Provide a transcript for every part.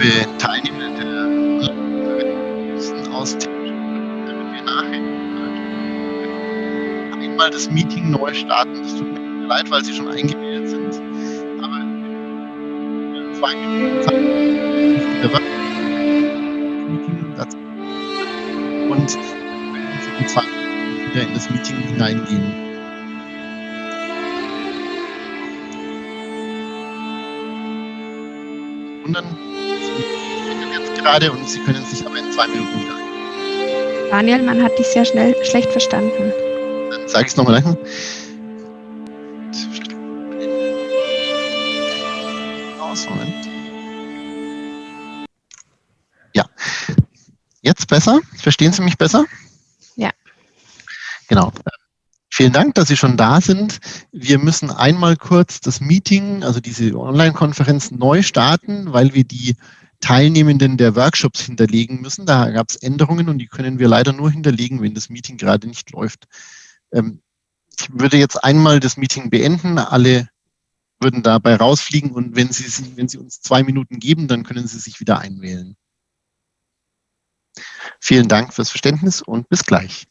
liebe Teilnehmer der Online-Konferenz aus technischen Gründen, damit wir nachher einmal das Meeting neu starten. Das tut mir leid, weil Sie schon eingemeldet sind. Aber in 2 Minuten Zeit ruft wieder Meeting dazu und können Sie in 2 Minuten wieder in das Meeting hineingehen. Wundern, das Meeting endet jetzt gerade und Sie können sich aber in 2 Minuten wieder ein. Daniel, man hat dich sehr schlecht verstanden. Dann sage ich es nochmal langsam. Moment. Ja. Jetzt besser? Verstehen Sie mich besser? Ja. Genau. Vielen Dank, dass Sie schon da sind. Wir müssen einmal kurz das Meeting, also diese Online-Konferenz, neu starten, weil wir die Teilnehmenden der Workshops hinterlegen müssen. Da gab es Änderungen und die können wir leider nur hinterlegen, wenn das Meeting gerade nicht läuft. Ich würde jetzt einmal das Meeting beenden. Alle würden dabei rausfliegen und wenn Sie uns 2 Minuten geben, dann können Sie sich wieder einwählen. Vielen Dank fürs Verständnis und bis gleich.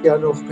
ja noch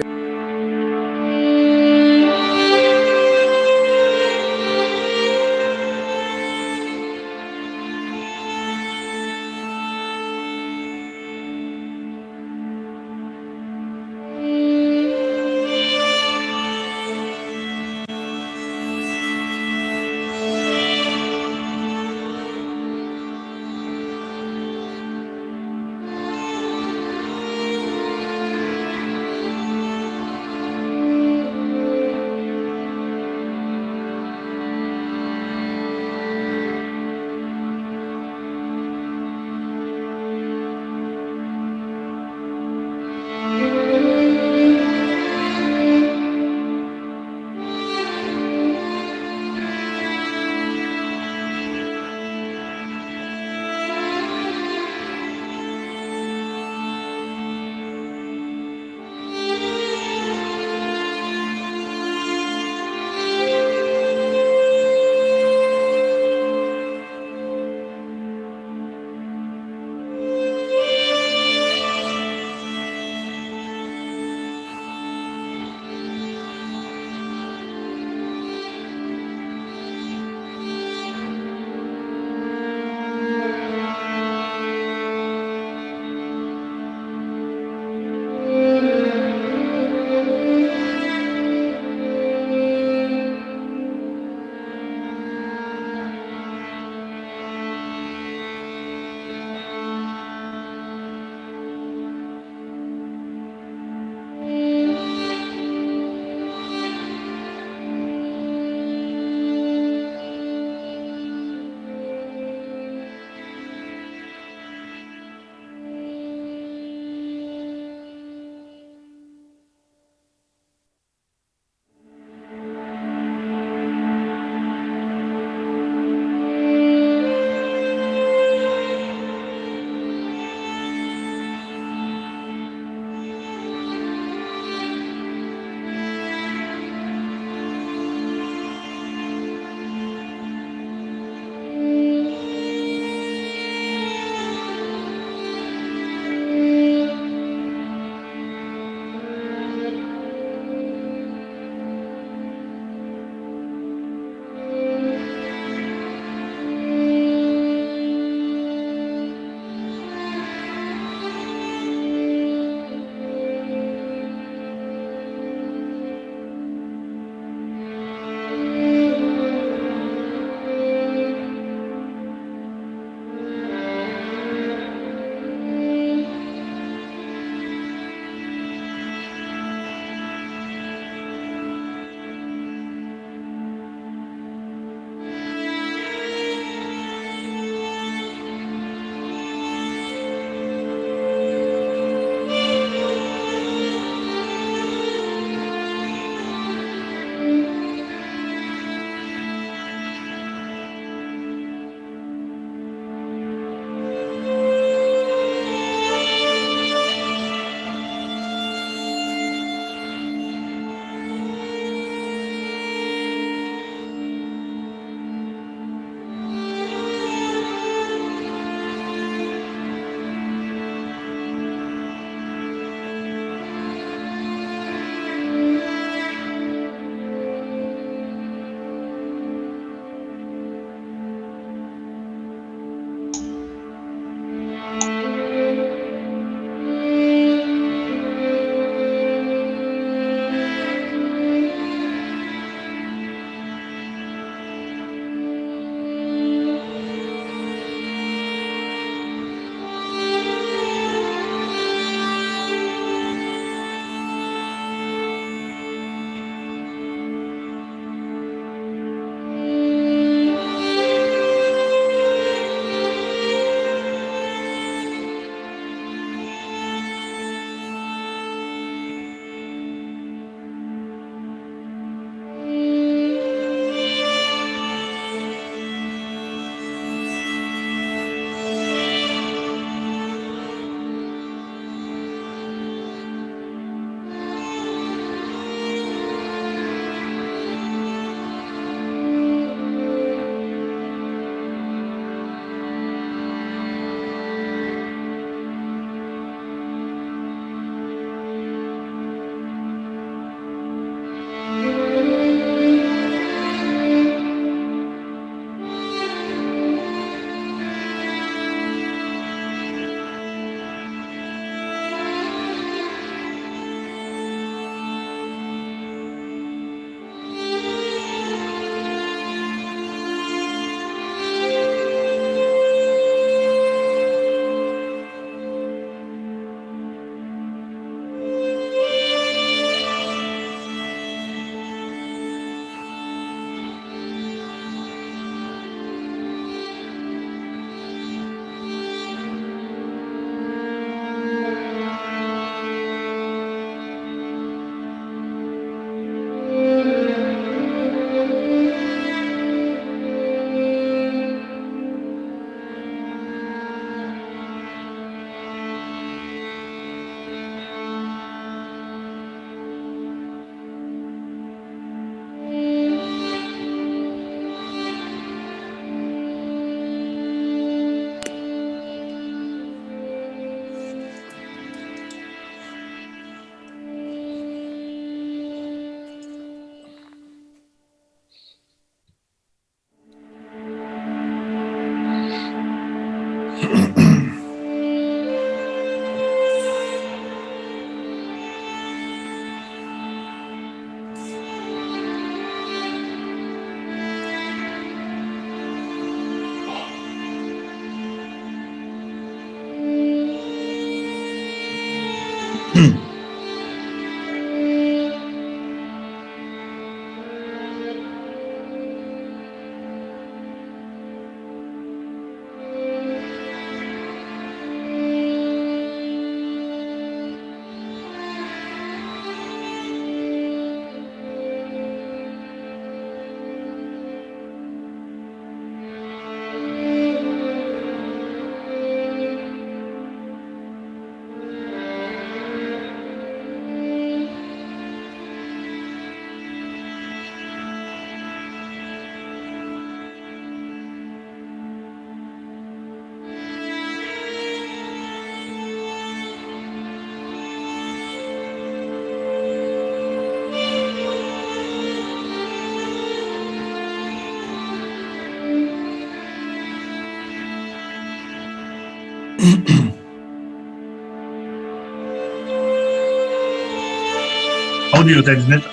Audio, das ist nicht.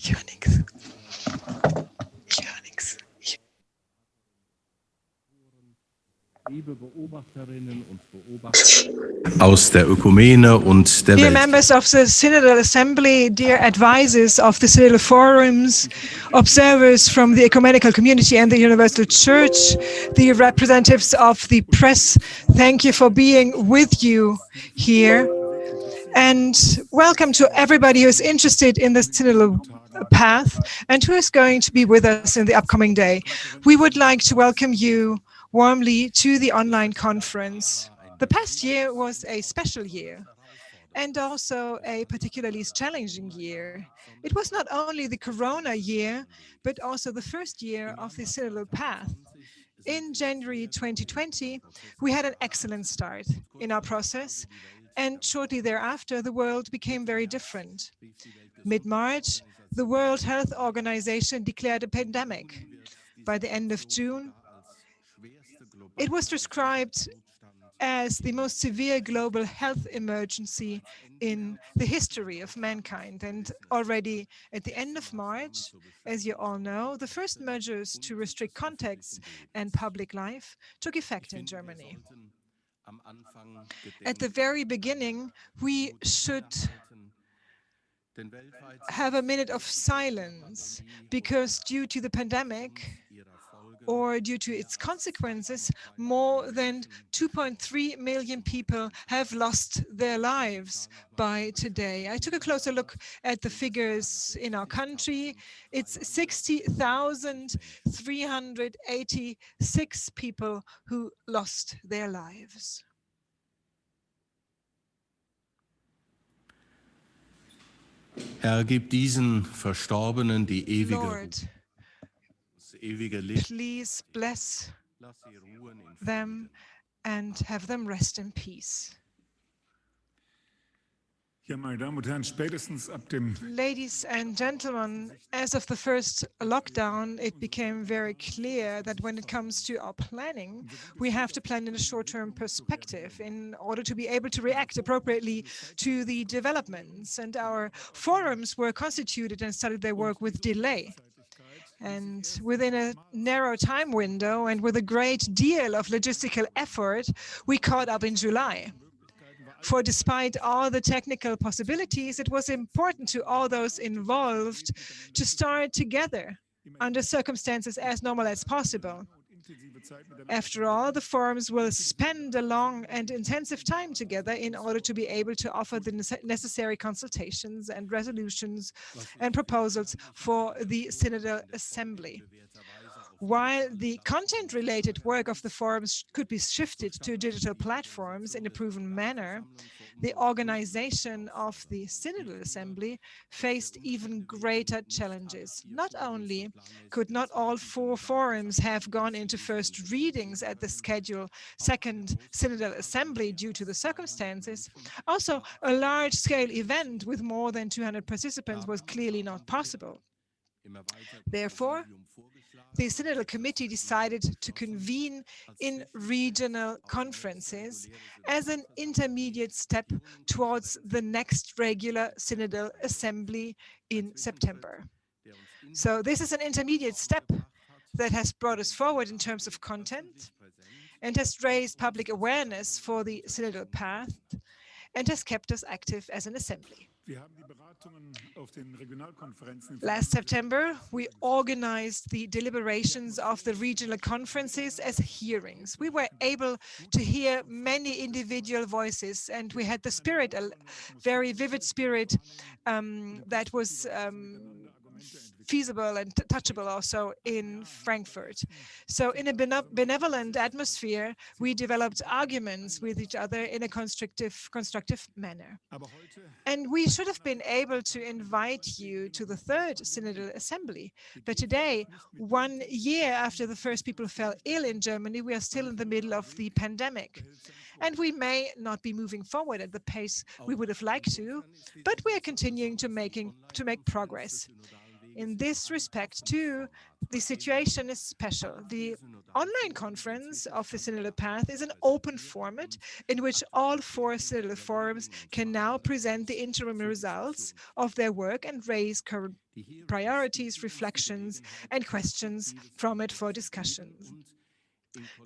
Ich höre nichts. Ich höre nichts. Liebe Beobachterinnen und Beobachter aus der Ökumene und der Dear Welt. members of the Synodal Assembly, dear advisors of the Synodal Forums, observers from the ecumenical community and the Universal Church, the representatives of the press, thank you for being with you here. And welcome to everybody who is interested in the Synodal path and who is going to be with us in the upcoming day. We would like to welcome you warmly to the online conference. The past year was a special year and also a particularly challenging year. It was not only the Corona year, but also the first year of the Synodal path. In January 2020, we had an excellent start in our process, and shortly thereafter, the world became very different. Mid-March, the World Health Organization declared a pandemic. By the end of June, it was described as the most severe global health emergency in the history of mankind. And already at the end of March, as you all know, the first measures to restrict contacts and public life took effect in Germany. At the very beginning, we should have a minute of silence because due to the pandemic or due to its consequences, more than 2.3 million people have lost their lives by today. I took a closer look at the figures in our country. It's 60,386 people who lost their lives. Herr, gib diesen Verstorbenen die ewige Ruhe, das ewige Licht. Please bless Lass sie ruhen in them and have them rest in peace. Ja, meine Damen und Herren, spätestens ab dem Ladies and gentlemen, as of the first lockdown, it became very clear that when it comes to our planning, we have to plan in a short-term perspective in order to be able to react appropriately to the developments. And our forums were constituted and started their work with delay. And within a narrow time window and with a great deal of logistical effort, we caught up in July. For despite all the technical possibilities, it was important to all those involved to start together under circumstances as normal as possible. After all, the forums will spend a long and intensive time together in order to be able to offer the necessary consultations and resolutions and proposals for the Synodal Assembly. While the content-related work of the forums could be shifted to digital platforms in a proven manner, the organization of the Synodal Assembly faced even greater challenges. Not only could not all 4 forums have gone into first readings at the scheduled second Synodal Assembly due to the circumstances, also a large-scale event with more than 200 participants was clearly not possible. Therefore, the Synodal Committee decided to convene in regional conferences as an intermediate step towards the next regular Synodal Assembly in September. So this is an intermediate step that has brought us forward in terms of content and has raised public awareness for the Synodal path and has kept us active as an assembly. Last September, we organized the deliberations of the regional conferences as hearings. We were able to hear many individual voices, and we had the spirit, a very vivid spirit that was feasible and touchable also in Frankfurt. So in a benevolent atmosphere, we developed arguments with each other in a constructive manner. And we should have been able to invite you to the third Synodal Assembly. But today, 1 year after the first people fell ill in Germany, we are still in the middle of the pandemic. And we may not be moving forward at the pace we would have liked to, but we are continuing to make progress. In this respect, too, the situation is special. The online conference of the Synodal Path is an open format in which all 4 Synodal forums can now present the interim results of their work and raise current priorities, reflections, and questions from it for discussions.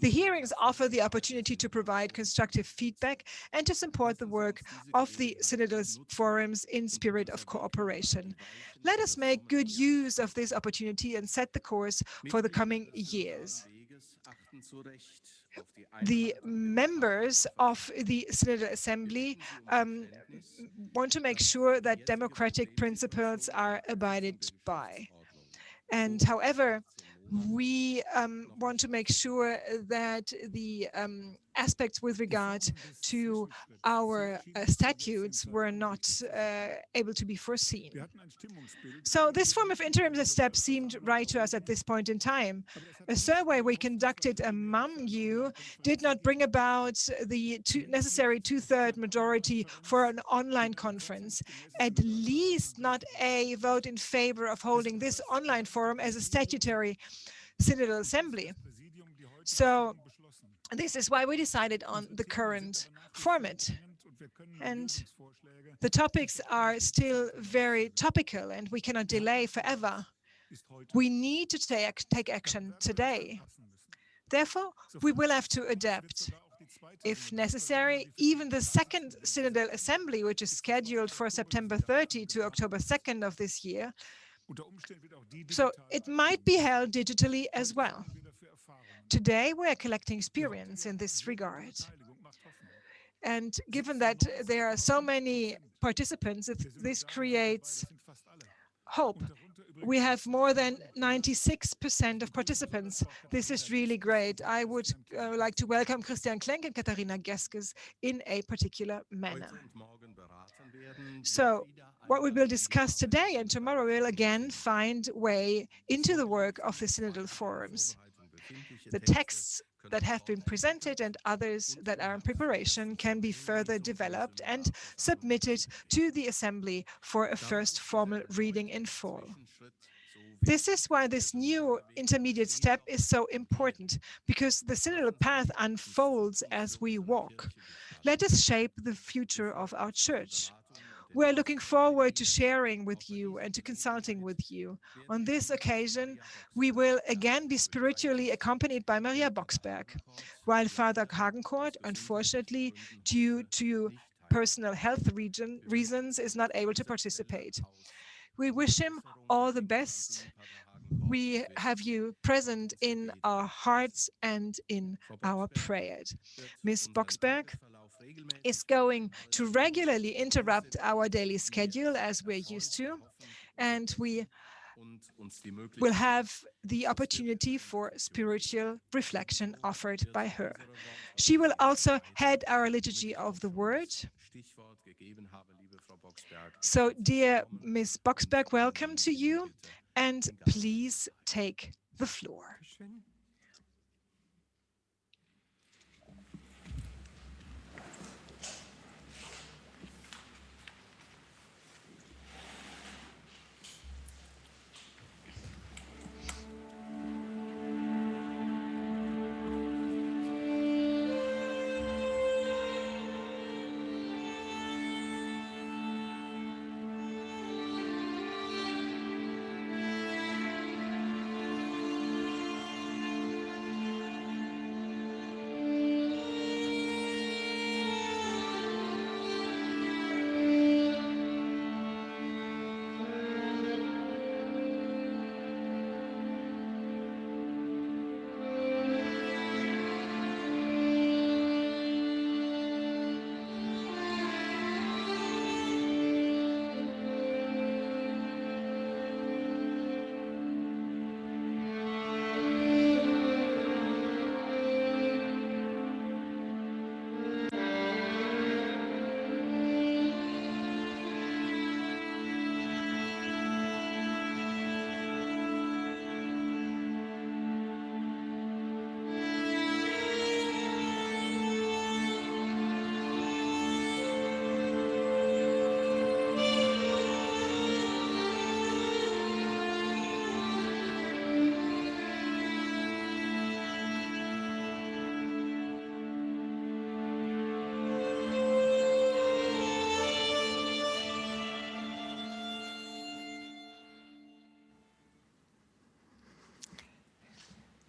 The hearings offer the opportunity to provide constructive feedback and to support the work of the Synodal forums in spirit of cooperation. Let us make good use of this opportunity and set the course for the coming years. The members of the Synodal Assembly want to make sure that democratic principles are abided by. And however, we want to make sure that the aspects with regard to our statutes were not able to be foreseen. So this form of interim step seemed right to us at this point in time. A survey we conducted among you did not bring about the necessary 2/3 majority for an online conference, at least not a vote in favor of holding this online forum as a statutory Synodal Assembly. So this is why we decided on the current format. And the topics are still very topical, and we cannot delay forever. We need to take action today. Therefore, we will have to adapt. If necessary, even the second Synodal Assembly, which is scheduled for September 30 to October 2nd of this year, so it might be held digitally as well. Today, we are collecting experience in this regard. And given that there are so many participants, this creates hope. We have more than 96% of participants. This is really great. I would like to welcome Christian Klenk and Katharina Geskes in a particular manner. So what we will discuss today and tomorrow will again find way into the work of the Synodal forums. The texts that have been presented and others that are in preparation can be further developed and submitted to the Assembly for a first formal reading in fall. This is why this new intermediate step is so important, because the Synodal path unfolds as we walk. Let us shape the future of our church. We're looking forward to sharing with you and to consulting with you. On this occasion, we will again be spiritually accompanied by Maria Boxberg, while Father Hagencourt, unfortunately, due to personal health reasons, is not able to participate. We wish him all the best. We have you present in our hearts and in our prayers. Ms. Boxberg is going to regularly interrupt our daily schedule as we're used to, and we will have the opportunity for spiritual reflection offered by her. She will also head our liturgy of the word. So, dear Ms. Boxberg, welcome to you, and please take the floor.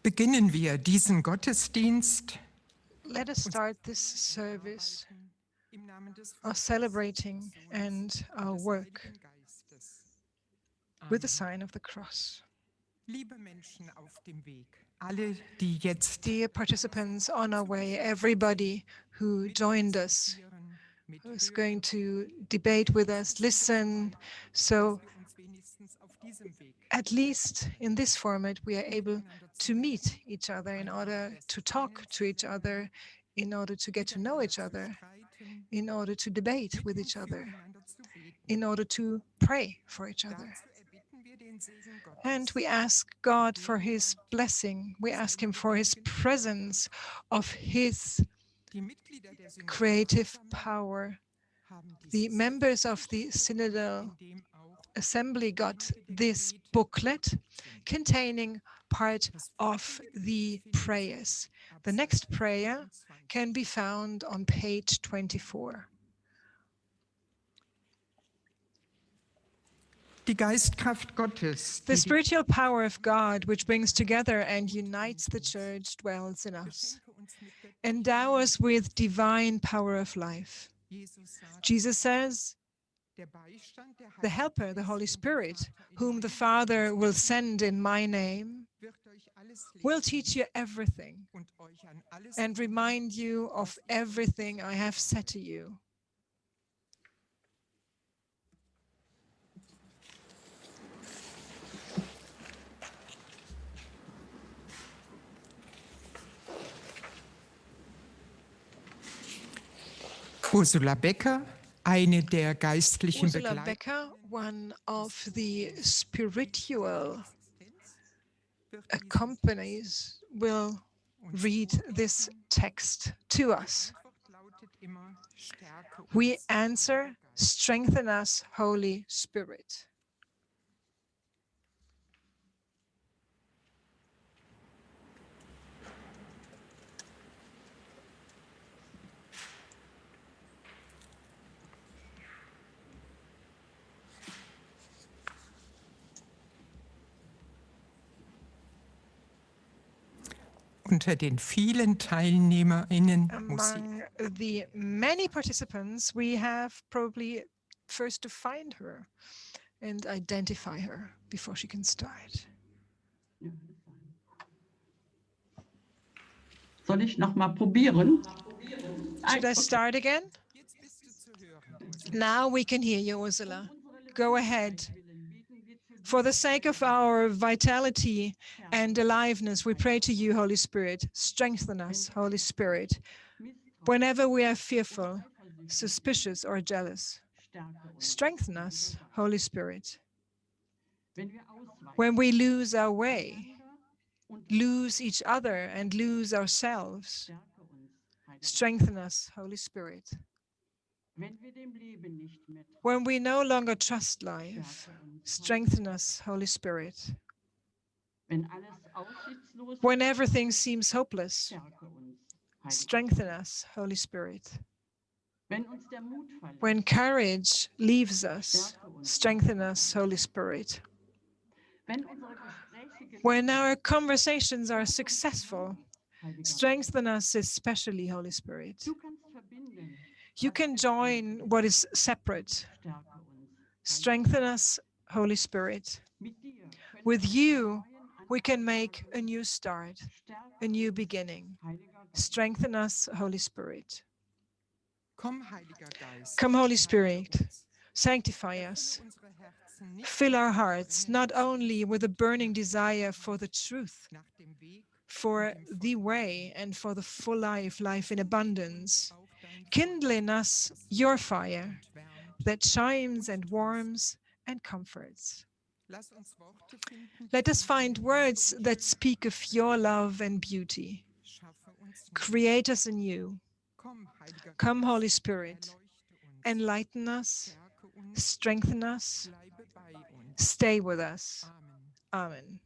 Beginnen wir diesen Gottesdienst. Let us start this service, our celebrating and our work with the sign of the cross. Liebe Menschen auf dem Weg, alle, die jetzt Dear participants on our way, everybody who joined us, who's going to debate with us, listen. So at least in this format, we are able to meet each other in order to talk to each other, in order to get to know each other, in order to debate with each other, in order to pray for each other. And we ask God for His blessing. We ask Him for His presence, of His creative power. The members of the Synodal Assembly got this booklet containing part of the prayers. The next prayer can be found on page 24. die Geistkraft Gottes, The spiritual power of God, which brings together and unites the Church, dwells in us. Endow us with divine power of life. Jesus says, the Helper, the Holy Spirit, whom the Father will send in my name, will teach you everything and remind you of everything I have said to you. Ursula Becker, eine der geistlichen Ursula Begleiter, Becker, one of the spiritual accompanies, will read this text to us. We answer, strengthen us, Holy Spirit. unter den vielen TeilnehmerInnen muss sie Among the many participants, we have probably first to find her and identify her before she can start. Soll ich noch mal probieren? Should I start again? Jetzt bist du zu hören. Now we can hear you, Ursula. Go ahead. For the sake of our vitality and aliveness, we pray to you, Holy Spirit. Strengthen us, Holy Spirit. Whenever we are fearful, suspicious, or jealous, strengthen us, Holy Spirit. When we lose our way, lose each other, and lose ourselves, strengthen us, Holy Spirit. When we no longer trust life, strengthen us, Holy Spirit. When everything seems hopeless, strengthen us, Holy Spirit. When courage leaves us, strengthen us, Holy Spirit. When our conversations are successful, strengthen us especially, Holy Spirit. You can join what is separate. Strengthen us, Holy Spirit. With you, we can make a new start, a new beginning. Strengthen us, Holy Spirit. Come, Holy Spirit, sanctify us. Fill our hearts not only with a burning desire for the truth, for the way, and for the full life, life in abundance. Kindle in us your fire that shines and warms and comforts. Let us find words that speak of your love and beauty. Create us anew. Come, Holy Spirit, enlighten us, strengthen us, stay with us. Amen.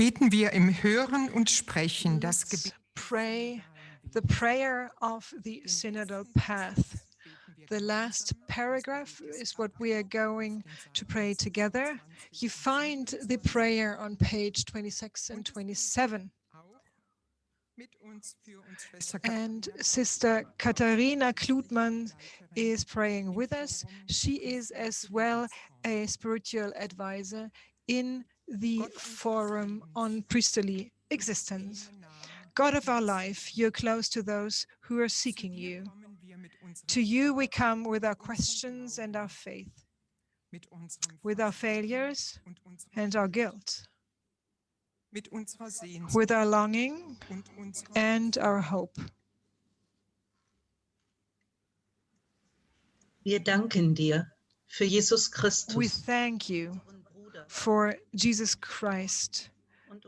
Beten wir im Hören und Sprechen das Gebet. Pray the prayer of the synodal path. The last paragraph is what we are going to pray together. You find the prayer on page 26 and 27. And Sister Katharina Klutmann is praying with us. She is as well a spiritual advisor in the Forum on Priesterly Existence. God of our life, you're close to those who are seeking you. To you we come with our questions and our faith, with our failures and our guilt, with our longing and our hope. Wir danken dir für Jesus We Christus, thank you for Jesus Christ,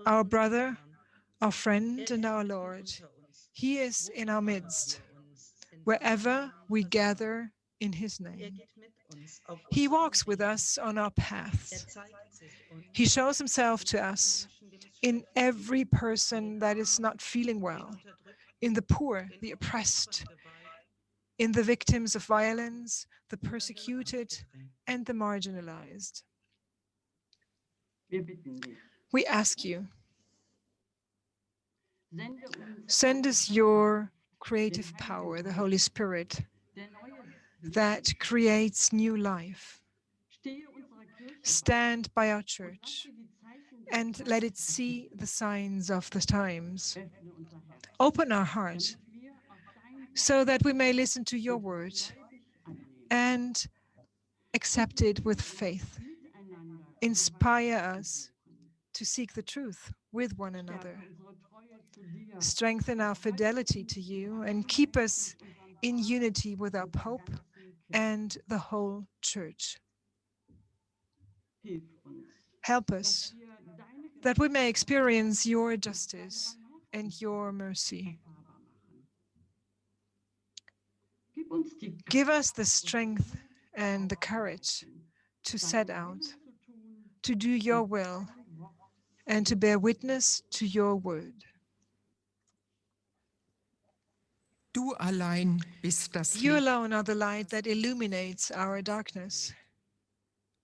our brother, our friend, and our Lord. He is in our midst, wherever we gather in his name. He walks with us on our paths. He shows himself to us in every person that is not feeling well, in the poor, the oppressed, in the victims of violence, the persecuted, and the marginalized. We ask you, send us your creative power, the Holy Spirit, that creates new life. Stand by our church and let it see the signs of the times. Open our heart so that we may listen to your word and accept it with faith. Inspire us to seek the truth with one another. Strengthen our fidelity to you and keep us in unity with our Pope and the whole Church. Help us that we may experience your justice and your mercy. Give us the strength and the courage to set out, to do your will, and to bear witness to your word. Du allein bist das You Licht. alone are the light that illuminates our darkness.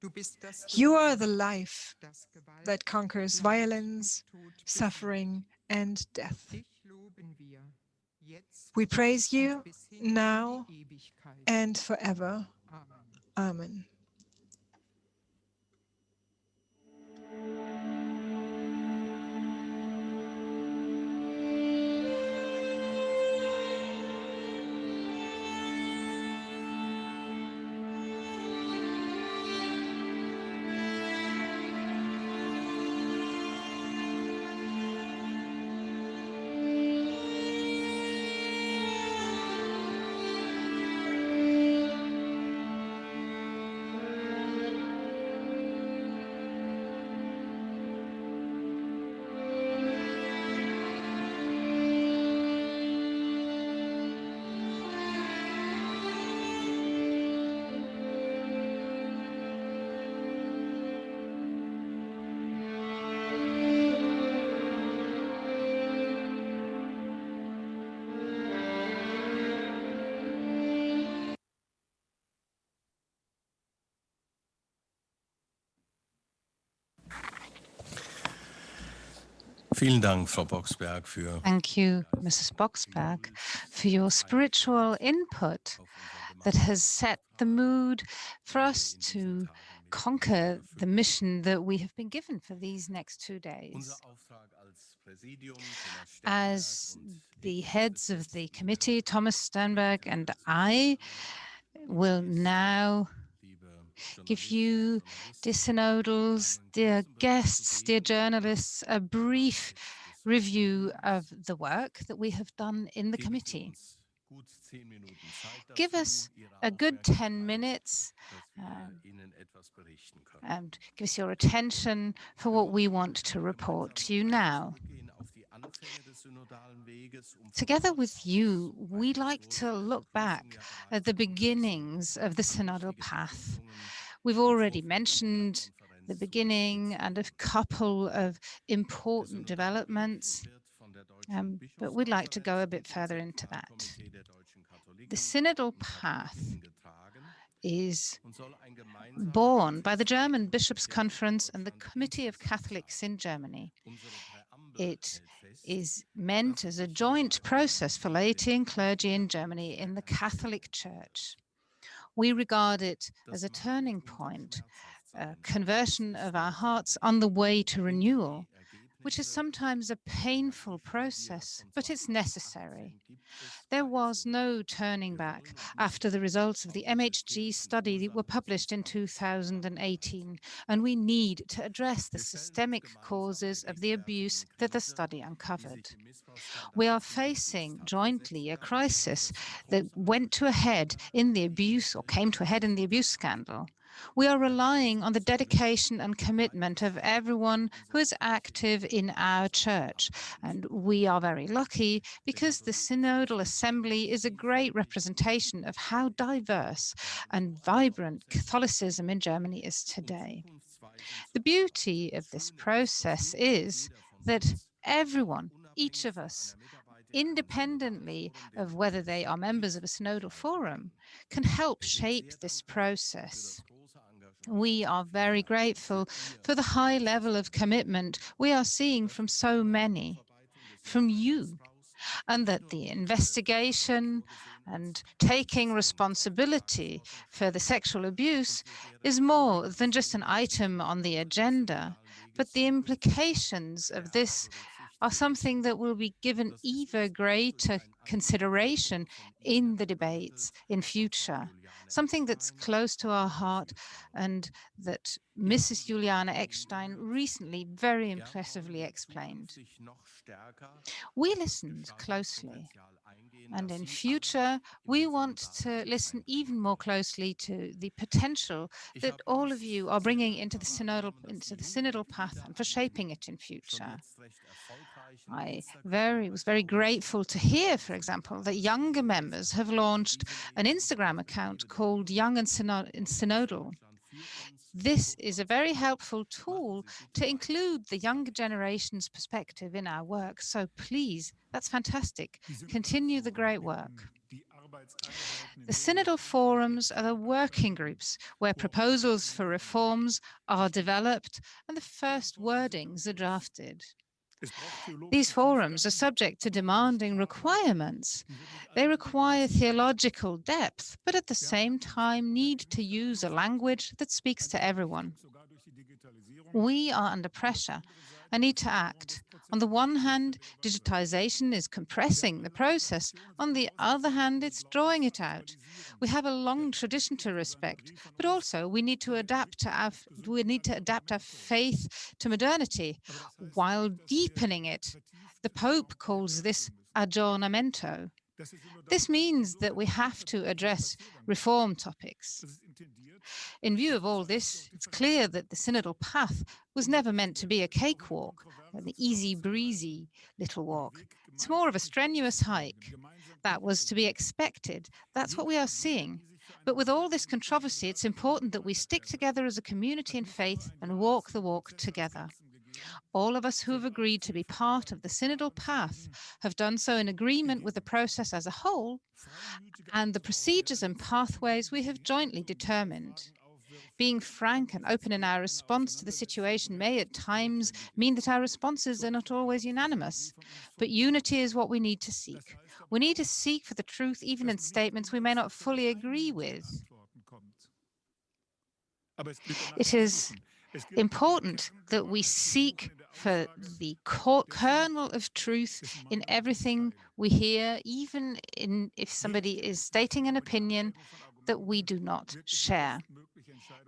Du bist das You Licht, are the life das Gewalt, that conquers violence, suffering, and death. dich loben wir, jetzt We praise you und bis hin now in die Ewigkeit. and forever. Amen. Amen. Vielen Dank, Frau Boxberg, für Thank you, Mrs. Boxberg, for your spiritual input that has set the mood for us to conquer the mission that we have been given for these next 2 days. As the heads of the committee, Thomas Sternberg and I will now give you, dear synodals, dear guests, dear journalists, a brief review of the work that we have done in the committee. Give us a good 10 minutes and give us your attention for what we want to report to you now. Together with you, we'd like to look back at the beginnings of the synodal path. We've already mentioned the beginning and a couple of important developments, but we'd like to go a bit further into that. The synodal path is born by the German Bishops' Conference and the Committee of Catholics in Germany. It is meant as a joint process for laity and clergy in Germany in the Catholic Church. We regard it as a turning point, a conversion of our hearts on the way to renewal, which is sometimes a painful process, but it's necessary. There was no turning back after the results of the MHG study that were published in 2018, and we need to address the systemic causes of the abuse that the study uncovered. We are facing jointly a crisis that went to a head in the abuse, or came to a head in the abuse scandal. We are relying on the dedication and commitment of everyone who is active in our church. And we are very lucky because the Synodal Assembly is a great representation of how diverse and vibrant Catholicism in Germany is today. The beauty of this process is that everyone, each of us, independently of whether they are members of a synodal forum, can help shape this process. We are very grateful for the high level of commitment we are seeing from so many, from you, and that the investigation and taking responsibility for the sexual abuse is more than just an item on the agenda, but the implications of this are something that will be given even greater consideration in the debates in future, something that's close to our heart and that Mrs. Juliane Eckstein recently very impressively explained. We listened closely, and in future, we want to listen even more closely to the potential that all of you are bringing into the synodal path and for shaping it in future. I was very grateful to hear, for example, that younger members have launched an Instagram account called Young and Synodal. This is a very helpful tool to include the younger generation's perspective in our work. So please, that's fantastic. Continue the great work. The synodal forums are the working groups where proposals for reforms are developed and the first wordings are drafted. These forums are subject to demanding requirements. They require theological depth, but at the same time need to use a language that speaks to everyone. We are under pressure and need to act. On the one hand, digitization is compressing the process. On the other hand, it's drawing it out. We have a long tradition to respect, but also we need to adapt our faith to modernity while deepening it. The Pope calls this aggiornamento. This means that we have to address reform topics. In view of all this, it's clear that the synodal path was never meant to be a cakewalk, an easy breezy little walk. It's more of a strenuous hike. That was to be expected. That's what we are seeing. But with all this controversy, it's important that we stick together as a community in faith and walk the walk together. All of us who have agreed to be part of the synodal path have done so in agreement with the process as a whole and the procedures and pathways we have jointly determined. Being frank and open in our response to the situation may at times mean that our responses are not always unanimous, but unity is what we need to seek. We need to seek for the truth even in statements we may not fully agree with. It is important that we seek for the kernel of truth in everything we hear, even if somebody is stating an opinion that we do not share.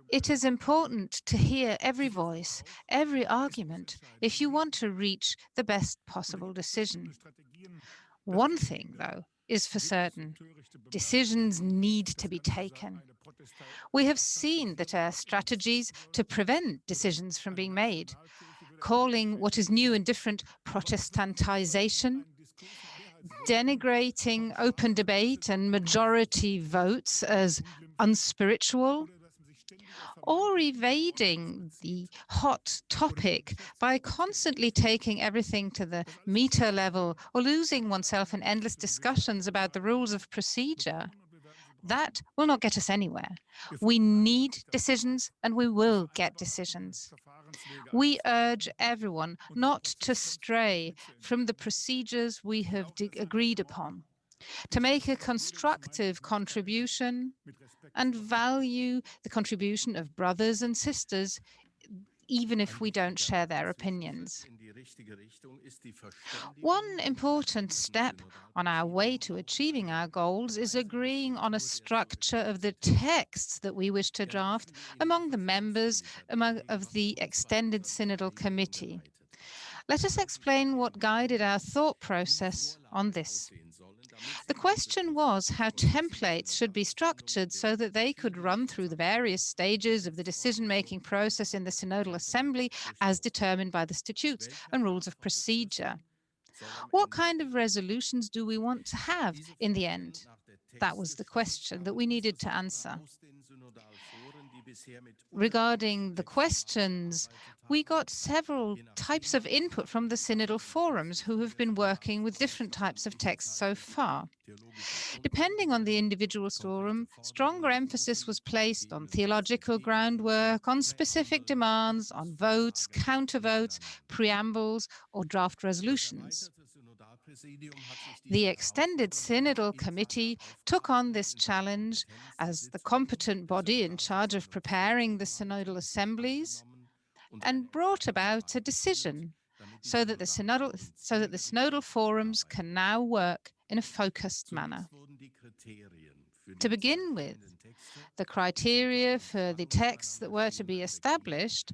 It is important to hear every voice, every argument, if you want to reach the best possible decision. One thing, though, is for certain. Decisions need to be taken. We have seen that our strategies to prevent decisions from being made, calling what is new and different Protestantization, denigrating open debate and majority votes as unspiritual, or evading the hot topic by constantly taking everything to the meta level or losing oneself in endless discussions about the rules of procedure. That will not get us anywhere. We need decisions and we will get decisions. We urge everyone not to stray from the procedures we have agreed upon, to make a constructive contribution and value the contribution of brothers and sisters, even if we don't share their opinions. One important step on our way to achieving our goals is agreeing on a structure of the texts that we wish to draft among the members of the extended synodal committee. Let us explain what guided our thought process on this. The question was how templates should be structured so that they could run through the various stages of the decision-making process in the Synodal Assembly as determined by the statutes and rules of procedure. What kind of resolutions do we want to have in the end? That was the question that we needed to answer. Regarding the questions, we got several types of input from the Synodal forums who have been working with different types of texts so far. Depending on the individual forum, stronger emphasis was placed on theological groundwork, on specific demands, on votes, countervotes, preambles, or draft resolutions. The extended Synodal Committee took on this challenge as the competent body in charge of preparing the Synodal Assemblies and brought about a decision so that the Synodal forums can now work in a focused manner. To begin with, the criteria for the texts that were to be established,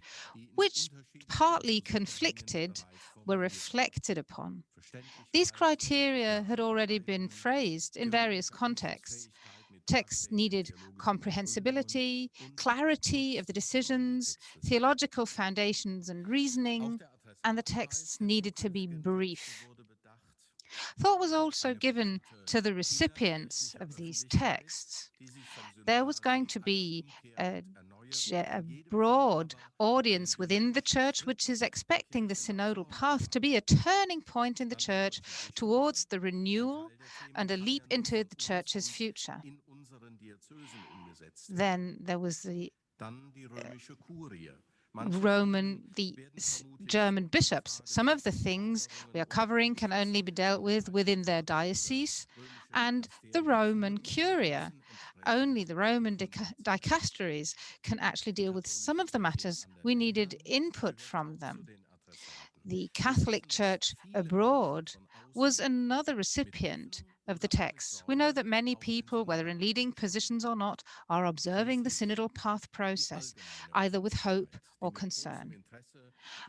which partly conflicted, were reflected upon. These criteria had already been phrased in various contexts. Texts needed comprehensibility, clarity of the decisions, theological foundations and reasoning, and the texts needed to be brief. Thought was also given to the recipients of these texts. There was going to be a broad audience within the church which is expecting the synodal path to be a turning point in the church towards the renewal and a leap into the church's future. Then there was the German bishops. Some of the things we are covering can only be dealt with within their diocese, and the Roman Curia. Only the Roman dicasteries can actually deal with some of the matters. We needed input from them. The Catholic Church abroad was another recipient of the texts. We know that many people, whether in leading positions or not, are observing the synodal path process, either with hope or concern.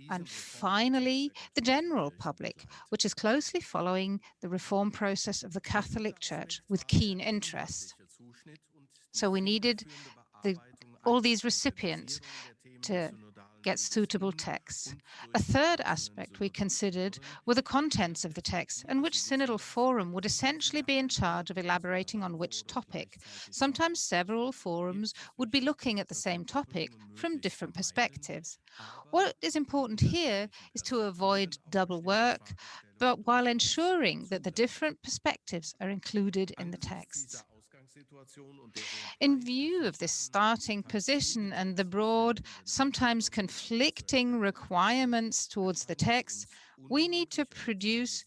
And finally, the general public, which is closely following the reform process of the Catholic Church with keen interest. So we needed all these recipients to get suitable texts. A third aspect we considered were the contents of the text, and which synodal forum would essentially be in charge of elaborating on which topic. Sometimes several forums would be looking at the same topic from different perspectives. What is important here is to avoid double work, but while ensuring that the different perspectives are included in the texts. In view of this starting position and the broad, sometimes conflicting requirements towards the text, we need to produce,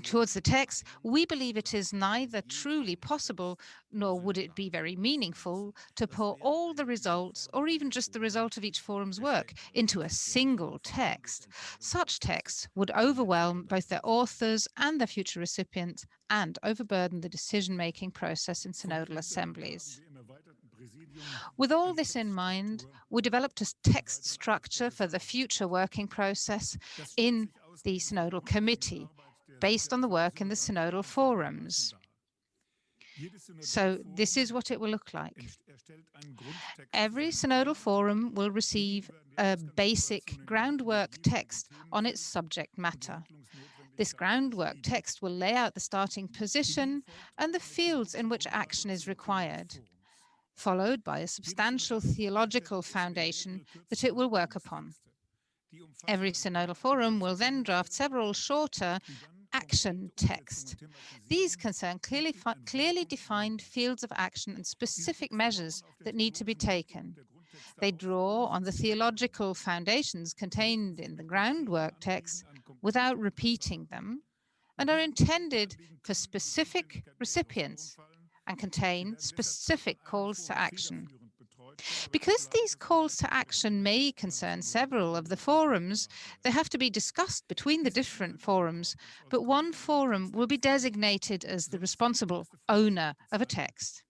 towards the text, we believe it is neither truly possible, nor would it be very meaningful to pour all the results, or even just the result of each forum's work, into a single text. Such texts would overwhelm both their authors and their future recipients, and overburden the decision-making process in synodal assemblies. With all this in mind, we developed a text structure for the future working process in the Synodal Committee, based on the work in the synodal forums. So this is what it will look like. Every synodal forum will receive a basic groundwork text on its subject matter. This groundwork text will lay out the starting position and the fields in which action is required, followed by a substantial theological foundation that it will work upon. Every synodal forum will then draft several shorter action texts. These concern clearly defined fields of action and specific measures that need to be taken. They draw on the theological foundations contained in the groundwork text without repeating them, and are intended for specific recipients and contain specific calls to action. Because these calls to action may concern several of the forums, they have to be discussed between the different forums, but one forum will be designated as the responsible owner of a text.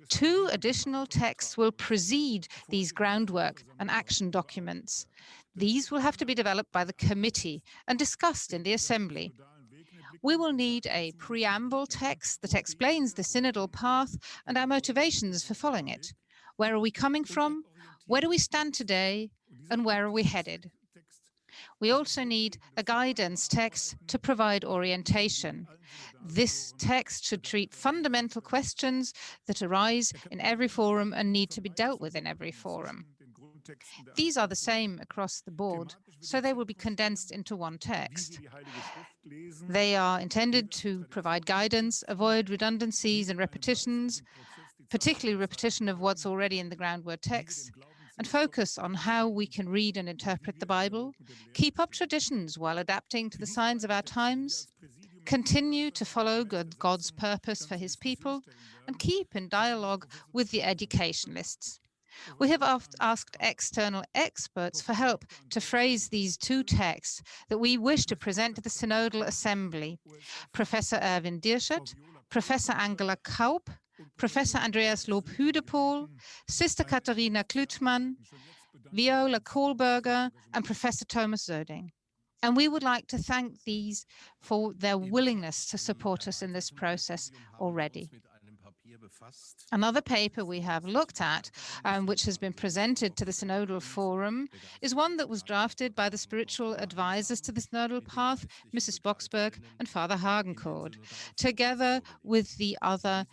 2 additional texts will precede these groundwork and action documents. These will have to be developed by the committee and discussed in the assembly. We will need a preamble text that explains the synodal path and our motivations for following it. Where are we coming from? Where do we stand today? And where are we headed? We also need a guidance text to provide orientation. This text should treat fundamental questions that arise in every forum and need to be dealt with in every forum. These are the same across the board, so they will be condensed into one text. They are intended to provide guidance, avoid redundancies and repetitions, particularly repetition of what's already in the groundwork text, and focus on how we can read and interpret the Bible, keep up traditions while adapting to the signs of our times, continue to follow God's purpose for his people, and keep in dialogue with the educationalists. We have asked external experts for help to phrase these two texts that we wish to present to the Synodal Assembly. Professor Erwin Dierschert, Professor Angela Kaup, Professor Andreas Lob-Hüdepohl, Sister Katharina Klütmann, Viola Kohlberger, and Professor Thomas Söding. And we would like to thank these for their willingness to support us in this process already. Another paper we have looked at, which has been presented to the Synodal Forum, is one that was drafted by the spiritual advisors to the Synodal Path, Mrs. Boxberg and Father Hagencourt, together with the other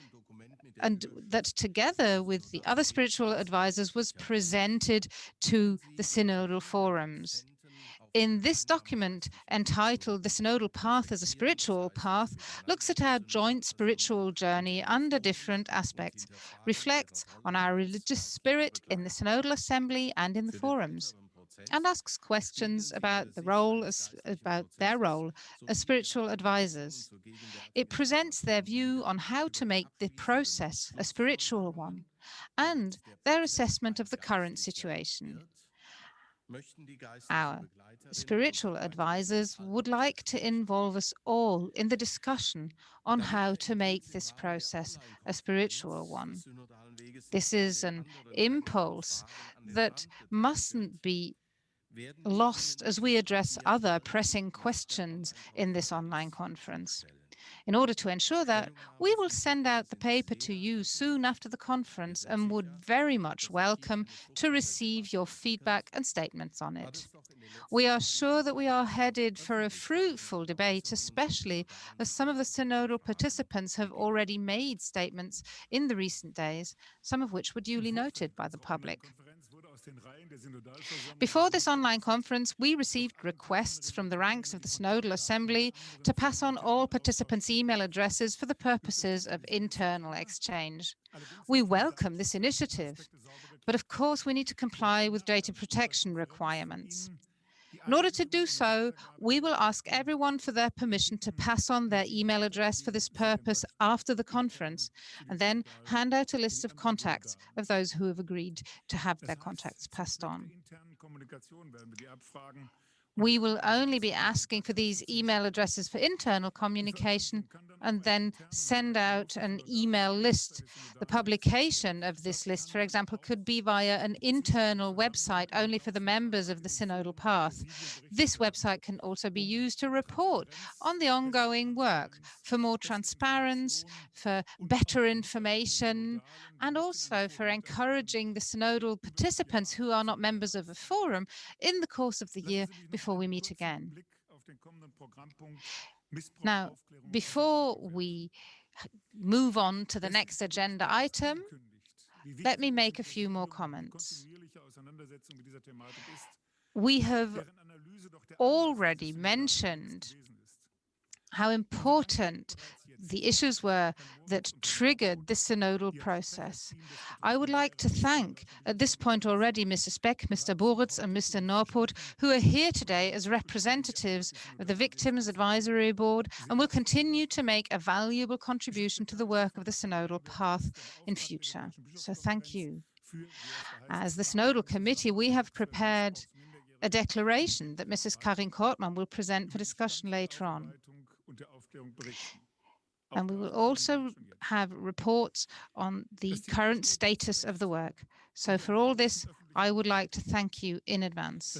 spiritual advisors was presented to the Synodal Forums. In this document, entitled The Synodal Path as a Spiritual Path, looks at our joint spiritual journey under different aspects, reflects on our religious spirit in the Synodal Assembly and in the forums, and asks questions about their role as spiritual advisors. It presents their view on how to make the process a spiritual one, and their assessment of the current situation. Our spiritual advisors would like to involve us all in the discussion on how to make this process a spiritual one. This is an impulse that mustn't be lost as we address other pressing questions in this online conference. In order to ensure that, we will send out the paper to you soon after the conference and would very much welcome to receive your feedback and statements on it. We are sure that we are headed for a fruitful debate, especially as some of the synodal participants have already made statements in the recent days, some of which were duly noted by the public. Before this online conference, we received requests from the ranks of the Synodal Assembly to pass on all participants' email addresses for the purposes of internal exchange. We welcome this initiative, but of course we need to comply with data protection requirements. In order to do so, we will ask everyone for their permission to pass on their email address for this purpose after the conference, and then hand out a list of contacts of those who have agreed to have their contacts passed on. We will only be asking for these email addresses for internal communication and then send out an email list. The publication of this list, for example, could be via an internal website only for the members of the Synodal Path. This website can also be used to report on the ongoing work for more transparency, for better information, and also for encouraging the Synodal participants who are not members of a forum in the course of the year before we meet again. Now, before we move on to the next agenda item, let me make a few more comments. We have already mentioned how important the issues were that triggered this synodal process. I would like to thank, at this point already, Mrs. Beck, Mr. Boritz, and Mr. Norport, who are here today as representatives of the Victims Advisory Board and will continue to make a valuable contribution to the work of the synodal path in future. So thank you. As the Synodal Committee, we have prepared a declaration that Mrs. Karin Kortmann will present for discussion later on. And we will also have reports on the current status of the work. So for all this, I would like to thank you in advance.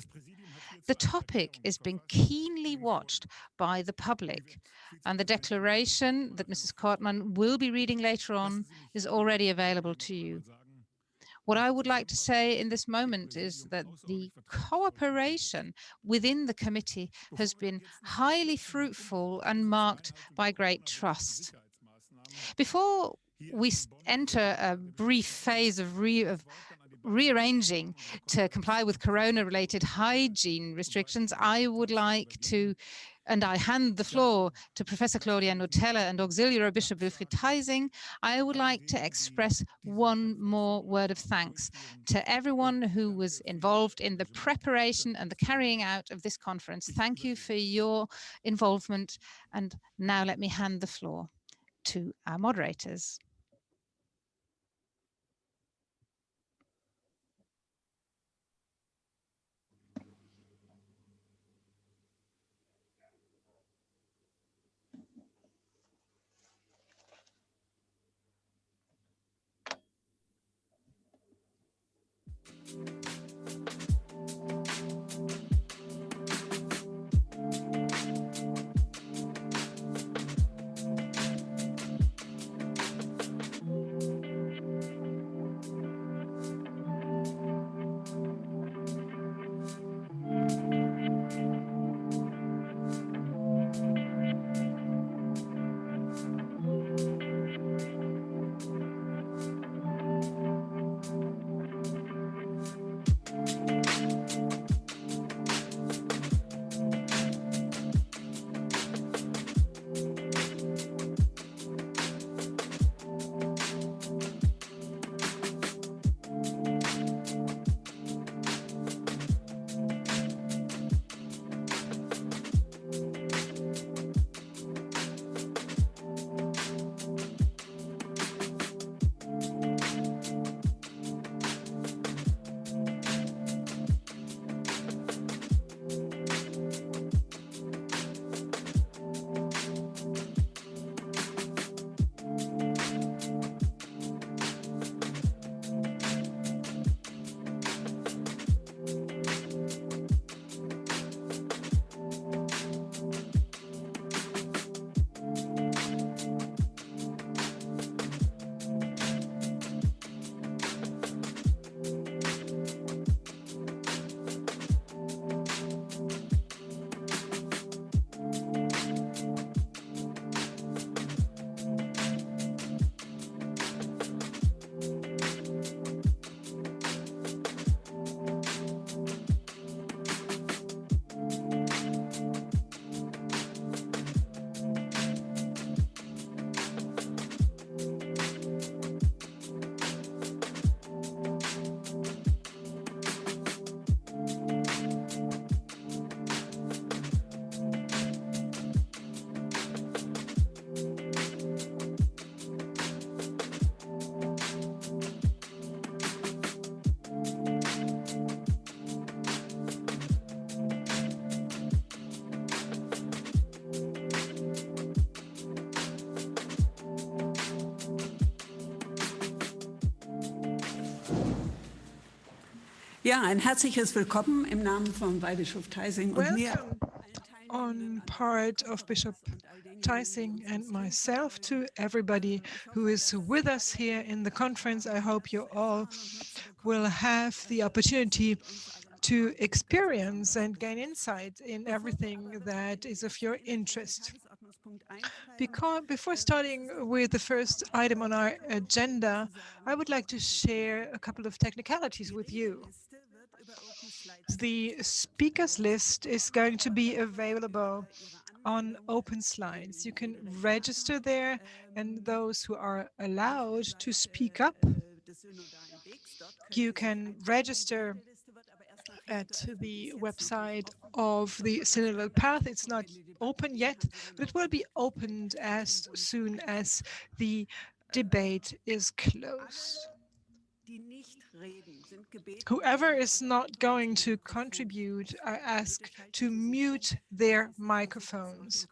The topic is being keenly watched by the public, and the declaration that Mrs. Kortmann will be reading later on is already available to you. What I would like to say in this moment is that the cooperation within the committee has been highly fruitful and marked by great trust. Before we enter a brief phase of rearranging to comply with corona-related hygiene restrictions, I would like to, and I hand the floor to Professor Claudia Nutella and Auxiliary Bishop Wilfried Theising, I would like to express one more word of thanks to everyone who was involved in the preparation and the carrying out of this conference. Thank you for your involvement, and now let me hand the floor to our moderators. Ja, ein herzliches Willkommen im Namen von Weihbischof Theising und mir. On part of Bishop Theising and myself, to everybody who is with us here in the conference. I hope you all will have the opportunity to experience and gain insight in everything that is of your interest. Before starting with the first item on our agenda, I would like to share a couple of technicalities with you. The speakers list is going to be available on Open Slides. You can register there, and those who are allowed to speak up, you can register at the website of the Synodal Path. It's not open yet, but it will be opened as soon as the debate is closed. Whoever is not going to contribute are asked to mute their microphones.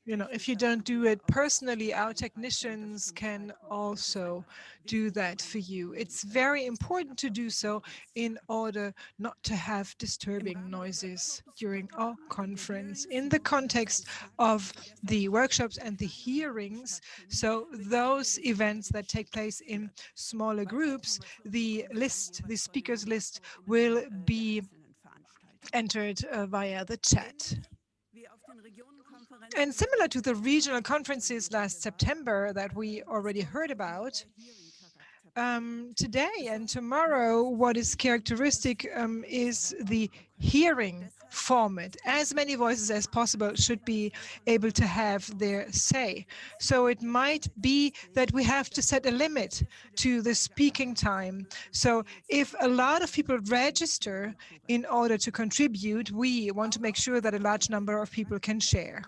if you don't do it personally, our technicians can also do that for you. It's very important to do so in order not to have disturbing noises during our conference. In the context of the workshops and the hearings, so those events that take place in smaller groups, the speakers list will be entered via the chat. And similar to the regional conferences last September that we already heard about, today and tomorrow, what is characteristic is the hearing format. As many voices as possible should be able to have their say. So it might be that we have to set a limit to the speaking time. So if a lot of people register in order to contribute, we want to make sure that a large number of people can share.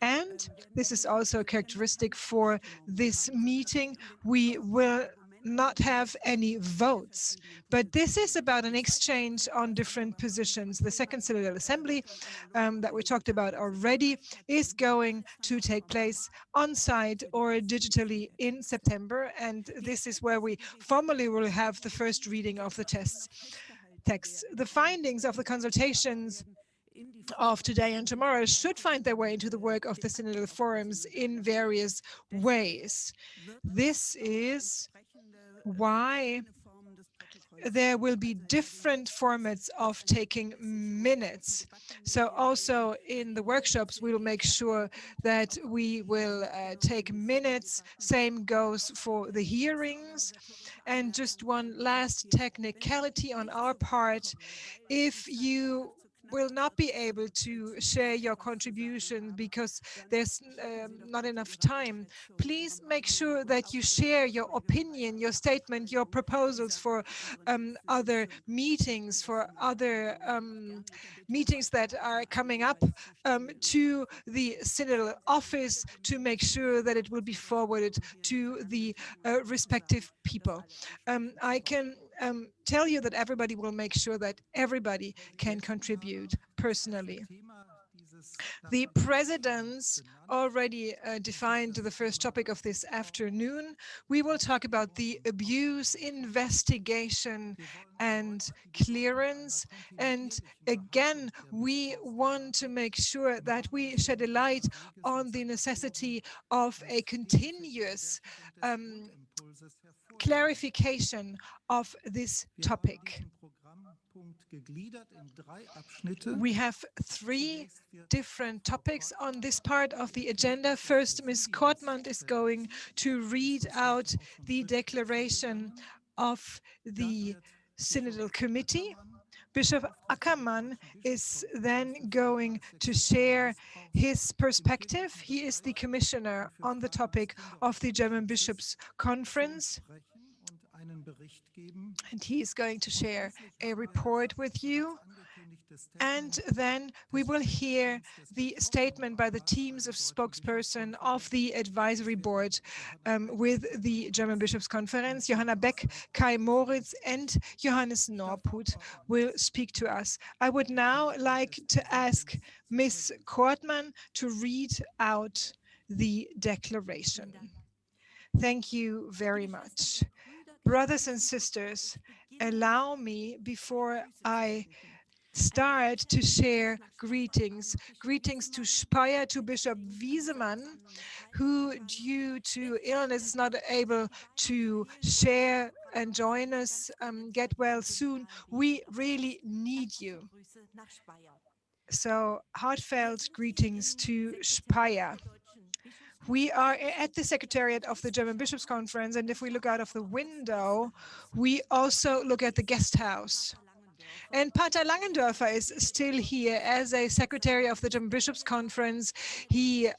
And this is also a characteristic for this meeting. We will not have any votes, but this is about an exchange on different positions. The second Synodal Assembly that we talked about already is going to take place on site or digitally in September, and this is where we formally will have the first reading of the texts. The findings of the consultations of today and tomorrow should find their way into the work of the Synodal Forums in various ways. This is why there will be different formats of taking minutes. So also in the workshops, we will make sure that we will take minutes. Same goes for the hearings. And just one last technicality on our part. If you will not be able to share your contribution because there's not enough time, please make sure that you share your opinion, your statement, your proposals for other meetings, for other meetings that are coming up to the Synodal office to make sure that it will be forwarded to the respective people. I can tell you that everybody will make sure that everybody can contribute personally. The presidents already defined the first topic of this afternoon. We will talk about the abuse investigation and clearance. And again, we want to make sure that we shed a light on the necessity of a continuous clarification of this topic. We have 3 different topics on this part of the agenda. First, Ms. Kortmann is going to read out the declaration of the Synodal Committee. Bishop Ackermann is then going to share his perspective. He is the commissioner on the topic of the German Bishops' Conference. And he is going to share a report with you. And then we will hear the statement by the teams of spokesperson of the advisory board with the German Bishops' Conference. Johanna Beck, Kai Moritz, and Johannes Norput will speak to us. I would now like to ask Ms. Kortmann to read out the declaration. Thank you very much. Brothers and sisters, allow me, before I start, to share greetings. Greetings to Speyer, to Bishop Wiesemann, who due to illness is not able to share and join us. Get well soon. We really need you. So heartfelt greetings to Speyer. We are at the Secretariat of the German Bishops' Conference, and if we look out of the window, we also look at the guest house. And Pater Langendorfer is still here as a secretary of the German Bishops' Conference. He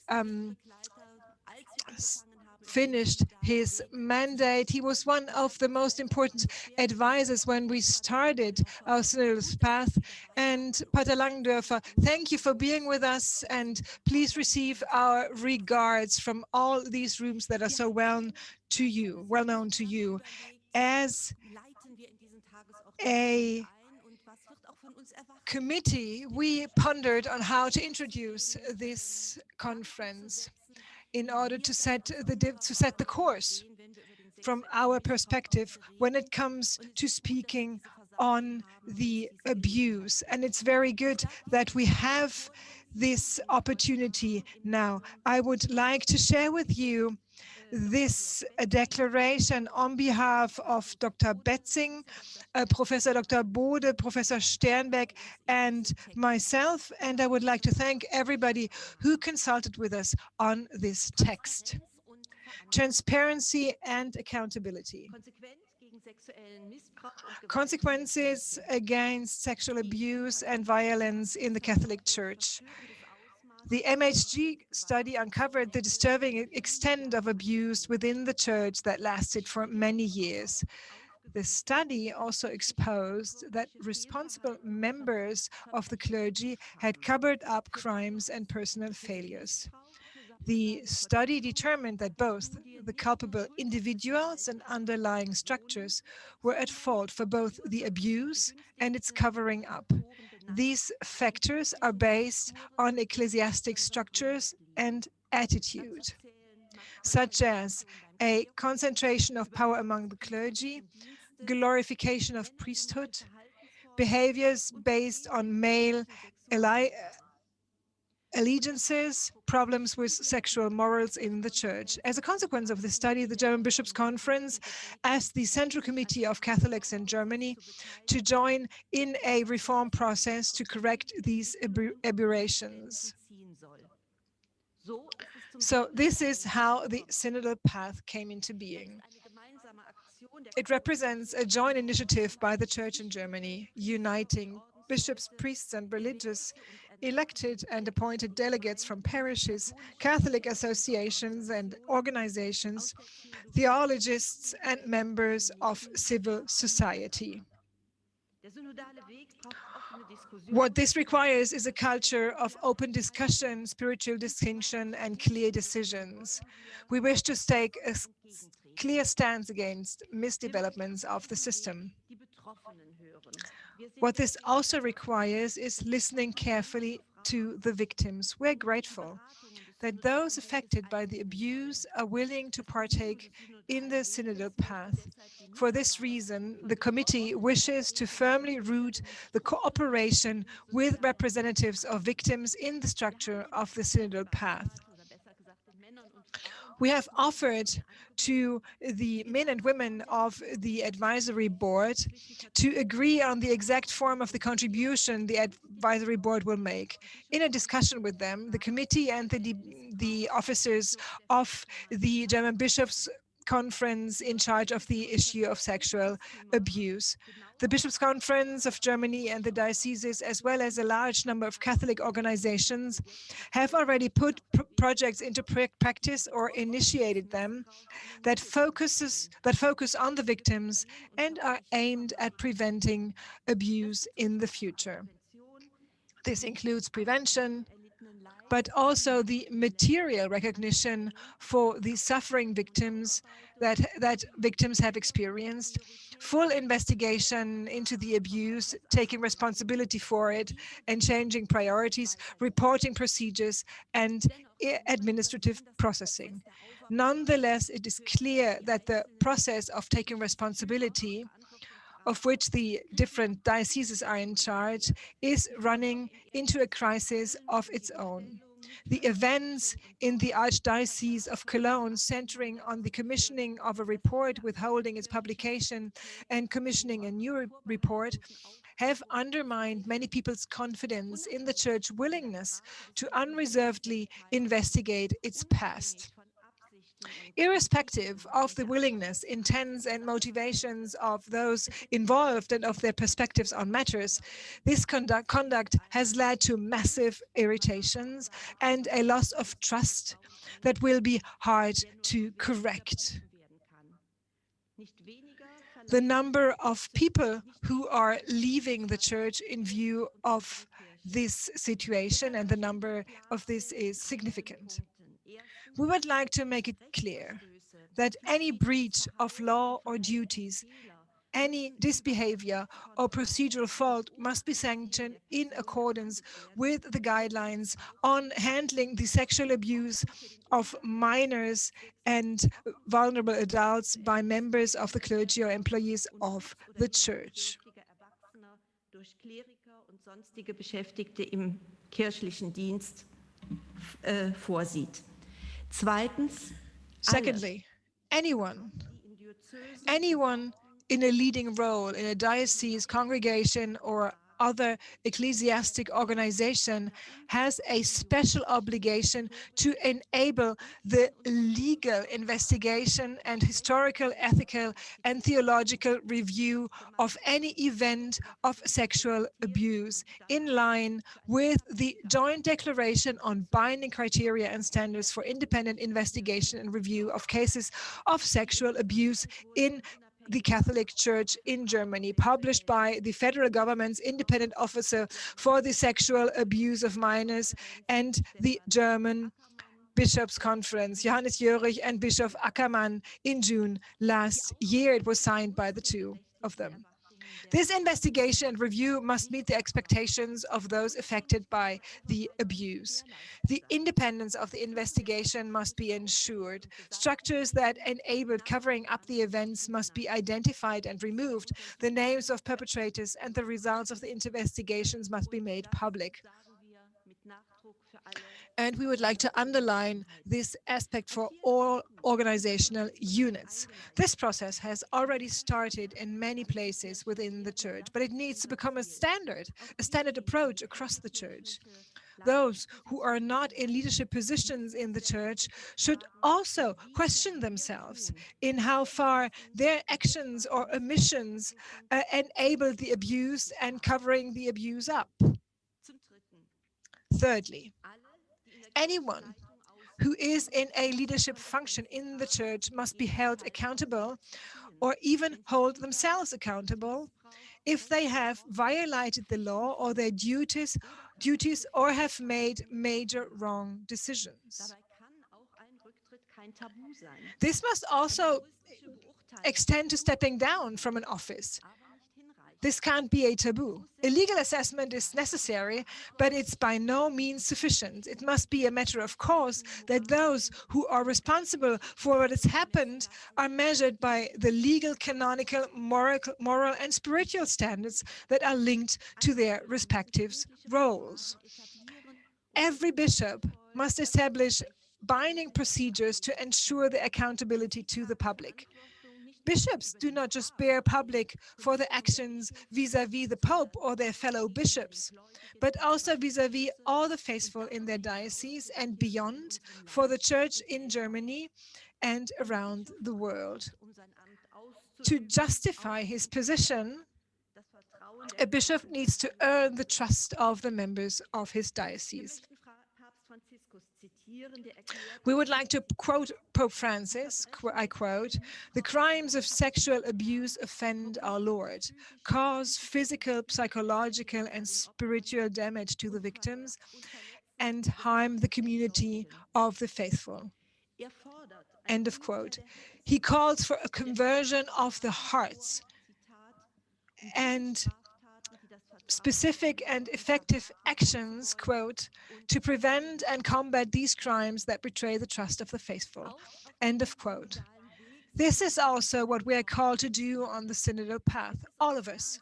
finished his mandate. He was one of the most important advisors when we started our synodal path. And Pater Langendorfer, thank you for being with us, and please receive our regards from all these rooms that are so well known to you. As a committee, we pondered on how to introduce this conference in order to set the course from our perspective when it comes to speaking on the abuse. And it's very good that we have this opportunity now. I would like to share with you this declaration on behalf of Dr. Betzing, Professor Dr. Bode, Professor Sternberg, and myself. And I would like to thank everybody who consulted with us on this text. Transparency and accountability. Consequences against sexual abuse and violence in the Catholic Church. The MHG study uncovered the disturbing extent of abuse within the Church that lasted for many years. The study also exposed that responsible members of the clergy had covered up crimes and personal failures. The study determined that both the culpable individuals and underlying structures were at fault for both the abuse and its covering up. These factors are based on ecclesiastic structures and attitude, such as a concentration of power among the clergy, glorification of priesthood, behaviors based on male allegiances, problems with sexual morals in the Church. As a consequence of this study, the German Bishops' Conference asked the Central Committee of Catholics in Germany to join in a reform process to correct these aberrations. So this is how the Synodal path came into being. It represents a joint initiative by the Church in Germany, uniting bishops, priests, and religious, elected and appointed delegates from parishes, Catholic associations and organizations, theologists, and members of civil society. What this requires is a culture of open discussion, spiritual distinction, and clear decisions. We wish to take a clear stance against misdevelopments of the system. What this also requires is listening carefully to the victims. We're grateful that those affected by the abuse are willing to partake in the synodal path. For this reason, the committee wishes to firmly root the cooperation with representatives of victims in the structure of the synodal path. We have offered to the men and women of the advisory board to agree on the exact form of the contribution the advisory board will make. In a discussion with them, the committee and the officers of the German Bishops' Conference in charge of the issue of sexual abuse. The Bishops' Conference of Germany and the dioceses, as well as a large number of Catholic organizations, have already put projects into practice or initiated them that focus on the victims and are aimed at preventing abuse in the future. This includes prevention, but also the material recognition for the suffering victims that victims have experienced, full investigation into the abuse, taking responsibility for it, and changing priorities, reporting procedures, and administrative processing. Nonetheless, it is clear that the process of taking responsibility, of which the different dioceses are in charge, is running into a crisis of its own. The events in the Archdiocese of Cologne, centering on the commissioning of a report, withholding its publication, and commissioning a new report, have undermined many people's confidence in the Church's willingness to unreservedly investigate its past. Irrespective of the willingness, intents, and motivations of those involved and of their perspectives on matters, this conduct has led to massive irritations and a loss of trust that will be hard to correct. The number of people who are leaving the Church in view of this situation and the number of this is significant. We would like to make it clear that any breach of law or duties Any disbehavior or procedural fault must be sanctioned in accordance with the guidelines on handling the sexual abuse of minors and vulnerable adults by members of the clergy or employees of the church. Durch Kleriker und sonstige Beschäftigte im kirchlichen Dienst vorsieht. Zweitens, secondly, anyone in a leading role in a diocese, congregation, or other ecclesiastic organization has a special obligation to enable the legal investigation and historical, ethical, and theological review of any event of sexual abuse in line with the Joint Declaration on Binding Criteria and Standards for Independent Investigation and Review of Cases of Sexual Abuse in the Catholic Church in Germany, published by the federal government's independent officer for the sexual abuse of minors and the German Bishops' Conference, Johannes Jörich and Bishop Ackermann, in June last year. It was signed by the two of them. This investigation and review must meet the expectations of those affected by the abuse. The independence of the investigation must be ensured. Structures that enabled covering up the events must be identified and removed. The names of perpetrators and the results of the investigations must be made public. And we would like to underline this aspect for all organizational units. This process has already started in many places within the church, but it needs to become a standard approach across the church. Those who are not in leadership positions in the church should also question themselves in how far their actions or omissions enable the abuse and covering the abuse up. Thirdly, anyone who is in a leadership function in the church must be held accountable or even hold themselves accountable if they have violated the law or their duties or have made major wrong decisions. This must also extend to stepping down from an office. This can't be a taboo. A legal assessment is necessary, but it's by no means sufficient. It must be a matter of course that those who are responsible for what has happened are measured by the legal, canonical, moral, and spiritual standards that are linked to their respective roles. Every bishop must establish binding procedures to ensure the accountability to the public. Bishops do not just bear public for their actions vis-à-vis the Pope or their fellow bishops, but also vis-à-vis all the faithful in their diocese and beyond for the Church in Germany and around the world. To justify his position, a bishop needs to earn the trust of the members of his diocese. We would like to quote Pope Francis, I quote, "The crimes of sexual abuse offend our Lord, cause physical, psychological, and spiritual damage to the victims, and harm the community of the faithful." End of quote. He calls for a conversion of the hearts and specific and effective actions, quote, to prevent and combat these crimes that betray the trust of the faithful, end of quote. This is also what we are called to do on the synodal path, all of us.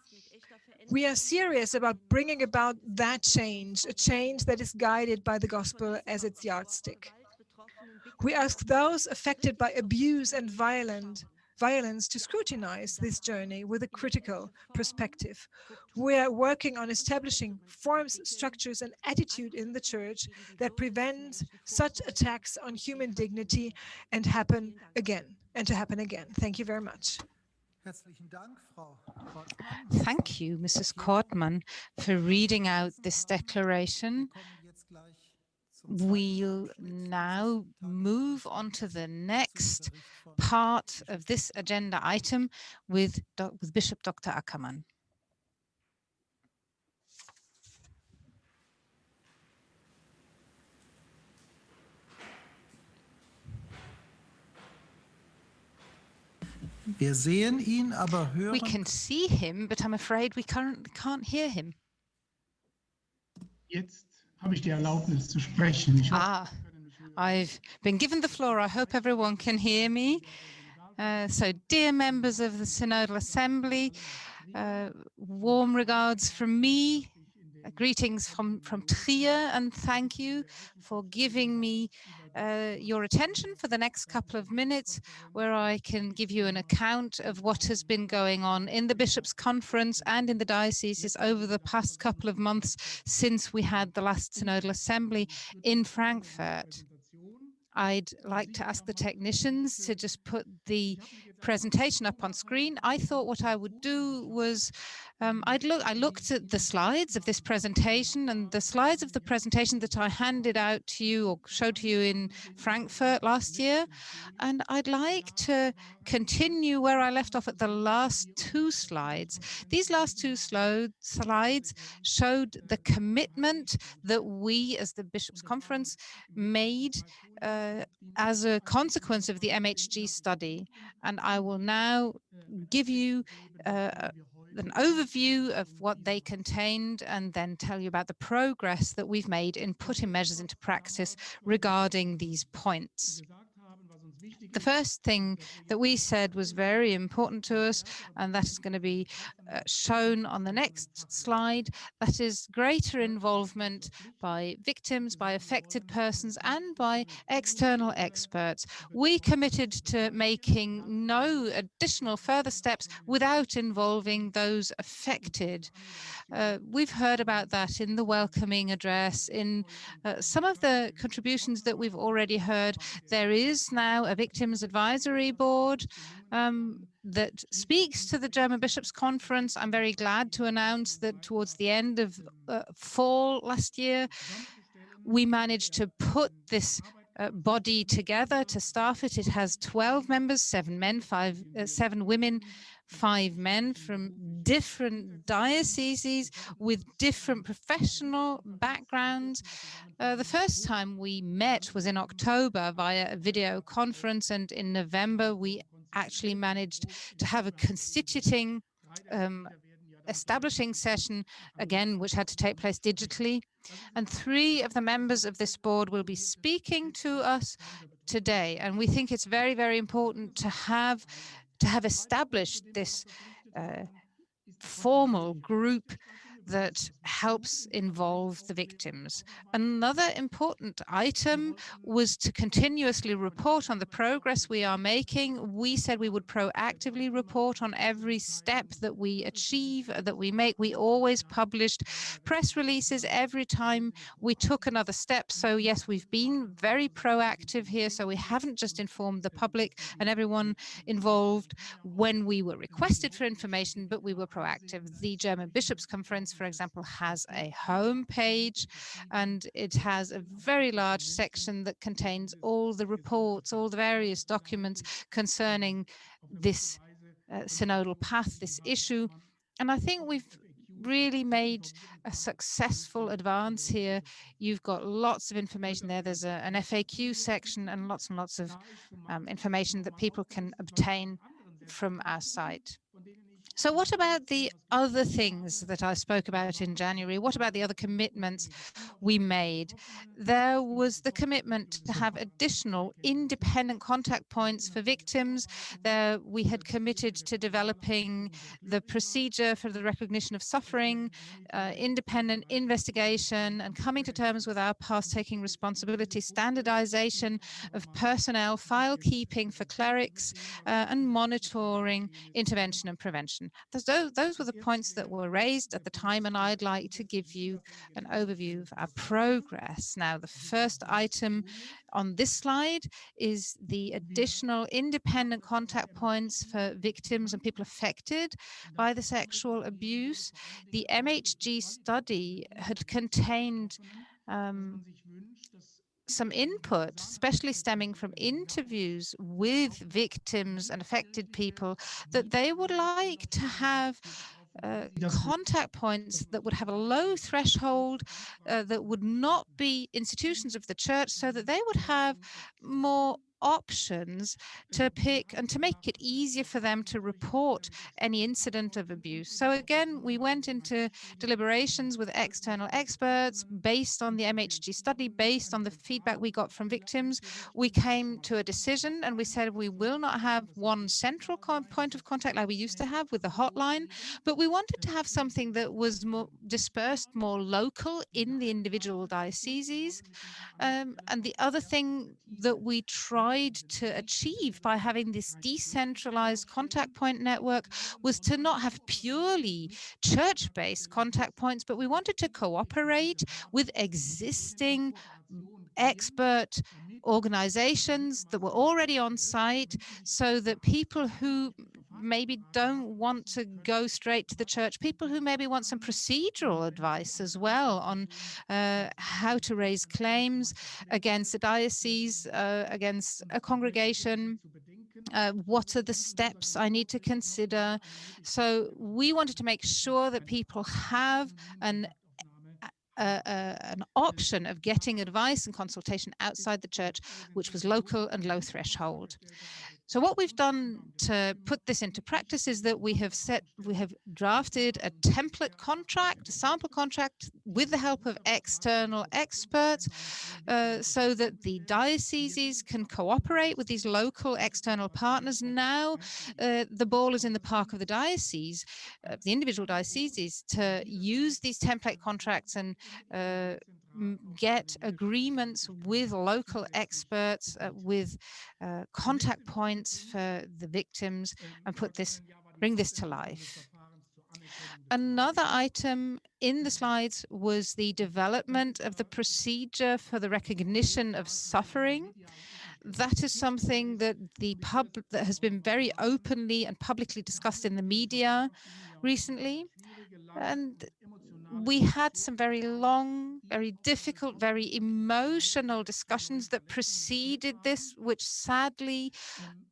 We are serious about bringing about that change, a change that is guided by the gospel as its yardstick. We ask those affected by abuse and violence to scrutinize this journey with a critical perspective. We are working on establishing forms, structures, and attitude in the Church that prevent such attacks on human dignity and to happen again. Thank you very much. Thank you, Mrs. Kortmann, for reading out this declaration. We'll now move on to the next part of this agenda item with Bishop Dr. Ackermann. Wir sehen ihn, aber hören. We can see him, but I'm afraid we currently can't hear him. Jetzt habe ich die Erlaubnis zu sprechen. I've been given the floor. I hope everyone can hear me. So, dear members of the Synodal Assembly, warm regards from me, greetings from Trier, and thank you for giving me your attention for the next couple of minutes, where I can give you an account of what has been going on in the Bishops' Conference and in the dioceses over the past couple of months since we had the last Synodal Assembly in Frankfurt. I'd like to ask the technicians to just put the presentation up on screen. I thought what I would do was I looked at the slides of this presentation, and the slides of the presentation that I handed out to you or showed to you in Frankfurt last year, and I'd like to continue where I left off at the last two slides. These last two slides showed the commitment that we as the Bishops' Conference made as a consequence of the MHG study. And I will now give you an overview of what they contained and then tell you about the progress that we've made in putting measures into practice regarding these points. The first thing that we said was very important to us, and that is going to be shown on the next slide. That is greater involvement by victims, by affected persons, and by external experts. We committed to making no additional further steps without involving those affected. We've heard about that in the welcoming address, in some of the contributions that we've already heard. There is now a Victims Advisory Board that speaks to the German Bishops' Conference. I'm very glad to announce that towards the end of fall last year, we managed to put this body together to staff it. It has 12 members, 7 women, 5 men from different dioceses with different professional backgrounds. The first time we met was in October via a video conference, and in November we actually managed to have a constituting establishing session, again, which had to take place digitally. And 3 of the members of this board will be speaking to us today. And we think it's very, very important to have established this formal group that helps involve the victims. Another important item was to continuously report on the progress we are making. We said we would proactively report on every step that we achieve, that we make. We always published press releases every time we took another step. So yes, we've been very proactive here. So we haven't just informed the public and everyone involved when we were requested for information, but we were proactive. The German Bishops' Conference, for example, has a home page, and it has a very large section that contains all the reports, all the various documents concerning this synodal path, this issue. And I think we've really made a successful advance here. You've got lots of information there. There's an FAQ section and lots of information that people can obtain from our site. So what about the other things that I spoke about in January? What about the other commitments we made? There was the commitment to have additional independent contact points for victims. There we had committed to developing the procedure for the recognition of suffering, independent investigation, and coming to terms with our past taking responsibility, standardization of personnel, file keeping for clerics, and monitoring, intervention and prevention. Those were the points that were raised at the time, and I'd like to give you an overview of our progress. Now, the first item on this slide is the additional independent contact points for victims and people affected by the sexual abuse. The MHG study had contained some input, especially stemming from interviews with victims and affected people, that they would like to have contact points that would have a low threshold, that would not be institutions of the church, so that they would have more options to pick and to make it easier for them to report any incident of abuse. So again, we went into deliberations with external experts based on the MHG study, based on the feedback we got from victims. We came to a decision and we said we will not have one central point of contact like we used to have with the hotline, but we wanted to have something that was more dispersed, more local in the individual dioceses. And the other thing that we tried to achieve by having this decentralized contact point network was to not have purely church-based contact points, but we wanted to cooperate with existing expert organizations that were already on site, so that people who maybe don't want to go straight to the church, people who maybe want some procedural advice as well on how to raise claims against a diocese, against a congregation, what are the steps I need to consider. So we wanted to make sure that people have an option of getting advice and consultation outside the church, which was local and low threshold. So what we've done to put this into practice is that we have drafted a template contract, a sample contract with the help of external experts, so that the dioceses can cooperate with these local external partners. Now the ball is in the park of the diocese, the individual dioceses, to use these template contracts and get agreements with local experts, with contact points for the victims, and bring this to life. Another item in the slides was the development of the procedure for the recognition of suffering. That is something that that has been very openly and publicly discussed in the media recently. And we had some very long, very difficult, very emotional discussions that preceded this, which sadly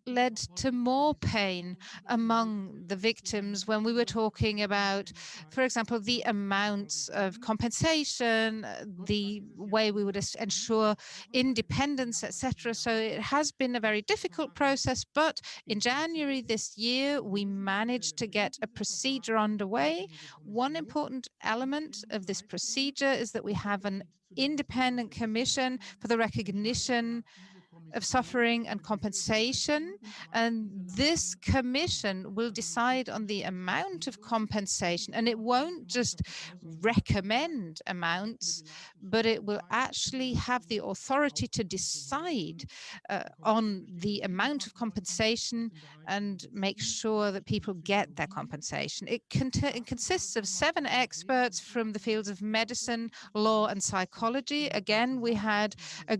led to more pain among the victims when we were talking about, for example, the amounts of compensation, the way we would ensure independence, etc. So it has been a very difficult process, but in January this year, we managed to get a procedure underway. One important element of this procedure is that we have an independent commission for the recognition of suffering and compensation. And this commission will decide on the amount of compensation, and it won't just recommend amounts, but it will actually have the authority to decide on the amount of compensation and make sure that people get their compensation. It consists of 7 experts from the fields of medicine, law, and psychology. Again, we had a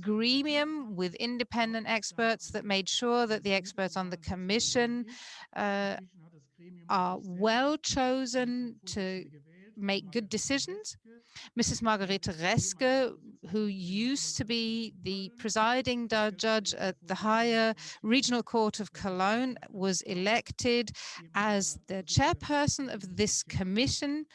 gremium with independent experts that made sure that the experts on the commission are well chosen to make good decisions. Mrs. Margarete Reske, who used to be the presiding judge at the higher regional court of Cologne, was elected as the chairperson of this committee,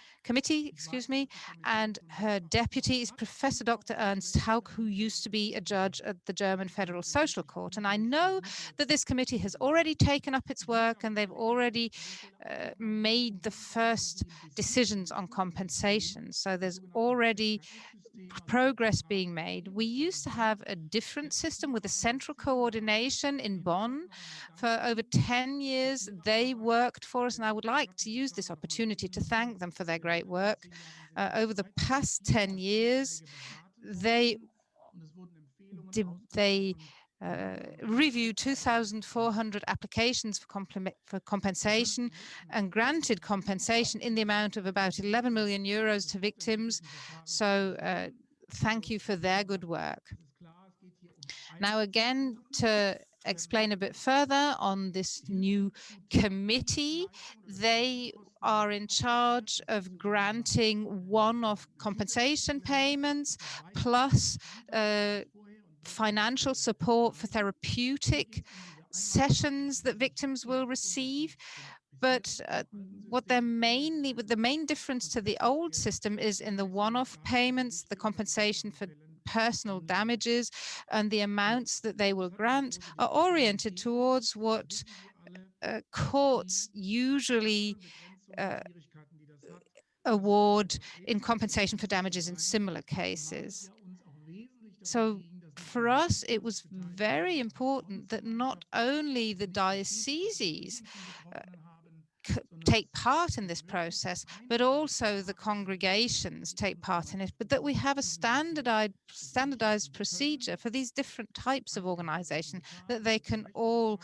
and her deputy is Professor Dr. Ernst Haug, who used to be a judge at the German Federal Social Court. And I know that this committee has already taken up its work, and they've already made the first decisions on compensation. So there's already progress being made. We used to have a different system with a central coordination in Bonn. For over 10 years, they worked for us, and I would like to use this opportunity to thank them for their great work. Over the past 10 years, they reviewed 2,400 applications for compensation and granted compensation in the amount of about 11 million euros to victims. So thank you for their good work. Now, again, to explain a bit further on this new committee, they are in charge of granting one-off compensation payments plus financial support for therapeutic sessions that victims will receive. But the main difference to the old system is in the one-off payments, the compensation for personal damages, and the amounts that they will grant are oriented towards what courts usually award in compensation for damages in similar cases. So for us, it was very important that not only the dioceses take part in this process, but also the congregations take part in it, but that we have a standardized procedure for these different types of organization, that they can all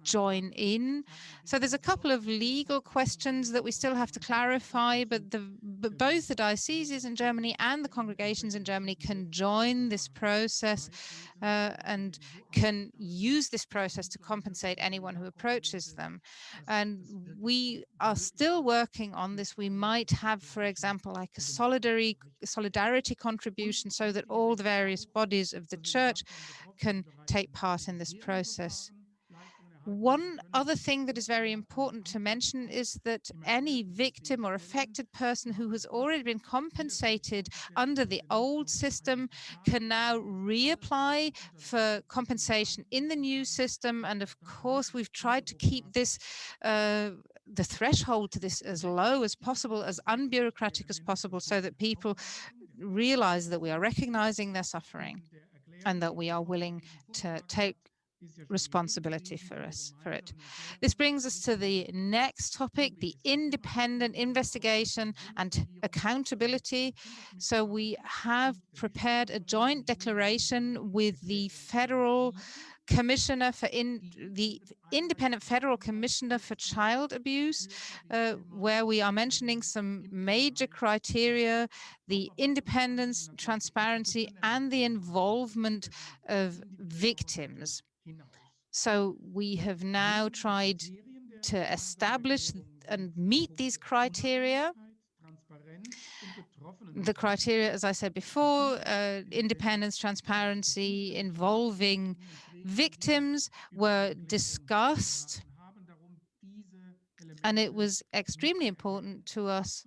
join in. So there's a couple of legal questions that we still have to clarify, but both the dioceses in Germany and the congregations in Germany can join this process and can use this process to compensate anyone who approaches them. And we are still working on this. We might have, for example, like a solidarity contribution so that all the various bodies of the church can take part in this process. One other thing that is very important to mention is that any victim or affected person who has already been compensated under the old system can now reapply for compensation in the new system. And of course, we've tried to keep this, the threshold to this as low as possible, as unbureaucratic as possible, so that people realize that we are recognizing their suffering and that we are willing to take responsibility for it. This brings us to the next topic, the independent investigation and accountability. So we have prepared a joint declaration with the Federal Commissioner for the Independent Federal Commissioner for Child Abuse, where we are mentioning some major criteria: the independence, transparency, and the involvement of victims. So we have now tried to establish and meet these criteria. The criteria, as I said before, independence, transparency, involving victims, were discussed. And it was extremely important to us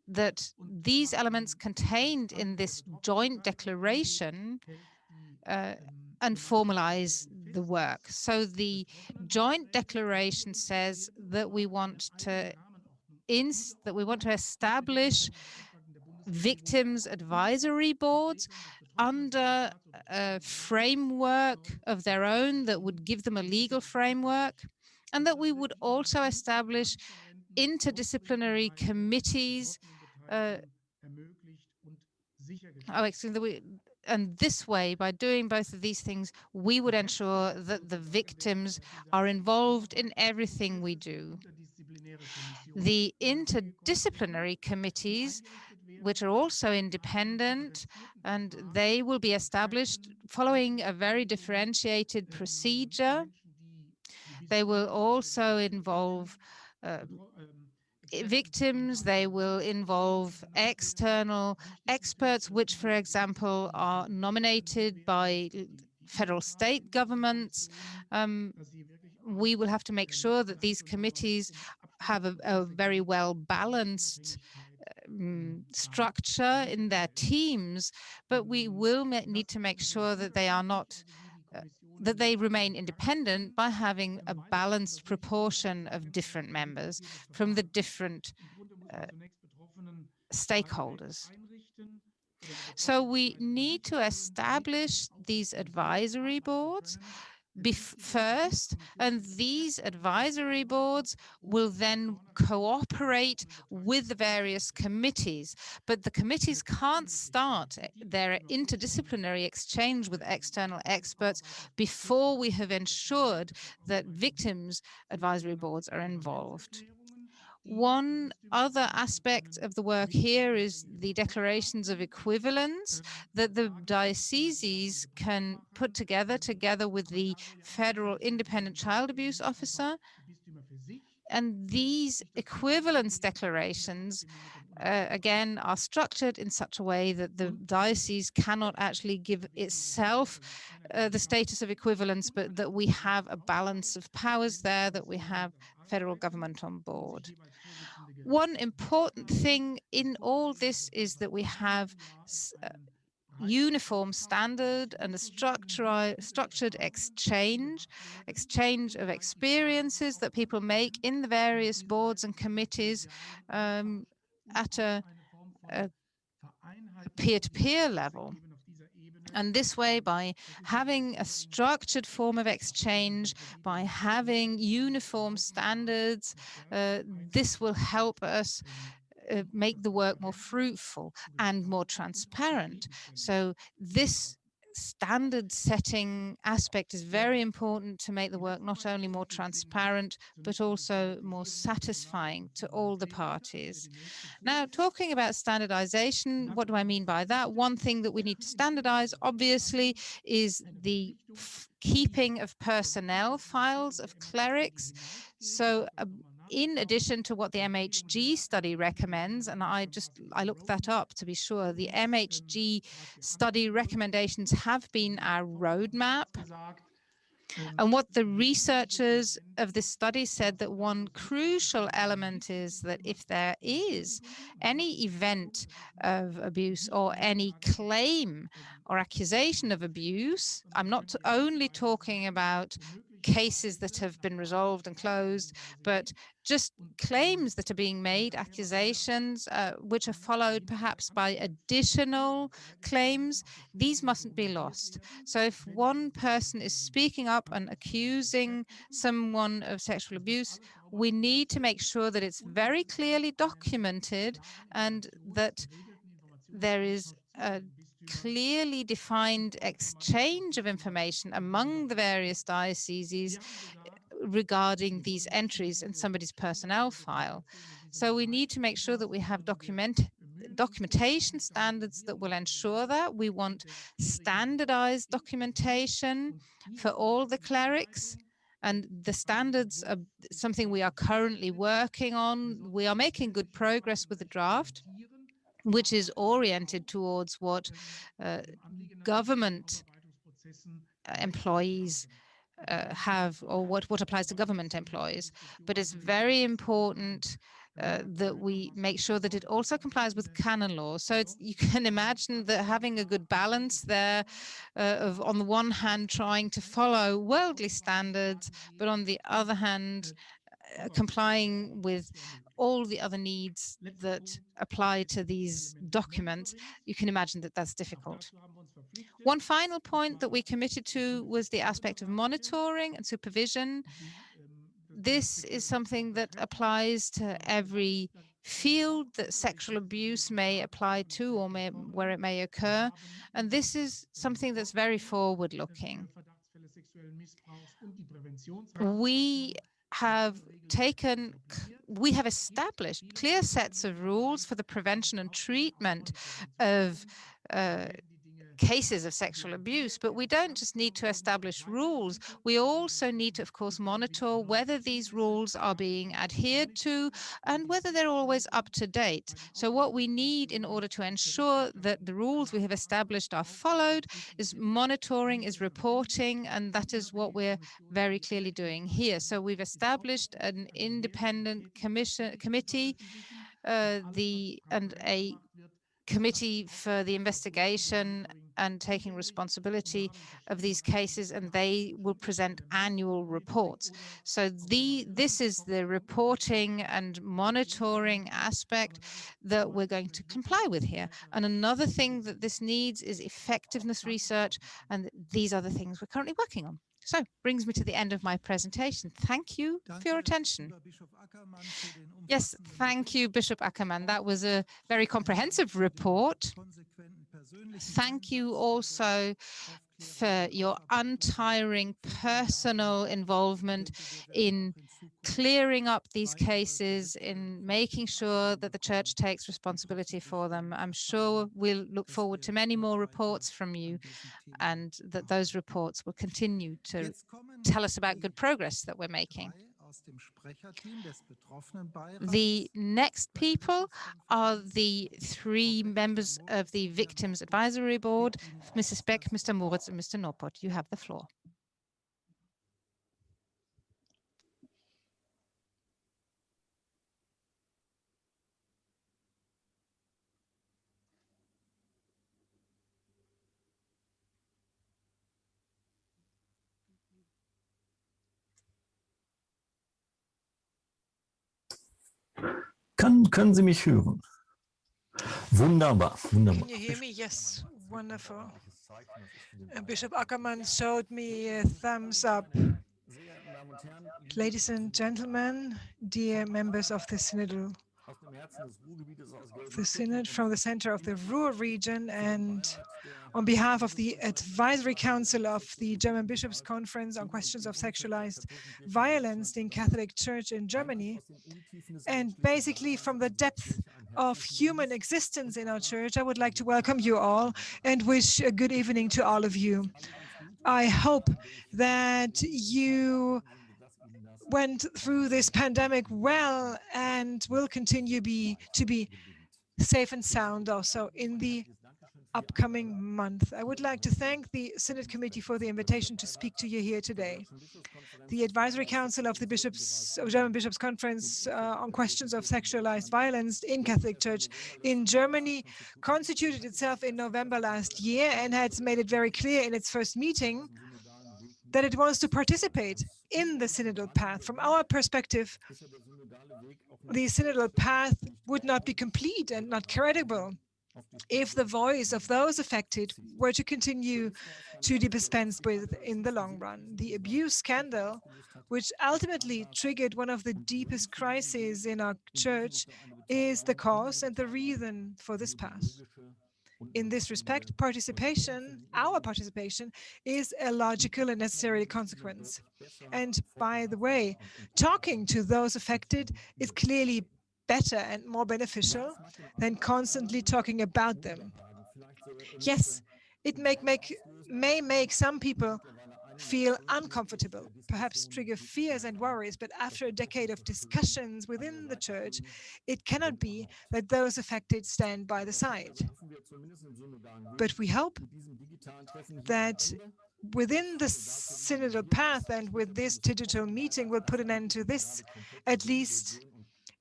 that these elements contained in this joint declaration and formalize the work. So the joint declaration says that we want to establish victims' advisory boards under a framework of their own that would give them a legal framework, and that we would also establish interdisciplinary committees. And this way, by doing both of these things, we would ensure that the victims are involved in everything we do. The interdisciplinary committees, which are also independent, and they will be established following a very differentiated procedure. They will also involve victims, they will involve external experts, which, for example, are nominated by federal state governments. We will have to make sure that these committees have a very well balanced structure in their teams, but we will need to make sure that they are not that they remain independent by having a balanced proportion of different members from the different stakeholders. So we need to establish these advisory boards first, and these advisory boards will then cooperate with the various committees. But the committees can't start their interdisciplinary exchange with external experts before we have ensured that victims' advisory boards are involved. One other aspect of the work here is the declarations of equivalence that the dioceses can put together with the Federal Independent Child Abuse Officer. And these equivalence declarations again, are structured in such a way that the diocese cannot actually give itself the status of equivalence, but that we have a balance of powers there, that we have federal government on board. One important thing in all this is that we have uniform standard and a structured exchange of experiences that people make in the various boards and committees at a peer-to-peer level. And this way, by having a structured form of exchange, by having uniform standards, this will help us make the work more fruitful and more transparent. So this standard setting aspect is very important to make the work not only more transparent, but also more satisfying to all the parties. Now, talking about standardization, what do I mean by that? One thing that we need to standardize, obviously, is the keeping of personnel files of clerics. So in addition to what the MHG study recommends, and I looked that up to be sure, the MHG study recommendations have been our roadmap. And what the researchers of this study said, that one crucial element is that if there is any event of abuse or any claim or accusation of abuse, I'm not only talking about cases that have been resolved and closed, but just claims that are being made, accusations which are followed perhaps by additional claims, these mustn't be lost. So if one person is speaking up and accusing someone of sexual abuse, we need to make sure that it's very clearly documented and that there is a clearly defined exchange of information among the various dioceses regarding these entries in somebody's personnel file. So we need to make sure that we have documentation standards that will ensure that. We want standardized documentation for all the clerics. And the standards are something we are currently working on. We are making good progress with the draft, which is oriented towards what government employees have, or what applies to government employees. But it's very important that we make sure that it also complies with canon law. So you can imagine that having a good balance there of, on the one hand, trying to follow worldly standards, but on the other hand, complying with all the other needs that apply to these documents, you can imagine that that's difficult. One final point that we committed to was the aspect of monitoring and supervision. This is something that applies to every field that sexual abuse may apply to, or where it may occur. And this is something that's very forward-looking. We have established clear sets of rules for the prevention and treatment of cases of sexual abuse, but we don't just need to establish rules. We also need to, of course, monitor whether these rules are being adhered to and whether they're always up to date. So what we need in order to ensure that the rules we have established are followed is monitoring, is reporting, and that is what we're very clearly doing here. So we've established an independent committee and a committee for the investigation and taking responsibility of these cases, and they will present annual reports. So this is the reporting and monitoring aspect that we're going to comply with here. And another thing that this needs is effectiveness research, and these are the things we're currently working on. So brings me to the end of my presentation. Thank you for your attention. Yes, thank you, Bishop Ackermann. That was a very comprehensive report. Thank you also for your untiring personal involvement in clearing up these cases, in making sure that the Church takes responsibility for them. I'm sure we'll look forward to many more reports from you, and that those reports will continue to tell us about good progress that we're making. The next people are the 3 members of the Victims Advisory Board, Mrs. Beck, Mr. Moritz, and Mr. Norpot. You have the floor. Können Sie mich hören? Wunderbar, wunderbar. Can you hear me? Yes, wonderful. Bishop Ackermann showed me a thumbs up. Ladies and gentlemen, dear members of the Synodal, the Synod from the center of the Ruhr region, and on behalf of the Advisory Council of the German Bishops' Conference on Questions of Sexualized Violence in Catholic Church in Germany, and basically from the depth of human existence in our church, I would like to welcome you all and wish a good evening to all of you. I hope that you went through this pandemic well and will continue to be safe and sound also in the upcoming month. I would like to thank the Synod Committee for the invitation to speak to you here today. The Advisory Council of the German Bishops' Conference on Questions of Sexualized Violence in Catholic Church in Germany constituted itself in November last year and had made it very clear in its first meeting that it wants to participate in the synodal path. From our perspective, the synodal path would not be complete and not credible if the voice of those affected were to continue to be dispensed with in the long run. The abuse scandal, which ultimately triggered one of the deepest crises in our church, is the cause and the reason for this path. In this respect, our participation, is a logical and necessary consequence. And by the way, talking to those affected is clearly better and more beneficial than constantly talking about them. Yes, it may make some people feel uncomfortable, perhaps trigger fears and worries, but after a decade of discussions within the church, it cannot be that those affected stand by the side. But we hope that within the synodal path and with this digital meeting, we'll put an end to this, at least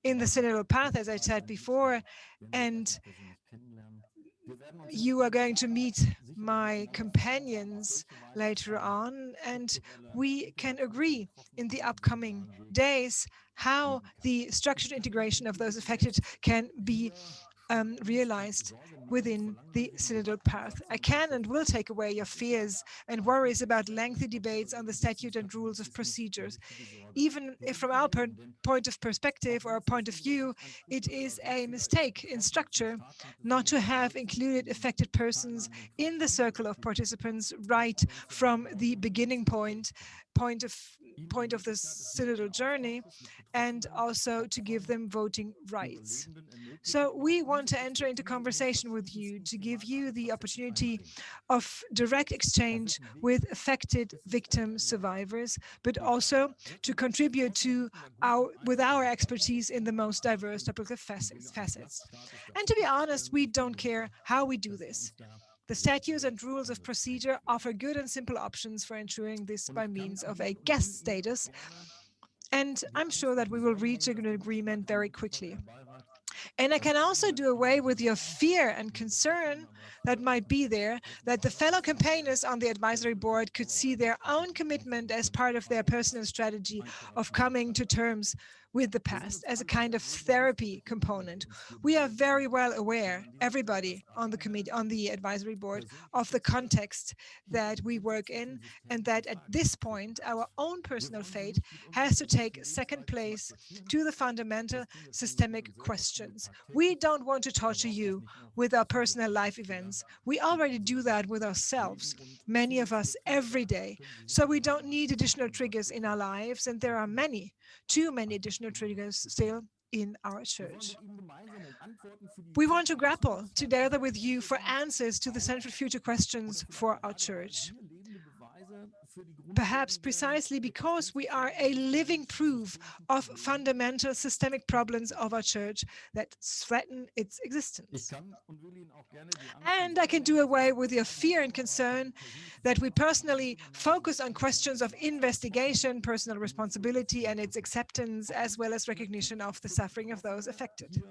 in the synodal path, as I said before, and you are going to meet my companions later on, and we can agree in the upcoming days how the structured integration of those affected can be realized within the synodal path. I can and will take away your fears and worries about lengthy debates on the statute and rules of procedures. Even if from our point of perspective or point of view, it is a mistake in structure not to have included affected persons in the circle of participants right from the beginning point of the synodal journey, and also to give them voting rights. So we want to enter into conversation with you to give you the opportunity of direct exchange with affected victim survivors, but also to contribute to with our expertise in the most diverse topical facets. And to be honest, we don't care how we do this. The statutes and rules of procedure offer good and simple options for ensuring this by means of a guest status, and I'm sure that we will reach an agreement very quickly. And I can also do away with your fear and concern that might be there, that the fellow campaigners on the advisory board could see their own commitment as part of their personal strategy of coming to terms with the past as a kind of therapy component. We are very well aware, everybody on the committee, on the advisory board, of the context that we work in, and that at this point, our own personal fate has to take second place to the fundamental systemic questions. We don't want to torture you with our personal life events. We already do that with ourselves, many of us every day. So we don't need additional triggers in our lives, and there are too many additional triggers still in our church. We want to grapple together with you for answers to the central future questions for our church. perhaps precisely because we are a living proof of fundamental systemic problems of our church that threaten its existence. And I can do away with your fear and concern that we personally focus on questions of investigation, personal responsibility, and its acceptance, as well as recognition of the suffering of those affected.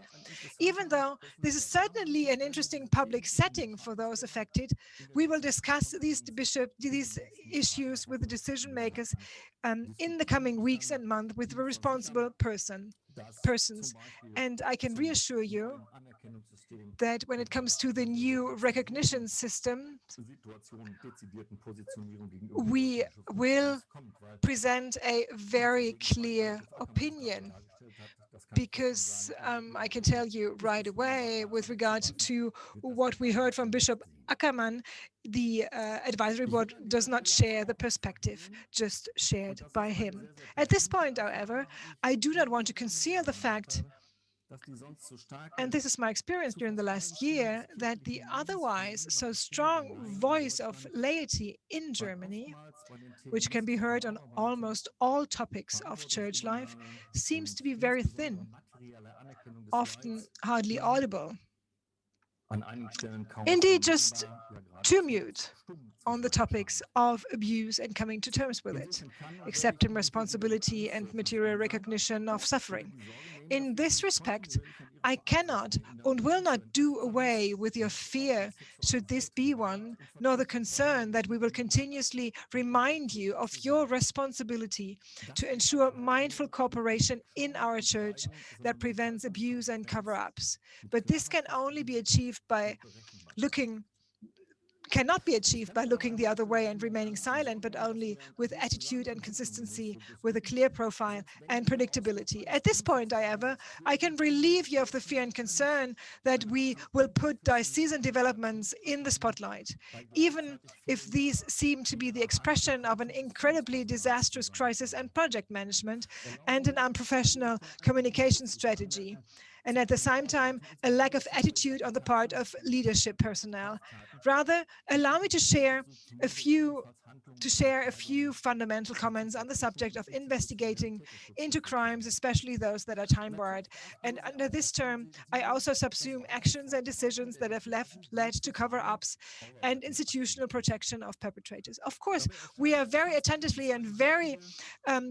Even though this is certainly an interesting public setting for those affected, we will discuss these issues with the decision makers in the coming weeks and months with the responsible persons. And I can reassure you that when it comes to the new recognition system, we will present a very clear opinion, because I can tell you right away, with regard to what we heard from Bishop Ackermann, the advisory board does not share the perspective just shared by him. At this point, however, I do not want to conceal the fact, and this is my experience during the last year, that the otherwise so strong voice of laity in Germany, which can be heard on almost all topics of church life, seems to be very thin, often hardly audible. Indeed, just too mute on the topics of abuse and coming to terms with it, accepting responsibility and material recognition of suffering. In this respect, I cannot and will not do away with your fear, should this be one, nor the concern that we will continuously remind you of your responsibility to ensure mindful cooperation in our church that prevents abuse and cover-ups. But this can only be achieved by cannot be achieved by looking the other way and remaining silent, but only with attitude and consistency, with a clear profile and predictability. At this point, however, I can relieve you of the fear and concern that we will put diocesan developments in the spotlight, even if these seem to be the expression of an incredibly disastrous crisis and project management and an unprofessional communication strategy, and at the same time, a lack of attitude on the part of leadership personnel. Rather, allow me to share a few fundamental comments on the subject of investigating into crimes, especially those that are time-barred. And under this term, I also subsume actions and decisions that have led to cover-ups and institutional protection of perpetrators. Of course, we are very attentively and very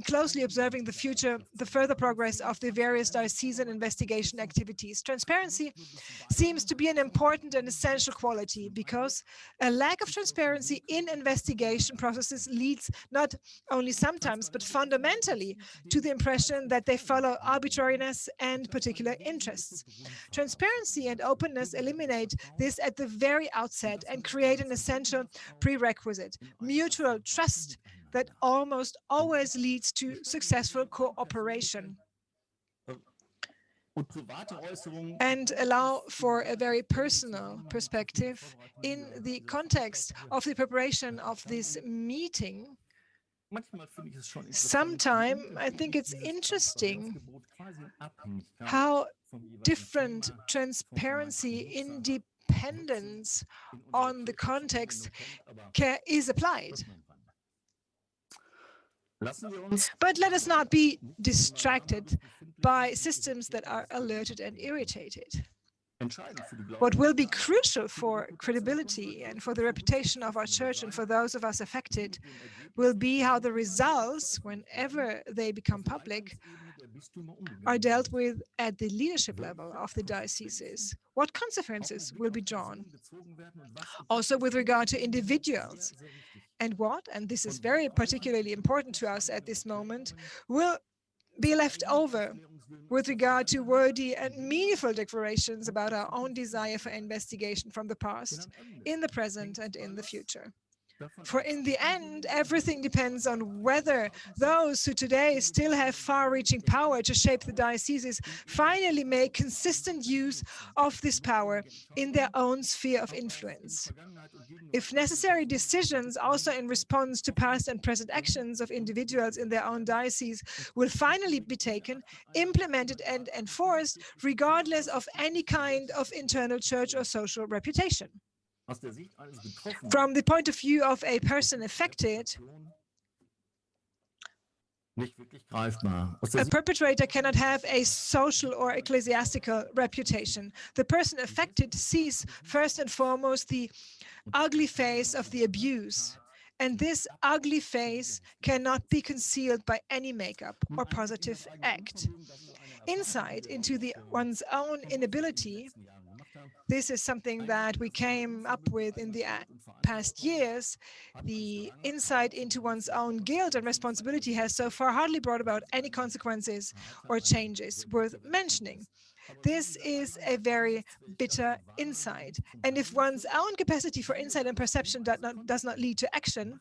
closely observing the further progress of the various diocesan investigation activities. Transparency seems to be an important and essential quality, because a lack of transparency in investigation processes leads not only sometimes, but fundamentally, to the impression that they follow arbitrariness and particular interests. Transparency and openness eliminate this at the very outset and create an essential prerequisite: mutual trust that almost always leads to successful cooperation, and allow for a very personal perspective. In the context of the preparation of this meeting, sometimes I think it's interesting how different transparency, independence on the context is applied. But let us not be distracted by systems that are alerted and irritated. What will be crucial for credibility and for the reputation of our church and for those of us affected will be how the results, whenever they become public, are dealt with at the leadership level of the dioceses. What consequences will be drawn? Also with regard to individuals. And what, and this is very particularly important to us at this moment, will be left over with regard to wordy and meaningful declarations about our own desire for investigation from the past, in the present, and in the future. For in the end, everything depends on whether those who today still have far-reaching power to shape the dioceses finally make consistent use of this power in their own sphere of influence. If necessary, decisions also in response to past and present actions of individuals in their own diocese will finally be taken, implemented and enforced, regardless of any kind of internal church or social reputation. From the point of view of a person affected, A perpetrator cannot have a social or ecclesiastical reputation. The person affected sees first and foremost the ugly face of the abuse. And this ugly face cannot be concealed by any makeup or positive act. Insight into one's own inability, this is something that we came up with in the past years. The insight into one's own guilt and responsibility has so far hardly brought about any consequences or changes worth mentioning. This is a very bitter insight. And if one's own capacity for insight and perception does not lead to action,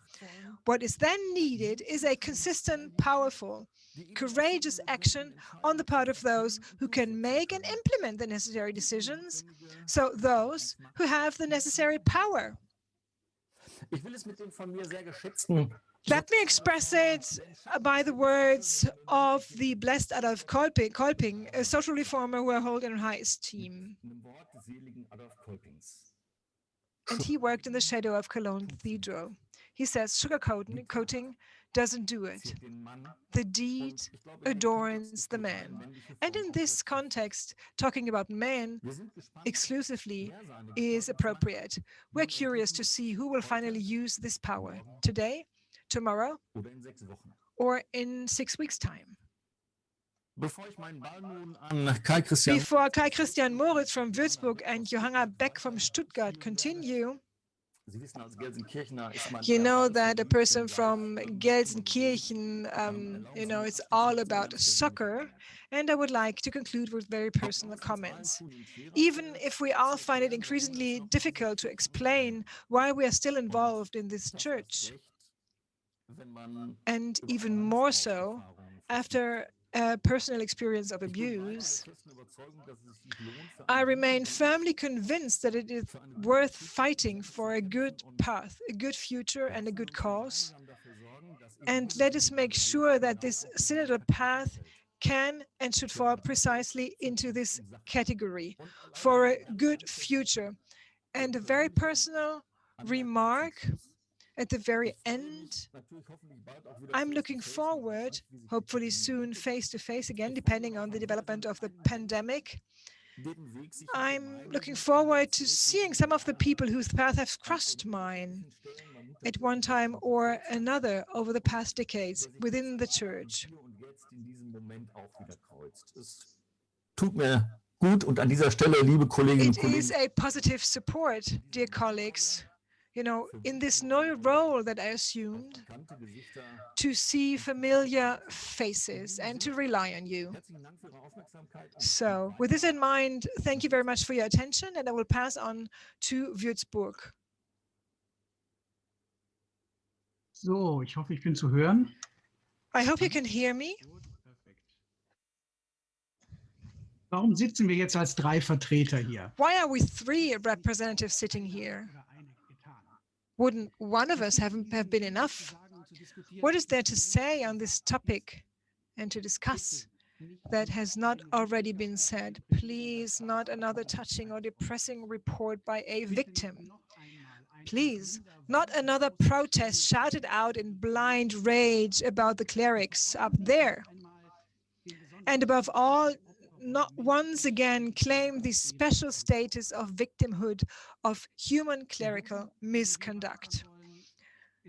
what is then needed is a consistent, powerful, courageous action on the part of those who can make and implement the necessary decisions, so those who have the necessary power. Let me express it by the words of the blessed Adolf Kolping, a social reformer who I hold in high esteem. And he worked in the shadow of Cologne Cathedral. He says sugarcoating doesn't do it. The deed adorns the man. And in this context, talking about men exclusively is appropriate. We're curious to see who will finally use this power, today, tomorrow, or in 6 weeks' time. Before Kai Christian Moritz from Würzburg and Johanna Beck from Stuttgart continue, you know that a person from Gelsenkirchen, it's all about soccer. And I would like to conclude with very personal comments. Even if we all find it increasingly difficult to explain why we are still involved in this church, and even more so after a personal experience of abuse, I remain firmly convinced that it is worth fighting for a good path, a good future, and a good cause. And let us make sure that this synodal path can and should fall precisely into this category for a good future. And a very personal remark at the very end, I'm looking forward, hopefully soon face-to-face again, depending on the development of the pandemic. I'm looking forward to seeing some of the people whose path have crossed mine at one time or another over the past decades within the church. It is a positive support, dear colleagues, in this new role that I assumed, to see familiar faces and to rely on you. So with this in mind, thank you very much for your attention, and I will pass on to Würzburg. So, ich hoffe, ich bin zu hören. I hope you can hear me. Warum sitzen wir jetzt als 3 Vertreter hier? Why are we 3 representatives sitting here? Wouldn't one of us have been enough? What is there to say on this topic and to discuss that has not already been said? Please, not another touching or depressing report by a victim. Please, not another protest shouted out in blind rage about the clerics up there. And above all, not once again claim the special status of victimhood of human clerical misconduct.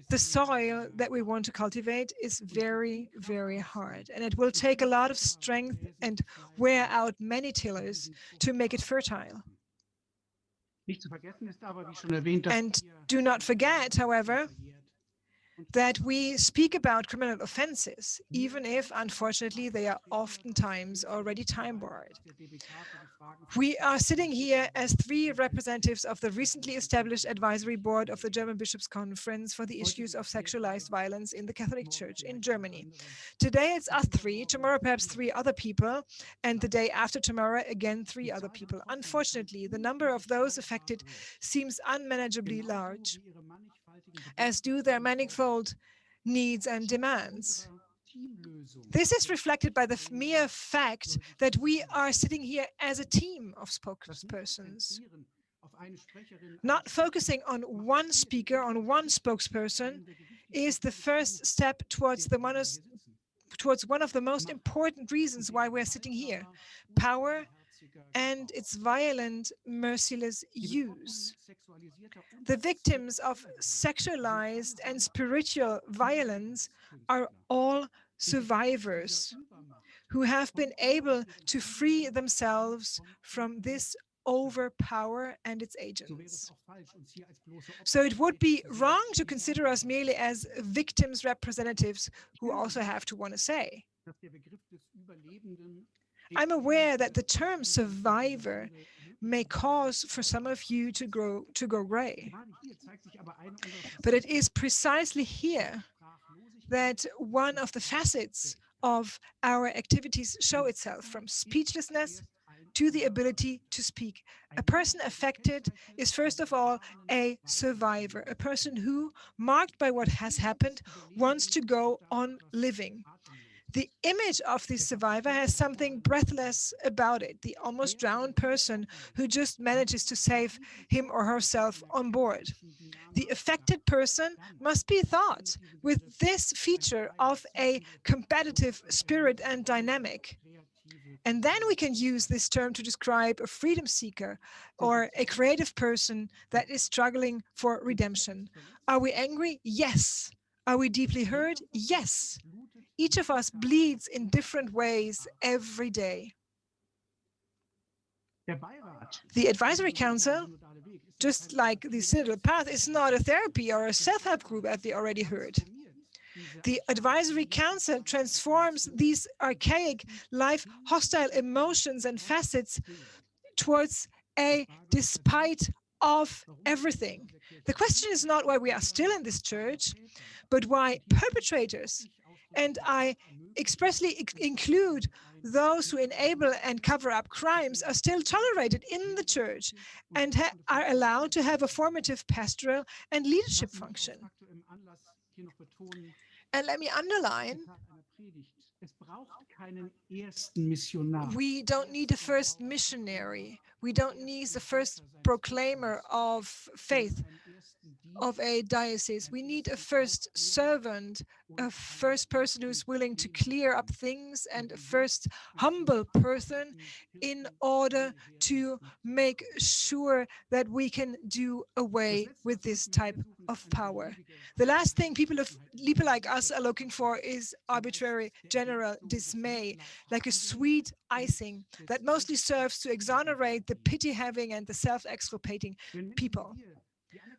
The soil that we want to cultivate is very, very hard, and it will take a lot of strength and wear out many tillers to make it fertile. And do not forget, however, that we speak about criminal offenses, even if, unfortunately, they are oftentimes already time-barred. We are sitting here as 3 representatives of the recently established advisory board of the German Bishops' Conference for the issues of sexualized violence in the Catholic Church in Germany. Today it's us 3, tomorrow perhaps 3 other people, and the day after tomorrow again 3 other people. Unfortunately, the number of those affected seems unmanageably large, as do their manifold needs and demands. This is reflected by the mere fact that we are sitting here as a team of spokespersons. Not focusing on one speaker, on one spokesperson, is the first step towards the towards one of the most important reasons why we're sitting here: power and its violent, merciless use. The victims of sexualized and spiritual violence are all survivors who have been able to free themselves from this overpower and its agents. So it would be wrong to consider us merely as victims' representatives who also have to want to say. I'm aware that the term survivor may cause for some of you to go gray. But it is precisely here that one of the facets of our activities show itself, from speechlessness to the ability to speak. A person affected is first of all a survivor, a person who, marked by what has happened, wants to go on living. The image of the survivor has something breathless about it, the almost drowned person who just manages to save him or herself on board. The affected person must be thought with this feature of a competitive spirit and dynamic. And then we can use this term to describe a freedom seeker or a creative person that is struggling for redemption. Are we angry? Yes. Are we deeply hurt? Yes. Each of us bleeds in different ways every day. The Advisory Council, just like the Synodal Path, is not a therapy or a self-help group, as we already heard. The Advisory Council transforms these archaic, life-hostile emotions and facets towards a despite of everything. The question is not why we are still in this church, but why perpetrators, and I expressly include those who enable and cover up crimes, are still tolerated in the church and are allowed to have a formative pastoral and leadership function. And let me underline, we don't need a first missionary. We don't need the first proclaimer of faith of a diocese. We need a first servant, a first person who's willing to clear up things, and a first humble person in order to make sure that we can do away with this type of power. The last thing people like us are looking for is arbitrary general dismay, like a sweet icing that mostly serves to exonerate the pity-having and the self-exculpating people.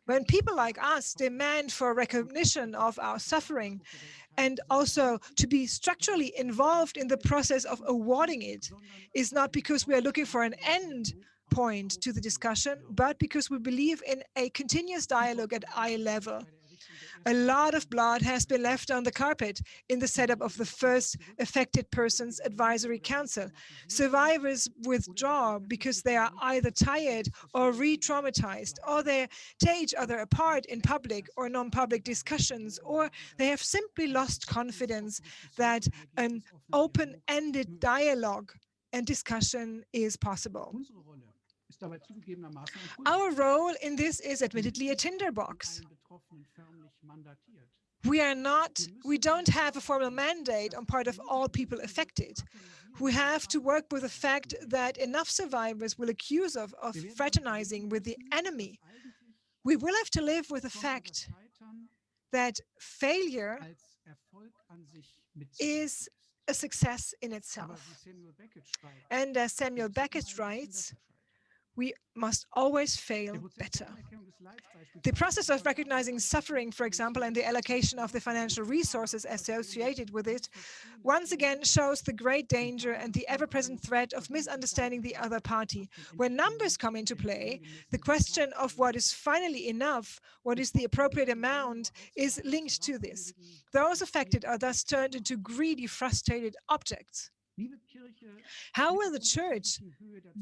When people like us demand for recognition of our suffering and also to be structurally involved in the process of awarding it, is not because we are looking for an end point to the discussion, but because we believe in a continuous dialogue at eye level. A lot of blood has been left on the carpet in the setup of the first affected person's advisory council. Survivors withdraw because they are either tired or re-traumatized, or they tear each other apart in public or non-public discussions, or they have simply lost confidence that an open-ended dialogue and discussion is possible. Our role in this is admittedly a tinderbox. We don't have a formal mandate on part of all people affected. We have to work with the fact that enough survivors will accuse of fraternizing with the enemy. We will have to live with the fact that failure is a success in itself. And as Samuel Beckett writes, we must always fail better. The process of recognizing suffering, for example, and the allocation of the financial resources associated with it, once again shows the great danger and the ever-present threat of misunderstanding the other party. When numbers come into play, the question of what is finally enough, what is the appropriate amount, is linked to this. Those affected are thus turned into greedy, frustrated objects. How will the church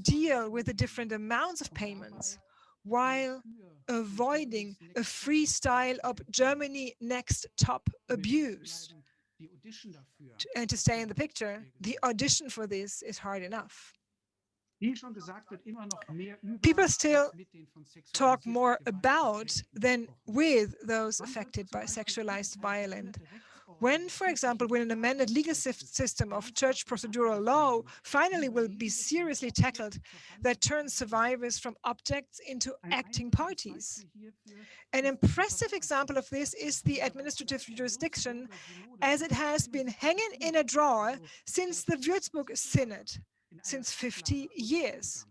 deal with the different amounts of payments while avoiding a freestyle of Germany Next Top abuse? And to stay in the picture, the audition for this is hard enough. People still talk more about than with those affected by sexualized violence. When, for example, when an amended legal system of church procedural law finally will be seriously tackled that turns survivors from objects into acting parties. An impressive example of this is the administrative jurisdiction, as it has been hanging in a drawer since the Würzburg Synod, since 50 years.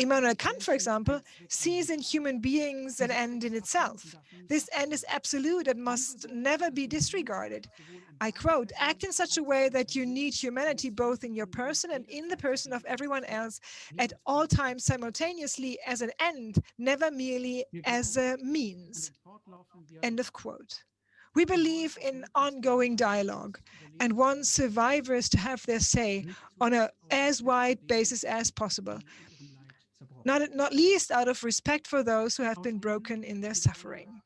Immanuel Kant, for example, sees in human beings an end in itself. This end is absolute and must never be disregarded. I quote, "Act in such a way that you need humanity both in your person and in the person of everyone else at all times simultaneously as an end, never merely as a means." End of quote. We believe in ongoing dialogue and want survivors to have their say on an as wide basis as possible, not least out of respect for those who have been broken in their suffering.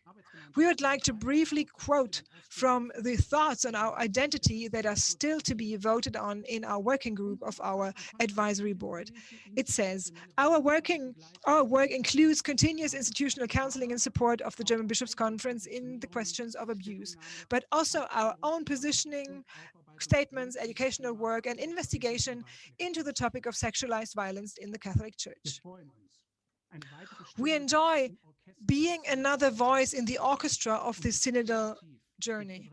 We would like to briefly quote from the thoughts on our identity that are still to be voted on in our working group of our advisory board. It says, our work includes continuous institutional counseling and support of the German Bishops' Conference in the questions of abuse, but also our own positioning, statements, educational work, and investigation into the topic of sexualized violence in the Catholic Church. We enjoy being another voice in the orchestra of this synodal journey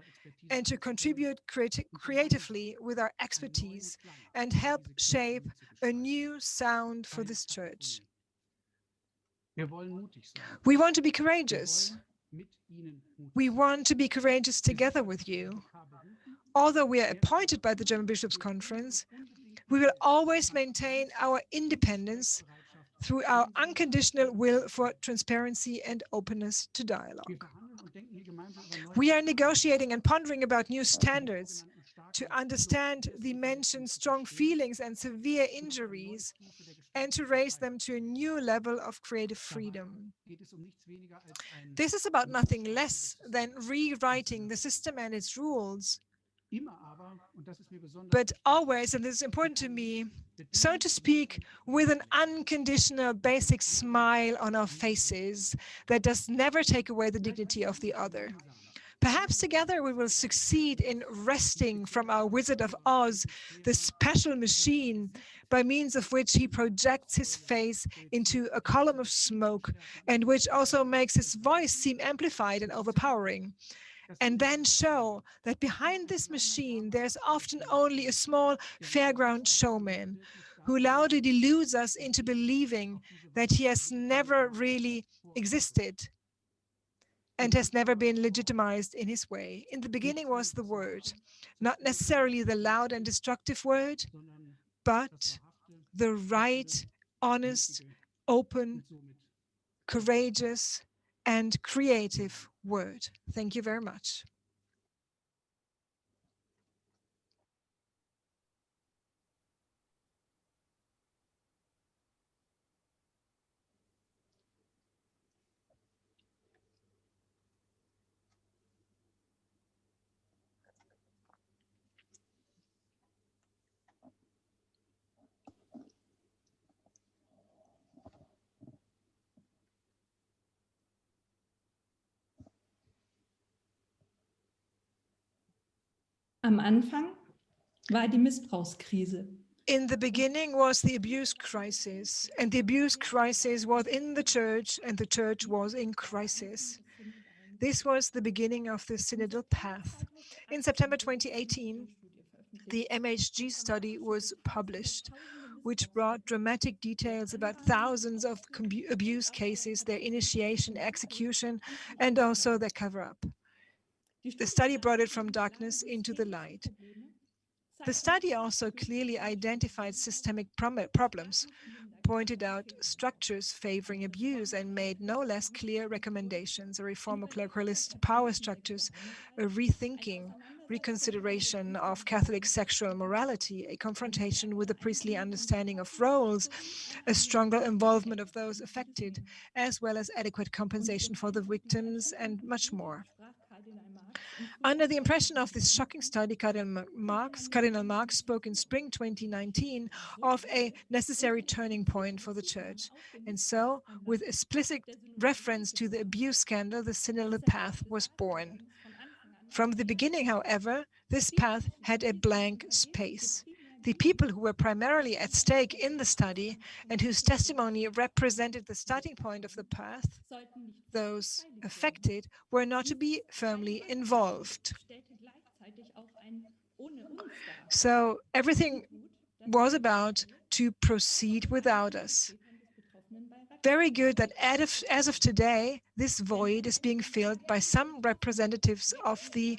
and to contribute creatively with our expertise and help shape a new sound for this church. We want to be courageous. We want to be courageous together with you. Although we are appointed by the German Bishops' Conference, we will always maintain our independence through our unconditional will for transparency and openness to dialogue. We are negotiating and pondering about new standards to understand the mentioned strong feelings and severe injuries and to raise them to a new level of creative freedom. This is about nothing less than rewriting the system and its rules, but always, and this is important to me, so to speak, with an unconditional basic smile on our faces that does never take away the dignity of the other. Perhaps together we will succeed in wresting from our Wizard of Oz the special machine by means of which he projects his face into a column of smoke and which also makes his voice seem amplified and overpowering. And then show that behind this machine there's often only a small fairground showman who loudly deludes us into believing that he has never really existed and has never been legitimized in his way. In the beginning was the Word, not necessarily the loud and destructive word, but the right, honest, open, courageous, and creative Word. Thank you very much. Am Anfang war die Missbrauchskrise. In the beginning was the abuse crisis, and the abuse crisis was in the church, and the church was in crisis. This was the beginning of the synodal path. In September 2018, the MHG study was published, which brought dramatic details about thousands of abuse cases, their initiation, execution, and also their cover-up. The study brought it from darkness into the light. The study also clearly identified systemic problems, pointed out structures favoring abuse, and made no less clear recommendations: a reform of clericalist power structures, a rethinking, reconsideration of Catholic sexual morality, a confrontation with the priestly understanding of roles, a stronger involvement of those affected, as well as adequate compensation for the victims, and much more. Under the impression of this shocking study, Cardinal Marx spoke in spring 2019 of a necessary turning point for the Church. And so, with explicit reference to the abuse scandal, the Synodal path was born. From the beginning, however, this path had a blank space. The people who were primarily at stake in the study and whose testimony represented the starting point of the path, those affected, were not to be firmly involved. So everything was about to proceed without us. Very good that as of today, this void is being filled by some representatives of the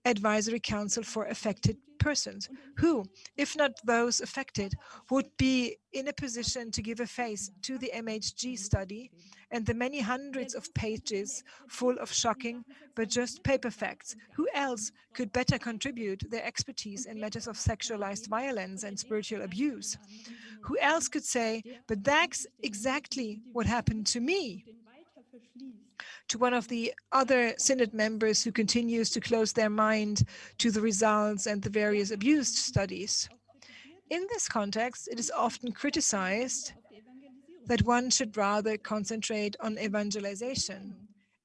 Advisory Council for Affected Persons, who, if not those affected, would be in a position to give a face to the MHG study and the many hundreds of pages full of shocking but just paper facts. Who else could better contribute their expertise in matters of sexualized violence and spiritual abuse? Who else could say, but that's exactly what happened to me? To one of the other Synod members who continues to close their mind to the results and the various abused studies. In this context, it is often criticized that one should rather concentrate on evangelization.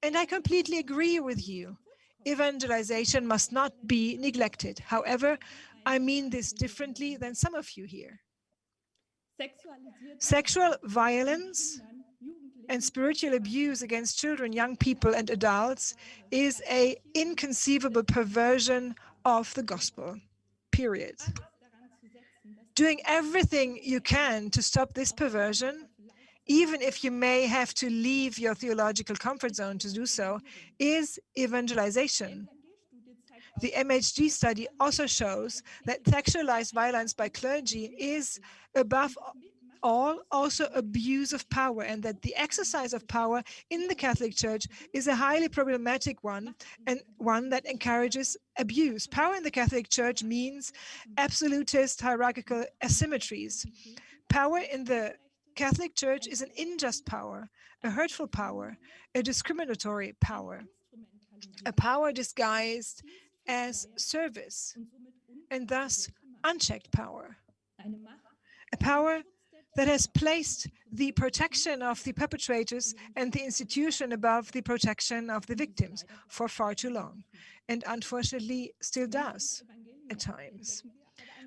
And I completely agree with you. Evangelization must not be neglected. However, I mean this differently than some of you here. Sexual violence and spiritual abuse against children, young people, and adults is an inconceivable perversion of the gospel, period. Doing everything you can to stop this perversion, even if you may have to leave your theological comfort zone to do so, is evangelization. The MHG study also shows that sexualized violence by clergy is, above all, also abuse of power, and that the exercise of power in the Catholic Church is a highly problematic one, and one that encourages abuse. Power in the Catholic Church means absolutist hierarchical asymmetries. Power in the Catholic Church is an unjust power, a hurtful power, a discriminatory power, a power disguised as service, and thus unchecked power. A power that has placed the protection of the perpetrators and the institution above the protection of the victims for far too long, and unfortunately still does at times.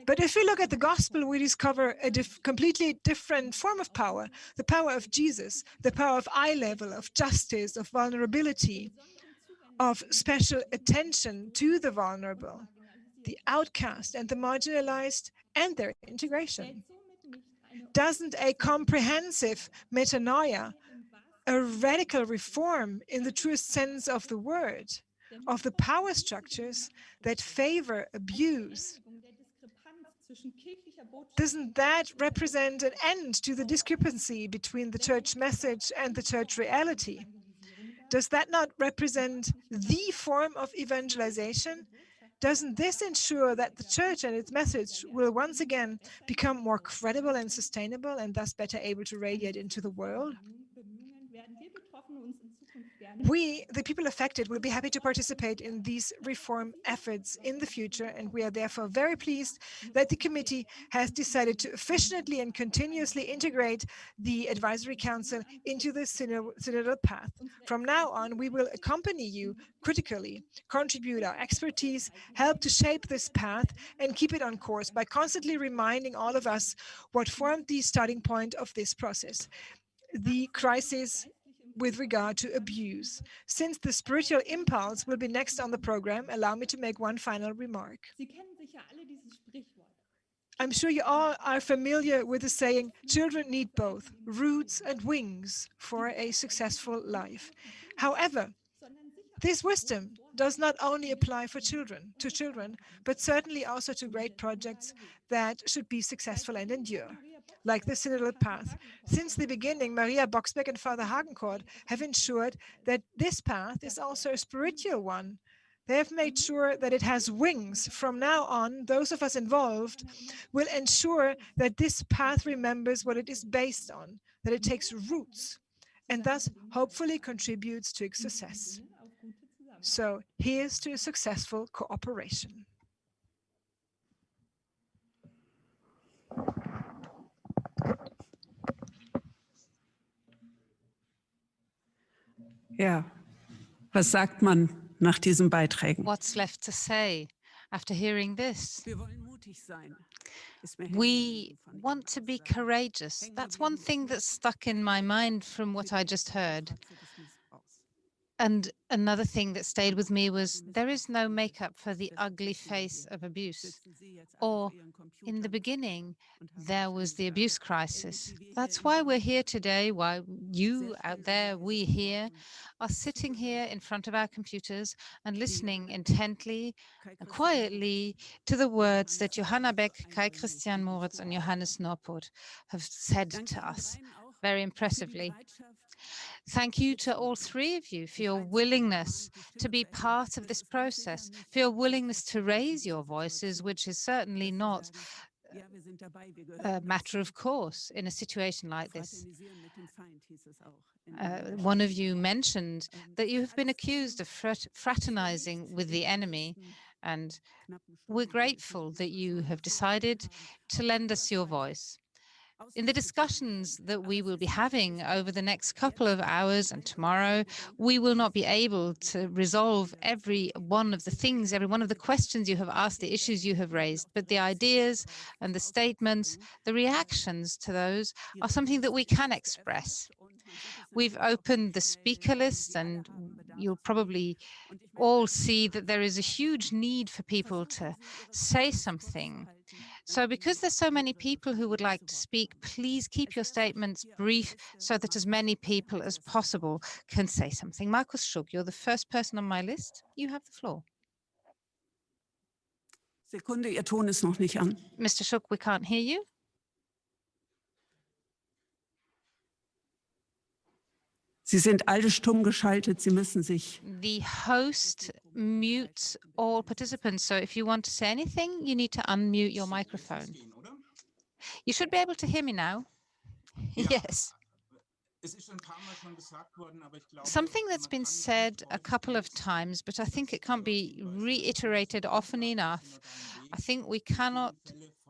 But if we look at the gospel, we discover a completely different form of power, the power of Jesus, the power of eye level, of justice, of vulnerability, of special attention to the vulnerable, the outcast and the marginalized, and their integration. Doesn't a comprehensive metanoia, a radical reform in the truest sense of the word, of the power structures that favor abuse, doesn't that represent an end to the discrepancy between the church message and the church reality? Does that not represent the form of evangelization? Doesn't this ensure that the church and its message will once again become more credible and sustainable and thus better able to radiate into the world? We, the people affected, will be happy to participate in these reform efforts in the future, and we are therefore very pleased that the committee has decided to efficiently and continuously integrate the Advisory Council into the synodal path. From now on, we will accompany you critically, contribute our expertise, help to shape this path, and keep it on course by constantly reminding all of us what formed the starting point of this process, the crisis with regard to abuse. Since the spiritual impulse will be next on the program, allow me to make one final remark. I'm sure you all are familiar with the saying, children need both roots and wings for a successful life. However, this wisdom does not only apply to children, but certainly also to great projects that should be successful and endure, like the synodal path. Since the beginning, Maria Boxbeck and Father Hagencourt have ensured that this path is also a spiritual one. They have made sure that it has wings. From now on, those of us involved will ensure that this path remembers what it is based on, that it takes roots, and thus hopefully contributes to its success. So here's to successful cooperation. Ja, was sagt man nach diesen Beiträgen? What's left to say after hearing this? Wir wollen mutig sein. We want to be courageous. That's one thing that's stuck in my mind from what I just heard. And another thing that stayed with me was there is no makeup for the ugly face of abuse. Or in the beginning, there was the abuse crisis. That's why we're here today, why you out there, we here, are sitting here in front of our computers and listening intently and quietly to the words that Johanna Beck, Kai Christian Moritz, and Johannes Norport have said to us very impressively. Thank you to all three of you for your willingness to be part of this process, for your willingness to raise your voices, which is certainly not a matter of course in a situation like this. One of you mentioned that you have been accused of fraternizing with the enemy, and we're grateful that you have decided to lend us your voice. In the discussions that we will be having over the next couple of hours and tomorrow, we will not be able to resolve every one of the things, every one of the questions you have asked, the issues you have raised, but the ideas and the statements, the reactions to those are something that we can express. We've opened the speaker list, and you'll probably all see that there is a huge need for people to say something. So because there's so many people who would like to speak, please keep your statements brief so that as many people as possible can say something. Markus Schuck, you're the first person on my list. You have the floor. Sekunde, Ihr Ton ist noch nicht an. Mr. Schuck, we can't hear you. Sie sind alle stumm geschaltet. Sie müssen sich. The host mutes all participants. So if you want to say anything, you need to unmute your microphone. You should be able to hear me now. Yes. Something that's been said a couple of times, but I think it can't be reiterated often enough. I think we cannot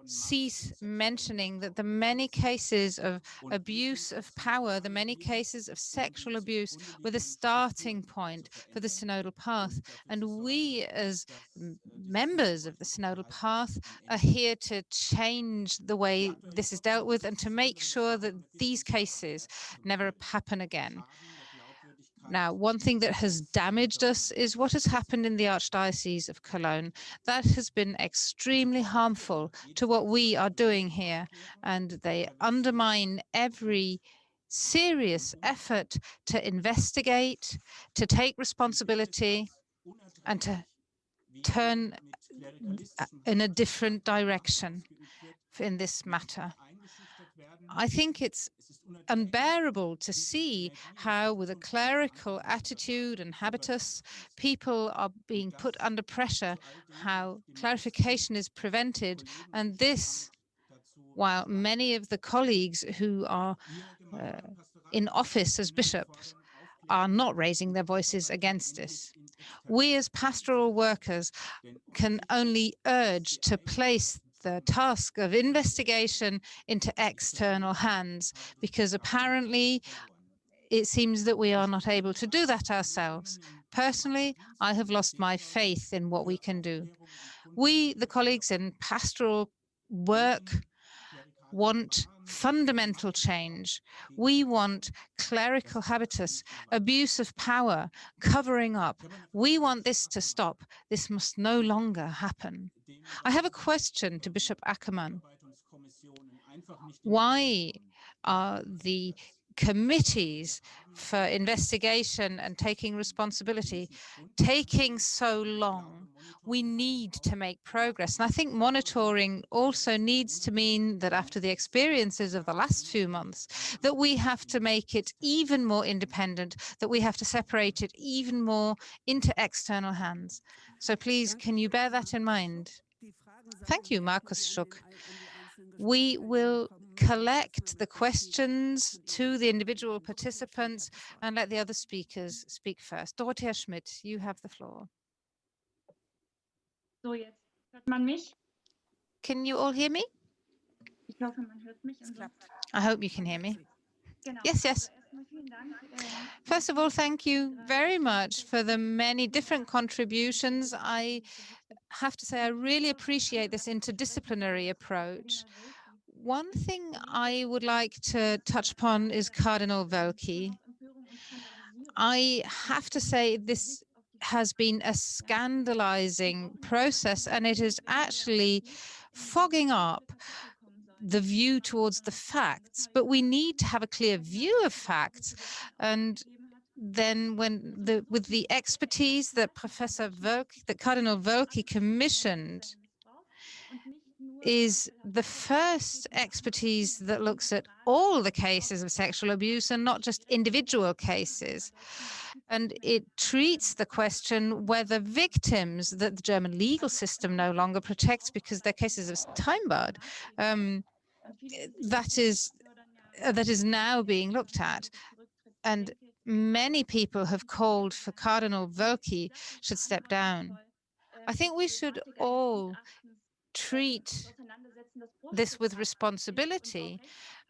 cease mentioning that the many cases of abuse of power, the many cases of sexual abuse were the starting point for the synodal path. And we as members of the synodal path are here to change the way this is dealt with and to make sure that these cases never happen again. Now, one thing that has damaged us is what has happened in the Archdiocese of Cologne. That has been extremely harmful to what we are doing here, and they undermine every serious effort to investigate, to take responsibility, and to turn in a different direction in this matter. I think it's unbearable to see how, with a clerical attitude and habitus, people are being put under pressure, how clarification is prevented, and this, while many of the colleagues who are in office as bishops are not raising their voices against this. We as pastoral workers can only urge to place the task of investigation into external hands, because apparently it seems that we are not able to do that ourselves. Personally, I have lost my faith in what we can do. We, the colleagues in pastoral work, want fundamental change. We want clerical habitus, abuse of power, covering up. We want this to stop. This must no longer happen. I have a question to Bishop Ackermann. Why are the committees for investigation and taking responsibility taking so long? We need to make progress. And I think monitoring also needs to mean that after the experiences of the last few months, that we have to make it even more independent, that we have to separate it even more into external hands. So please, can you bear that in mind? Thank you, Markus Schuck. We will collect the questions to the individual participants and let the other speakers speak first. Dorothea Schmidt, you have the floor. So, jetzt hört man mich? Can you all hear me? Ich hoffe, man hört mich. I hope you can hear me. Genau. Yes, yes. Erstmal vielen Dank. First of all, thank you very much for the many different contributions. I have to say, I really appreciate this interdisciplinary approach. One thing I would like to touch upon is Cardinal Welki. I have to say this has been a scandalizing process, and it is actually fogging up the view towards the facts. But we need to have a clear view of facts. And then with the expertise that Cardinal Welki commissioned is the first expertise that looks at all the cases of sexual abuse and not just individual cases. And it treats the question whether victims that the German legal system no longer protects because their cases are time barred, that is now being looked at. And many people have called for Cardinal Welki should step down. I think we should all treat this with responsibility,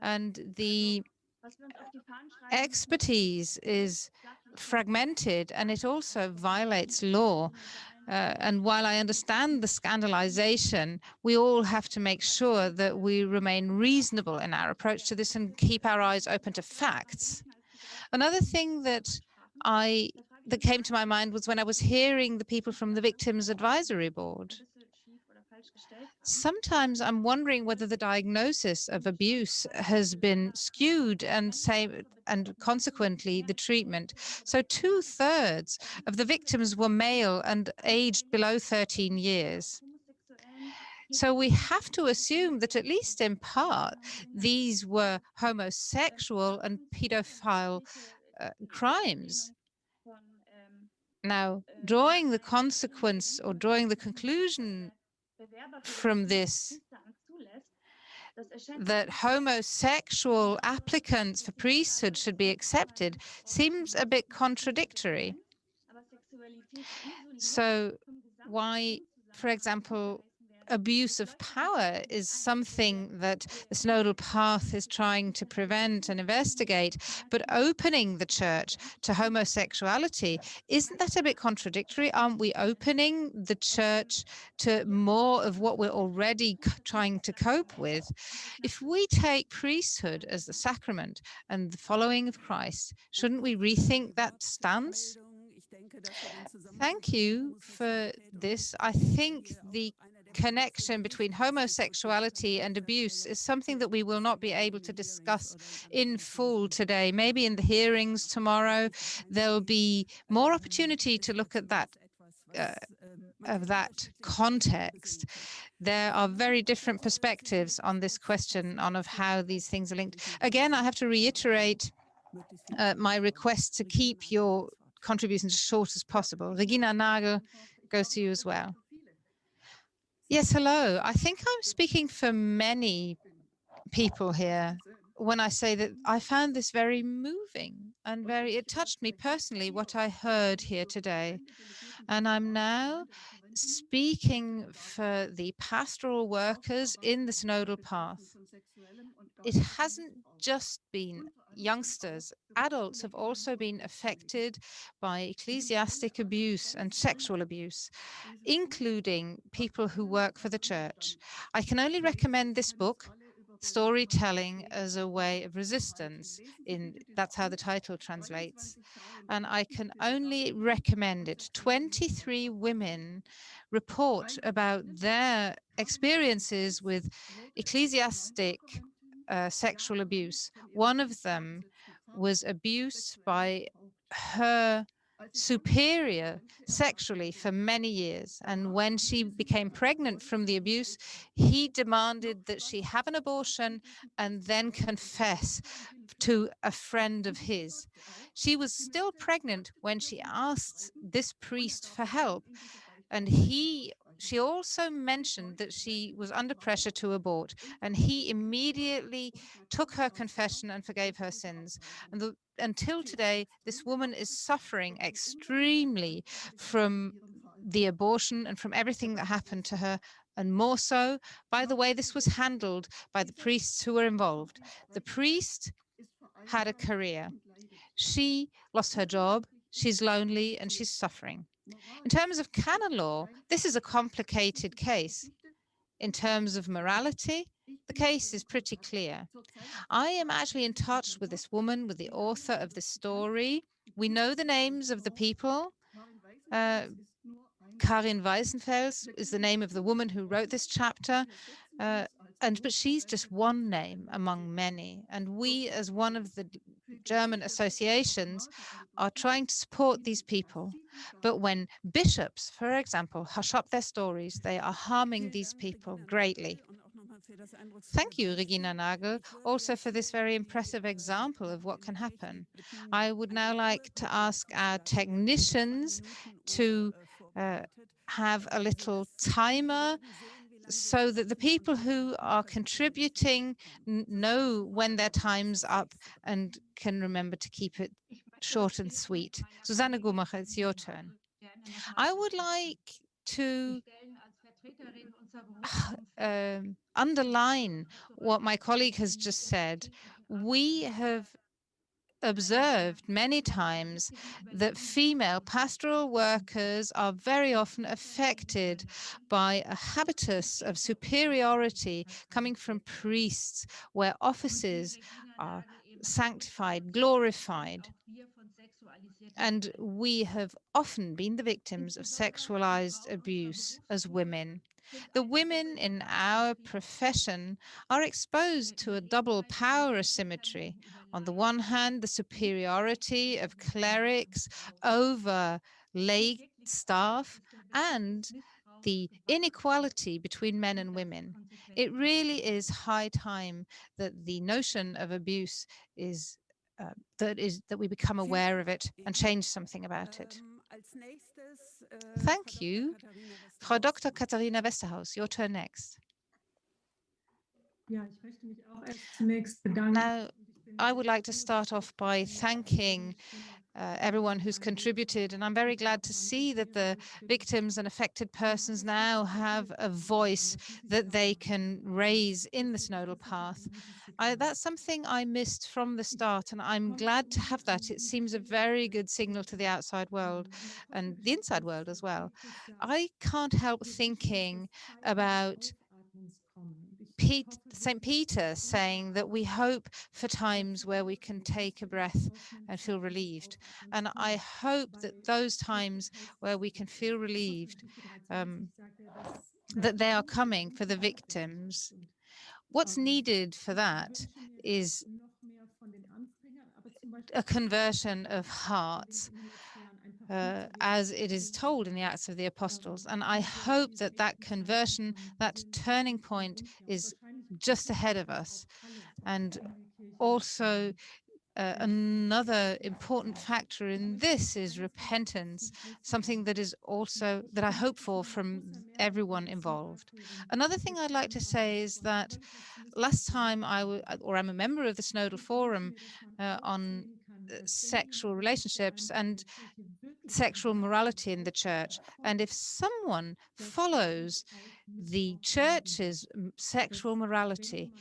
and the expertise is fragmented and it also violates law. And while I understand the scandalization, we all have to make sure that we remain reasonable in our approach to this and keep our eyes open to facts. Another thing that came to my mind was when I was hearing the people from the Victims Advisory Board. Sometimes I'm wondering whether the diagnosis of abuse has been skewed and consequently the treatment. So 2/3 of the victims were male and aged below 13 years. So we have to assume that at least in part, these were homosexual and pedophile crimes. Now, drawing the consequence or drawing the conclusion from this that homosexual applicants for priesthood should be accepted seems a bit contradictory. So why, for example, abuse of power is something that the Synodal path is trying to prevent and investigate, but opening the church to homosexuality, isn't that a bit contradictory? Aren't we opening the church to more of what we're already trying to cope with? If we take priesthood as the sacrament and the following of Christ, shouldn't we rethink that stance? Thank you for this. I think the connection between homosexuality and abuse is something that we will not be able to discuss in full today. Maybe in the hearings tomorrow, there'll be more opportunity to look at that of that context. There are very different perspectives on this question, of how these things are linked. Again, I have to reiterate my request to keep your contributions as short as possible. Regina Nagel goes to you as well. Yes, hello. I think I'm speaking for many people here when I say that I found this very moving and it touched me personally, what I heard here today. And I'm now speaking for the pastoral workers in the Synodal path. It hasn't just been youngsters. Adults have also been affected by ecclesiastic abuse and sexual abuse, including people who work for the church. I can only recommend this book, Storytelling as a Way of Resistance. That's how the title translates. And I can only recommend it. 23 women report about their experiences with ecclesiastic sexual abuse. One of them was abused by her superior sexually for many years. And when she became pregnant from the abuse, he demanded that she have an abortion and then confess to a friend of his. She was still pregnant when she asked this priest for help. And he she also mentioned that she was under pressure to abort, and he immediately took her confession and forgave her sins. And until today, this woman is suffering extremely from the abortion and from everything that happened to her, and more so by the way this was handled by the priests who were involved. The priest had a career. She lost her job, she's lonely, and she's suffering. In terms of canon law, this is a complicated case. In terms of morality, the case is pretty clear. I am actually in touch with this woman, with the author of this story. We know the names of the people. Karin Weisenfels is the name of the woman who wrote this chapter, but she's just one name among many. And we, as one of the German associations, are trying to support these people. But when bishops, for example, hush up their stories, they are harming these people greatly. Thank you, Regina Nagel, also for this very impressive example of what can happen. I would now like to ask our technicians to have a little timer so that the people who are contributing know when their time's up and can remember to keep it short and sweet. Susanne Gumacher, it's your turn. I would like to underline what my colleague has just said. We have observed many times that female pastoral workers are very often affected by a habitus of superiority coming from priests, where offices are sanctified, glorified. And we have often been the victims of sexualized abuse as women. The women in our profession are exposed to a double power asymmetry. On the one hand, the superiority of clerics over lay staff and the inequality between men and women. It really is high time that the notion of abuse is that we become aware of it and change something about it. Thank you. Frau Dr. Katharina Westerhaus, your turn next. Now, I would like to start off by thanking everyone who's contributed, and I'm very glad to see that the victims and affected persons now have a voice that they can raise in the synodal path. That's something I missed from the start, and I'm glad to have that. It seems a very good signal to the outside world and the inside world as well. I can't help thinking about St. Peter saying that we hope for times where we can take a breath and feel relieved. And I hope that those times where we can feel relieved, that they are coming for the victims. What's needed for that is a conversion of hearts, as it is told in the Acts of the Apostles. And I hope that that conversion, that turning point, is just ahead of us. And also, another important factor in this is repentance, something that is also that I hope for from everyone involved. Another thing I'd like to say is that last time I'm a member of the Synodal Forum on sexual relationships and sexual morality in the church. And if someone follows the church's sexual morality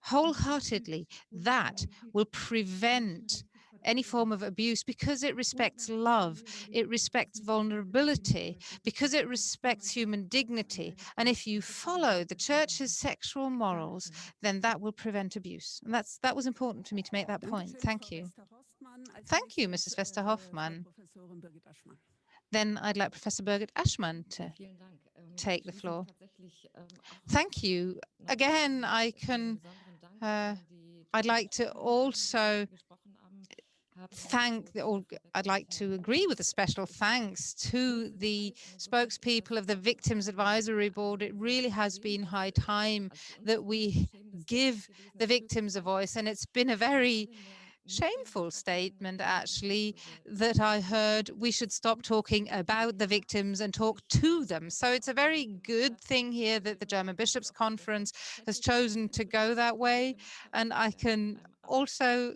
wholeheartedly, that will prevent any form of abuse because it respects love, it respects vulnerability, because it respects human dignity. And if you follow the church's sexual morals, then that will prevent abuse. And that was important to me to make that point. Thank you. Thank you, Mrs. Westerhoffmann. Then I'd like Professor Birgit Aschmann to take the floor. Thank you. Again, I'd like to also I'd like to agree with a special thanks to the spokespeople of the Victims Advisory Board. It really has been high time that we give the victims a voice, and it's been a very shameful statement, actually, that I heard we should stop talking about the victims and talk to them. So it's a very good thing here that the German Bishops' Conference has chosen to go that way. And I can also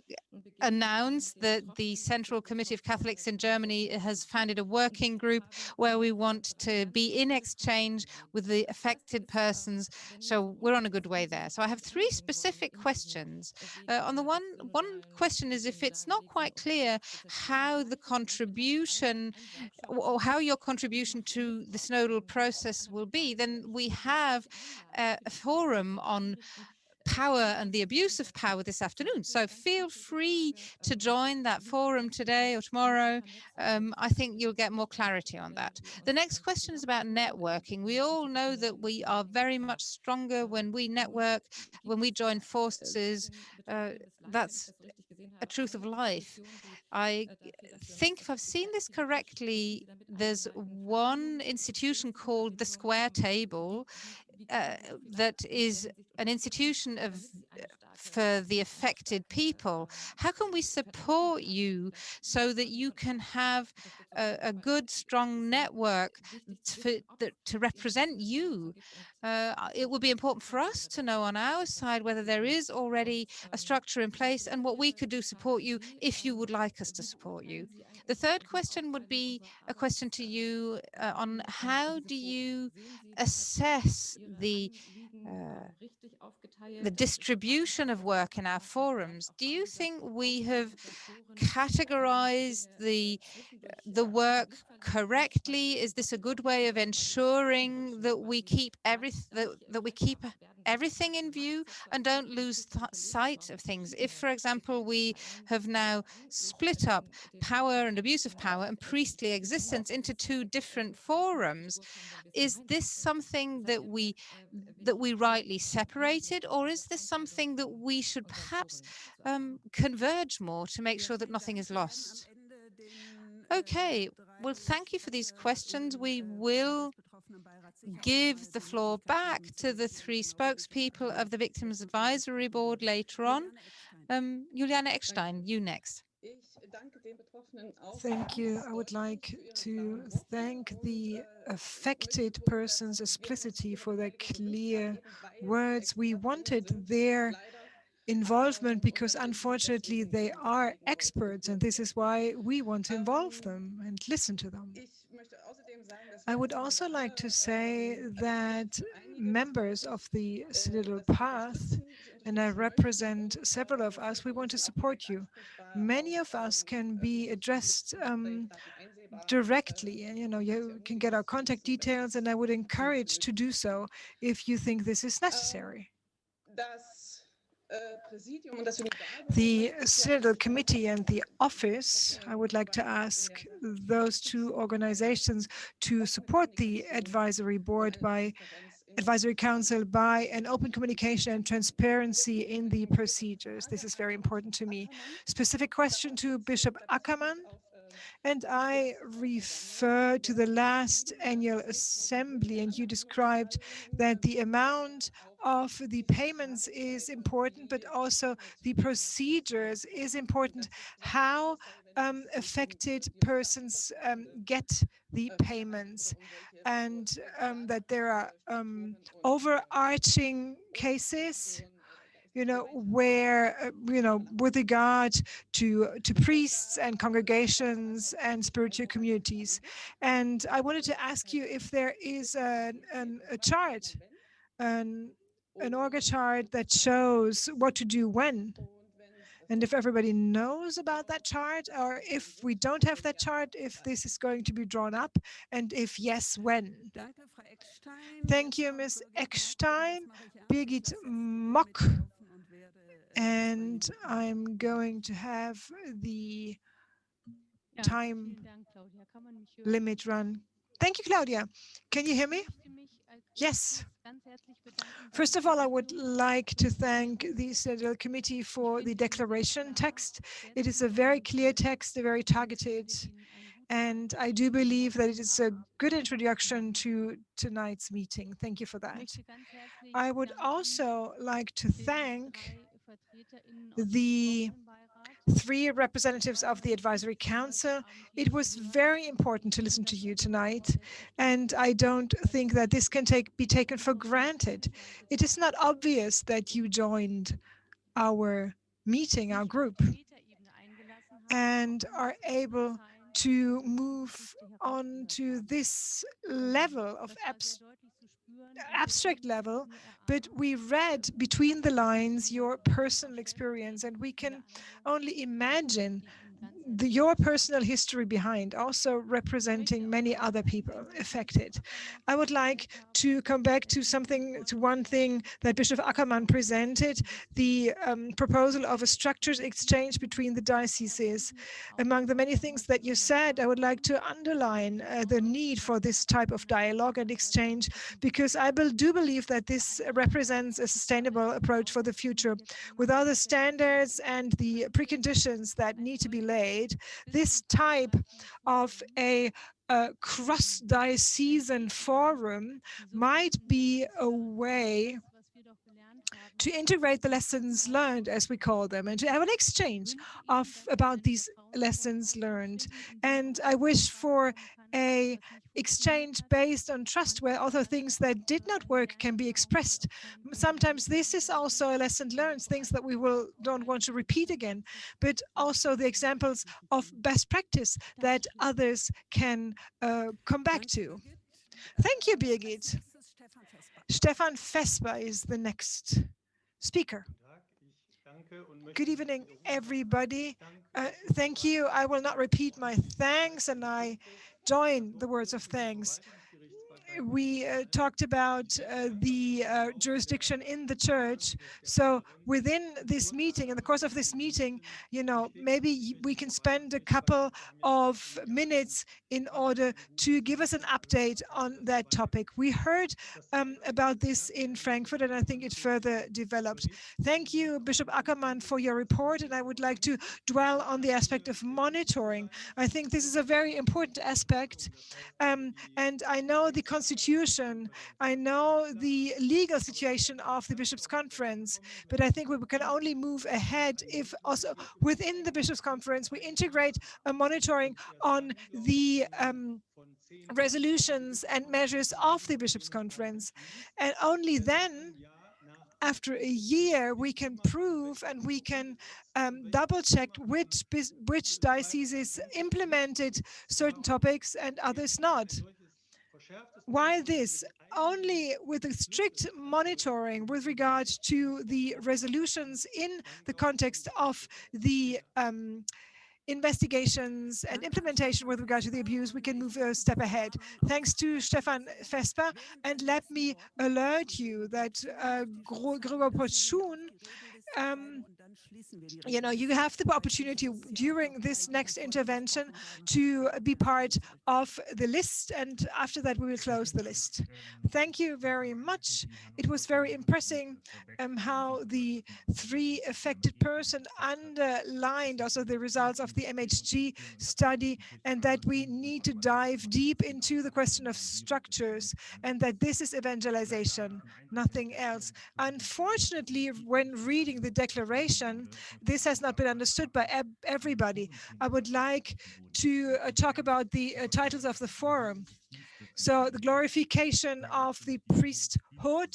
announce that the Central Committee of Catholics in Germany has founded a working group where we want to be in exchange with the affected persons. So we're on a good way there. So I have three specific questions. On the one question is, if it's not quite clear how the contribution or how your contribution to the synodal process will be, then we have a forum on power and the abuse of power this afternoon. So feel free to join that forum today or tomorrow. I think you'll get more clarity on that. The next question is about networking. We all know that we are very much stronger when we network, when we join forces. That's a truth of life. I think, if I've seen this correctly, there's one institution called the Square Table that is an institution for the affected people. How can we support you so that you can have a good, strong network to represent you? It would be important for us to know on our side whether there is already a structure in place and what we could do to support you if you would like us to support you. The third question would be a question to you on how do you assess the distribution of work in our forums. Do you think we have categorized the work correctly? Is this a good way of ensuring that we keep everything in view and don't lose sight of things? If, for example, we have now split up power and abuse of power and priestly existence into two different forums, is this something that we rightly separated, or is this something that we should perhaps converge more to make sure that nothing is lost? Okay, well, thank you for these questions. We will give the floor back to the three spokespeople of the Victims Advisory Board later on. Juliane Eckstein, you next. Thank you. I would like to thank the affected persons explicitly for their clear words. We wanted their involvement because unfortunately they are experts, and this is why we want to involve them and listen to them. I would also like to say that members of the Synodal Path, and I represent several of us, we want to support you. Many of us can be addressed directly, and you can get our contact details, and I would encourage to do so if you think this is necessary. The Synodal Committee and the office, I would like to ask those two organizations to support the advisory board by advisory council by an open communication and transparency in the procedures. This is very important to me. Specific question to Bishop Ackermann. And I refer to the last annual assembly, and you described that the amount of the payments is important, but also the procedures is important. How affected persons get the payments, and that there are overarching cases, where, with regard to priests and congregations and spiritual communities. And I wanted to ask you if there is a chart, an org chart that shows what to do when. And if everybody knows about that chart, or if we don't have that chart, if this is going to be drawn up, and if yes, when. Thank you, Ms. Eckstein. Birgit Mock. And I'm going to have the time limit run. Thank you, Claudia. Can you hear me? Yes. First of all, I would like to thank the Synodal Committee for the declaration text. It is a very clear text, very targeted, and I do believe that it is a good introduction to tonight's meeting. Thank you for that. I would also like to thank the 3 representatives of the Advisory Council. It was very important to listen to you tonight, and I don't think that this can be taken for granted. It is not obvious that you joined our meeting, our group, and are able to move on to this level of abstract level, but we read between the lines your personal experience, and we can only imagine your personal history behind, also representing many other people affected. I would like to come back to one thing that Bishop Ackermann presented, the proposal of a structured exchange between the dioceses. Among the many things that you said, I would like to underline the need for this type of dialogue and exchange, because I do believe that this represents a sustainable approach for the future. With all the standards and the preconditions that need to be laid, this type of a cross-diocesan forum might be a way to integrate the lessons learned, as we call them, and to have an exchange about these lessons learned. And I wish for a exchange based on trust, where also things that did not work can be expressed. Sometimes this is also a lesson learned, things that we don't want to repeat again, but also the examples of best practice that others can come back to. Thank you, Birgit. Stefan Vesper is the next speaker. Good evening, everybody. Thank you. I will not repeat my thanks, and I join the words of thanks. We talked about the jurisdiction in the church. So within this meeting, in the course of this meeting, maybe we can spend a couple of minutes in order to give us an update on that topic. We heard about this in Frankfurt, and I think it further developed. Thank you, Bishop Ackermann, for your report, and I would like to dwell on the aspect of monitoring. I think this is a very important aspect, and I know the Constitution, I know the legal situation of the Bishops' Conference, but I think we can only move ahead if also within the Bishops' Conference we integrate a monitoring on the resolutions and measures of the Bishops' Conference. And only then, after a year, we can prove and we can double check which dioceses implemented certain topics and others not. Why this? Only with a strict monitoring with regard to the resolutions in the context of the investigations and implementation with regard to the abuse, we can move a step ahead. Thanks to Stefan Vesper, and let me alert you that Gregor Pochun, you have the opportunity during this next intervention to be part of the list, and after that we will close the list. Thank you very much. It was very impressive how the 3 affected persons underlined also the results of the MHG study, and that we need to dive deep into the question of structures, and that this is evangelization, nothing else. Unfortunately, when reading the declaration, this has not been understood by everybody. I would like to talk about the titles of the forum. So the glorification of the priesthood,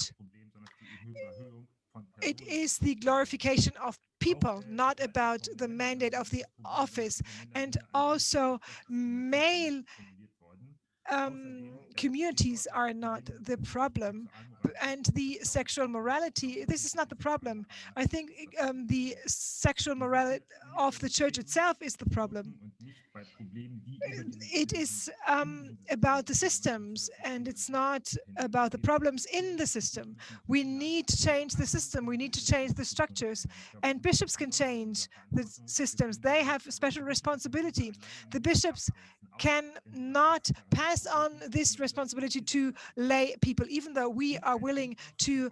it is the glorification of people, not about the mandate of the office. And also male communities are not the problem, and the sexual morality, this is not the problem. I think the sexual morality of the church itself is the problem. It is about the systems, and it's not about the problems in the system. We need to change the system. We need to change the structures, and bishops can change the systems. They have a special responsibility. The bishops cannot pass on this responsibility to lay people, even though we are willing to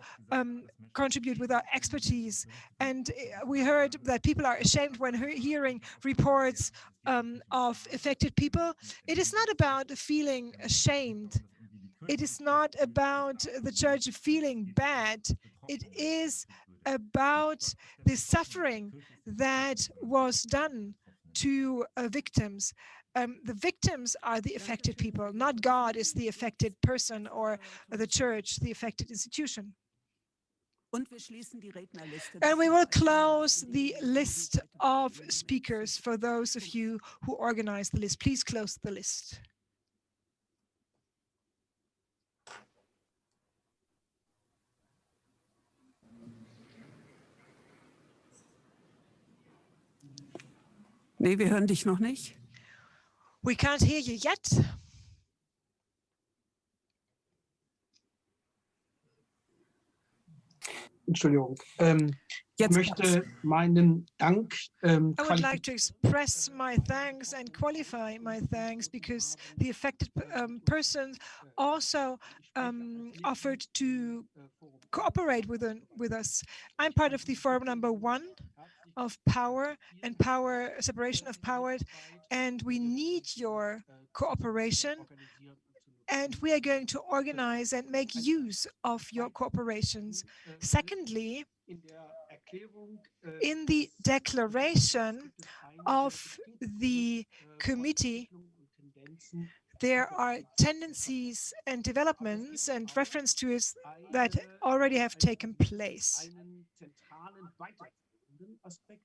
contribute with our expertise. And we heard that people are ashamed when hearing reports of affected people. It is not about feeling ashamed. It is not about the church feeling bad. It is about the suffering that was done to victims. The victims are the affected people, not God is the affected person or the church, the affected institution. And we will close the list of speakers for those of you who organize the list. Please close the list. Nee, wir hören dich noch nicht. We can't hear you yet. Entschuldigung. Ich möchte meinen Dank I would like to express my thanks and qualify my thanks because the affected person also offered to cooperate with us. I'm part of the forum number 1 of power and power separation of power, and we need your cooperation. And we are going to organize and make use of your cooperations. Secondly, in the declaration of the committee, there are tendencies and developments and reference to it that already have taken place.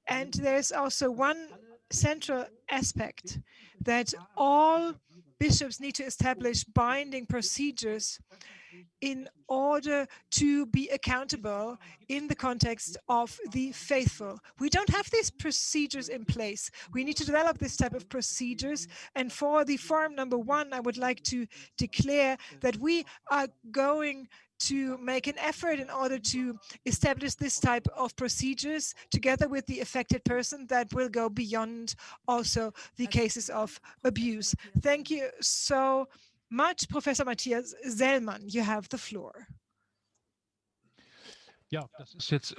And there's also one central aspect that all bishops need to establish binding procedures in order to be accountable in the context of the faithful. We don't have these procedures in place. We need to develop this type of procedures. And for the forum number 1, I would like to declare that we are going to make an effort in order to establish this type of procedures together with the affected person that will go beyond also the cases of abuse. Thank you so much, Professor Matthias Sellmann. You have the floor. Ja, das ist jetzt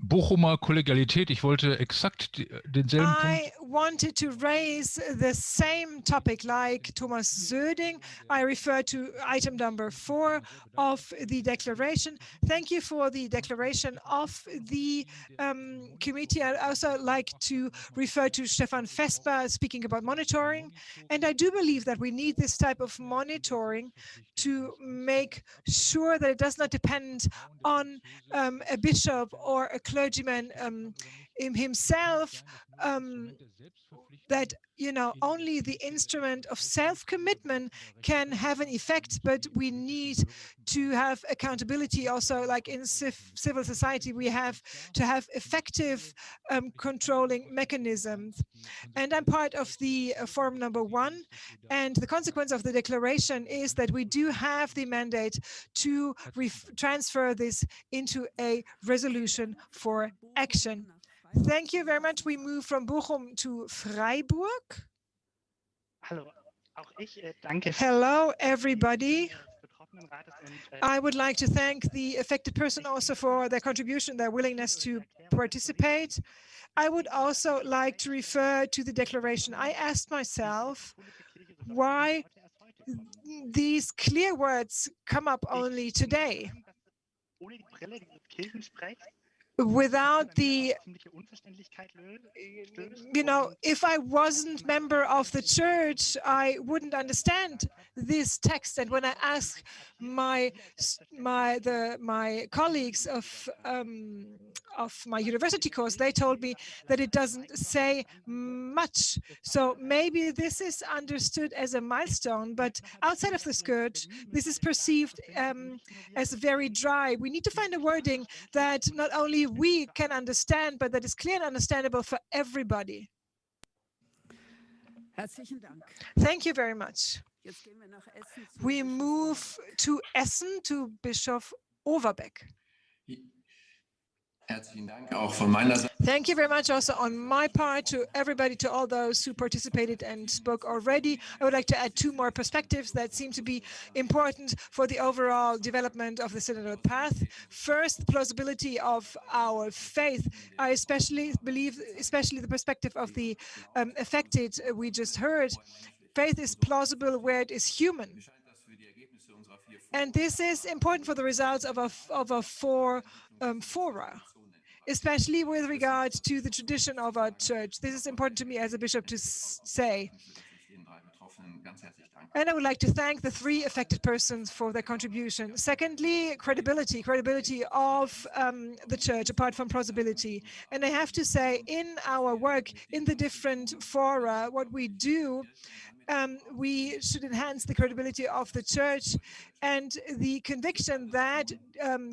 Bochumer Kollegialität. Ich wollte exakt denselben Punkt. I wanted to raise the same topic like Thomas Söding. I refer to item number 4 of the declaration. Thank you for the declaration of the committee. I also like to refer to Stefan Vesper speaking about monitoring. And I do believe that we need this type of monitoring to make sure that it does not depend on a bishop or a clergyman himself, that only the instrument of self-commitment can have an effect, but we need to have accountability also, like in civil society. We have to have effective controlling mechanisms. And I'm part of the forum number 1, and the consequence of the declaration is that we do have the mandate to transfer this into a resolution for action. Thank you very much. We move from Bochum to Freiburg. Hello, everybody. I would like to thank the affected person also for their contribution, their willingness to participate. I would also like to refer to the declaration. I asked myself why these clear words come up only today. Without the, if I wasn't member of the church, I wouldn't understand this text. And when I asked my colleagues of my university course, they told me that it doesn't say much. So maybe this is understood as a milestone, but outside of the church, this is perceived as very dry. We need to find a wording that not only we can understand, but that is clear and understandable for everybody. Thank you very much. We move to Essen, to Bischof Overbeck. Thank you very much also on my part to everybody, to all those who participated and spoke already. I would like to add 2 more perspectives that seem to be important for the overall development of the synodal path. First, the plausibility of our faith. I especially believe, especially the perspective of the affected we just heard. Faith is plausible where it is human. And this is important for the results of a fora. especially with regard to the tradition of our church. This is important to me as a bishop to say. And I would like to thank the 3 affected persons for their contribution. Secondly, credibility of the church, apart from plausibility. And I have to say, in our work, in the different fora, what we do, we should enhance the credibility of the church and the conviction that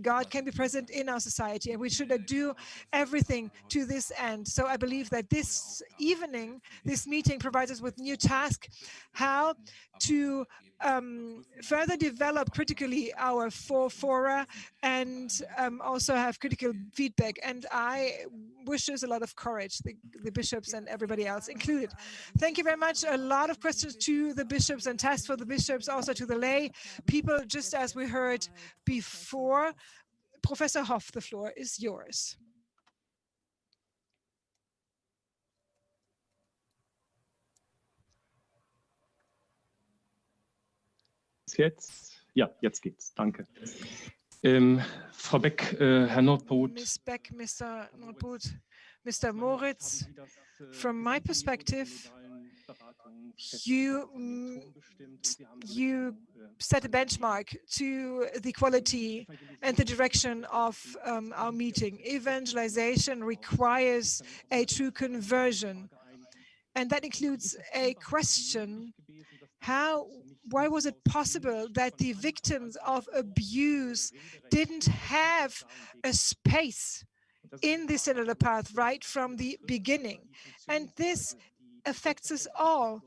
God can be present in our society, and we should do everything to this end. So I believe that this evening, this meeting provides us with new task, how to further develop critically our 4 fora and also have critical feedback. And I wish us a lot of courage, the bishops and everybody else included. Thank you very much. A lot of questions to the bishops and tasks for the bishops, also to the lay people, just as we heard before. Professor Hoff, the floor is yours. Jetzt? Ja, jetzt geht's. Danke. Frau Beck, Herr Nordbrot. Ms. Beck, Mr. Nordbrot, Mr. Moritz, from my perspective, you set a benchmark to the quality and the direction of our meeting. Evangelization requires a true conversion. And that includes a question, why was it possible that the victims of abuse didn't have a space in the synodal path right from the beginning? And this affects us all,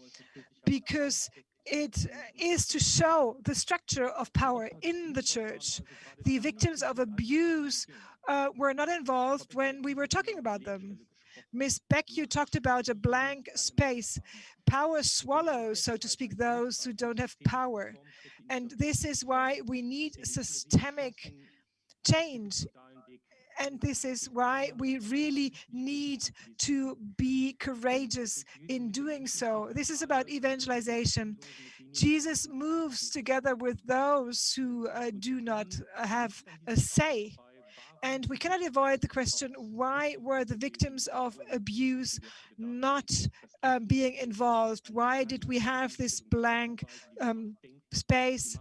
because it is to show the structure of power in the church. The victims of abuse were not involved when we were talking about them. Ms. Beck, you talked about a blank space. Power swallows, so to speak, those who don't have power. And this is why we need systemic change. And this is why we really need to be courageous in doing so. This is about evangelization. Jesus moves together with those who do not have a say. And we cannot avoid the question, why were the victims of abuse not being involved? Why did we have this blank space?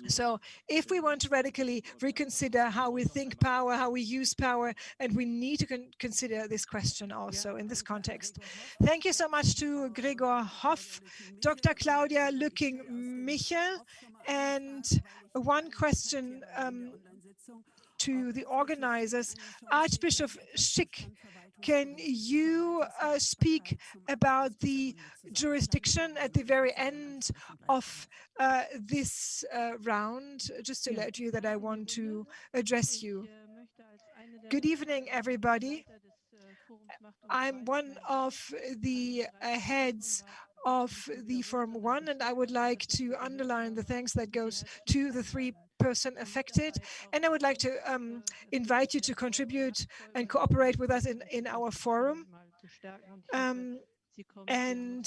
So if we want to radically reconsider how we think power, how we use power, and we need to consider this question also in this context. Thank you so much to Gregor Hoff, Dr. Claudia Lücking-Michel, and one question to the organizers. Archbishop Schick, can you speak about the jurisdiction at the very end of this round, just to let you that I want to address you. Good evening, everybody. I'm one of the heads of the Forum 1, and I would like to underline the thanks that goes to the 3-person affected. And I would like to invite you to contribute and cooperate with us in our forum. And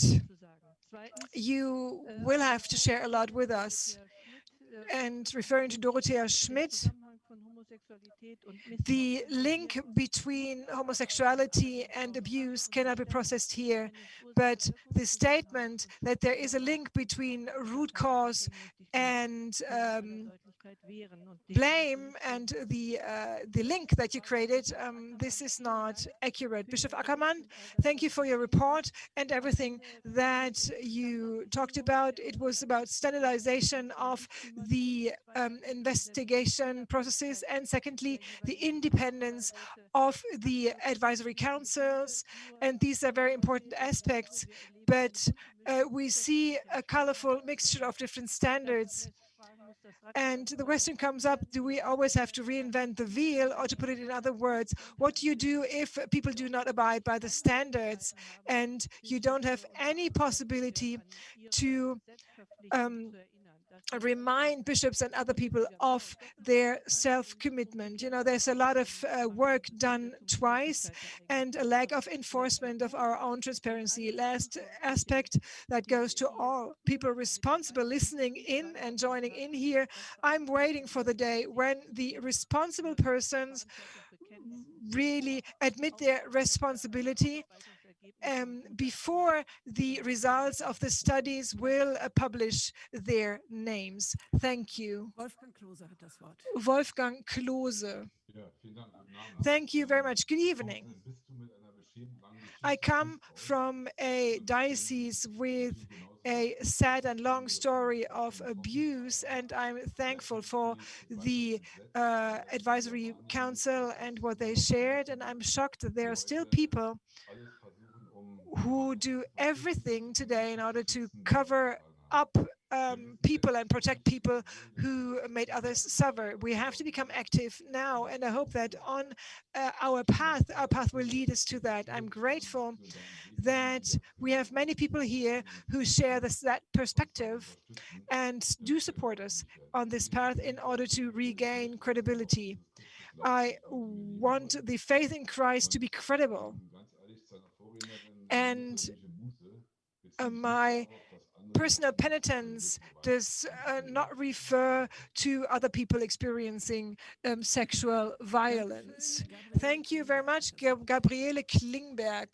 you will have to share a lot with us. And referring to Dorothea Schmidt, the link between homosexuality and abuse cannot be processed here, but the statement that there is a link between root cause and blame and the link that you created, this is not accurate. Bishop Ackermann, thank you for your report and everything that you talked about. It was about standardization of the investigation processes, and secondly, the independence of the advisory councils. And these are very important aspects, but we see a colorful mixture of different standards. And the question comes up, do we always have to reinvent the wheel? Or to put it in other words, what do you do if people do not abide by the standards and you don't have any possibility to remind bishops and other people of their self-commitment? You know, there's a lot of work done twice and a lack of enforcement of our own transparency. Last aspect that goes to all people responsible listening in and joining in here. I'm waiting for the day when the responsible persons really admit their responsibility before the results of the studies will publish their names. Thank you. Wolfgang Klose hat das Wort. Wolfgang Klose. Thank you very much. Good evening. I come from a diocese with a sad and long story of abuse, and I'm thankful for the advisory council and what they shared, and I'm shocked that there are still people who do everything today in order to cover up people and protect people who made others suffer. We have to become active now, and I hope that on our path will lead us to that. I'm grateful that we have many people here who share that perspective and do support us on this path in order to regain credibility. I want the faith in Christ to be credible. And my personal penitence does not refer to other people experiencing sexual violence. Thank you very much, Gabriele Klingberg.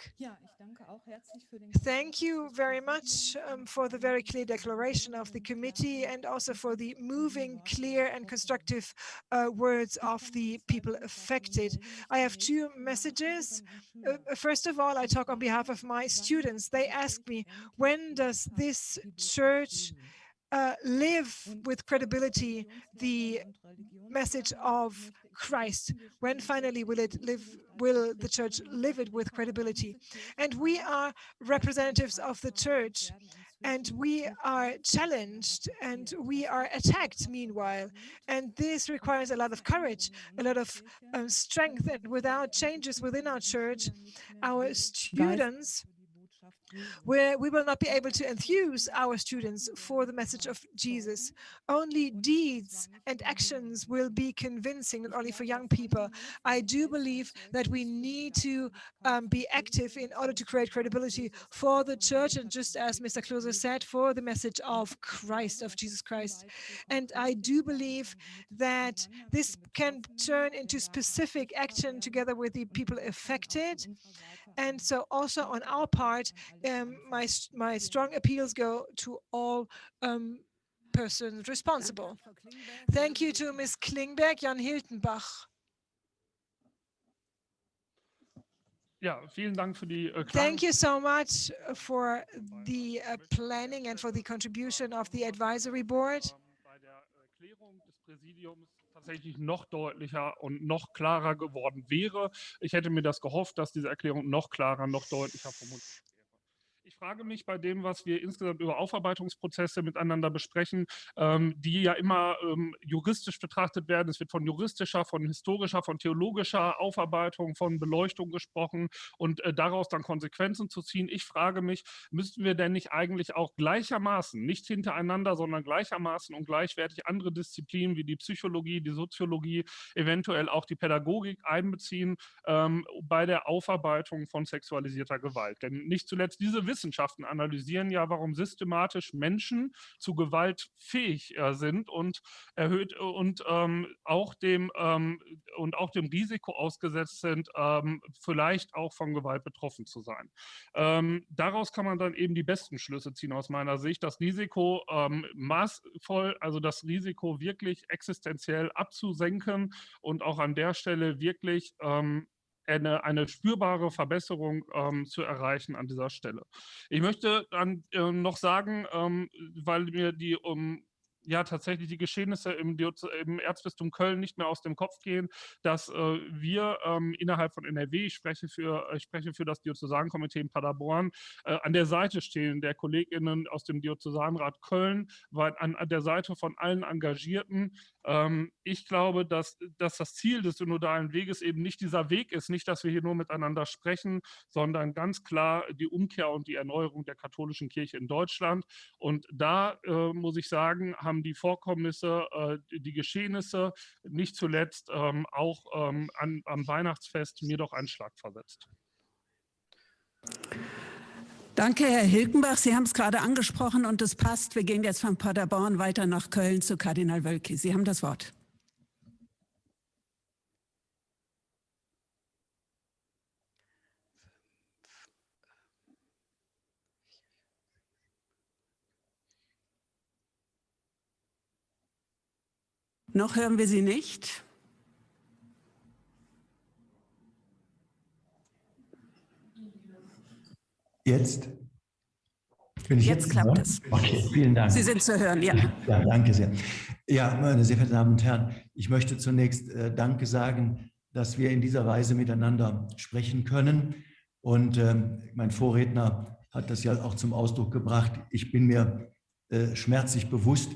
Thank you very much for the very clear declaration of the committee and also for the moving, clear and constructive words of the people affected. I have two messages. First of all, I talk on behalf of my students. They ask me, when does this church live with credibility the message of Christ? When finally will the church live it with credibility? And we are representatives of the church, and we are challenged and we are attacked meanwhile. And this requires a lot of courage, a lot of strength. And without changes within our church, our students, where we will not be able to enthuse our students for the message of Jesus. Only deeds and actions will be convincing, not only for young people. I do believe that we need to be active in order to create credibility for the church, and just as Mr. Klose said, for the message of Christ, of Jesus Christ. And I do believe that this can turn into specific action together with the people affected. And so also on our part, my strong appeals go to all persons responsible. Thank you to Ms. Klingberg, Jan Hiltenbach. Thank you so much for the planning and for the contribution of the advisory board. Tatsächlich noch deutlicher und noch klarer geworden wäre. Ich hätte mir das gehofft, dass diese Erklärung noch klarer, noch deutlicher formuliert wäre. Ich frage mich bei dem, was wir insgesamt über Aufarbeitungsprozesse miteinander besprechen, die ja immer juristisch betrachtet werden. Es wird von juristischer, von historischer, von theologischer Aufarbeitung, von Beleuchtung gesprochen und daraus dann Konsequenzen zu ziehen. Ich frage mich, müssten wir denn nicht eigentlich auch gleichermaßen, nicht hintereinander, sondern gleichermaßen und gleichwertig andere Disziplinen wie die Psychologie, die Soziologie, eventuell auch die Pädagogik einbeziehen bei der Aufarbeitung von sexualisierter Gewalt? Denn nicht zuletzt diese Wissenschaften analysieren ja, warum systematisch Menschen zu Gewalt fähig sind und erhöht und auch dem Risiko ausgesetzt sind, vielleicht auch von Gewalt betroffen zu sein. Daraus kann man dann eben die besten Schlüsse ziehen aus meiner Sicht. Das Risiko maßvoll, also das Risiko wirklich existenziell abzusenken und auch an der Stelle wirklich eine spürbare Verbesserung zu erreichen an dieser Stelle. Ich möchte dann noch sagen, weil mir die tatsächlich die Geschehnisse im Erzbistum Köln nicht mehr aus dem Kopf gehen, dass wir innerhalb von NRW, ich spreche für das Diözesankomitee in Paderborn, an der Seite stehen der KollegInnen aus dem Diözesanrat Köln, an der Seite von allen Engagierten. Ich glaube, dass das Ziel des synodalen Weges eben nicht dieser Weg ist, nicht, dass wir hier nur miteinander sprechen, sondern ganz klar die Umkehr und die Erneuerung der katholischen Kirche in Deutschland. Und da muss ich sagen, haben die Vorkommnisse, die Geschehnisse, nicht zuletzt auch am Weihnachtsfest mir doch einen Schlag versetzt. Danke, Herr Hilkenbach. Sie haben es gerade angesprochen und es passt. Wir gehen jetzt von Paderborn weiter nach Köln zu Kardinal Wölki. Sie haben das Wort. Noch hören wir Sie nicht. Jetzt? Bin ich Jetzt klappt es. Okay, vielen Dank. Sie sind zu hören, ja. Ja, danke sehr. Ja, meine sehr verehrten Damen und Herren, ich möchte zunächst Danke sagen, dass wir in dieser Weise miteinander sprechen können. Und mein Vorredner hat das ja auch zum Ausdruck gebracht. Ich bin mir schmerzlich bewusst,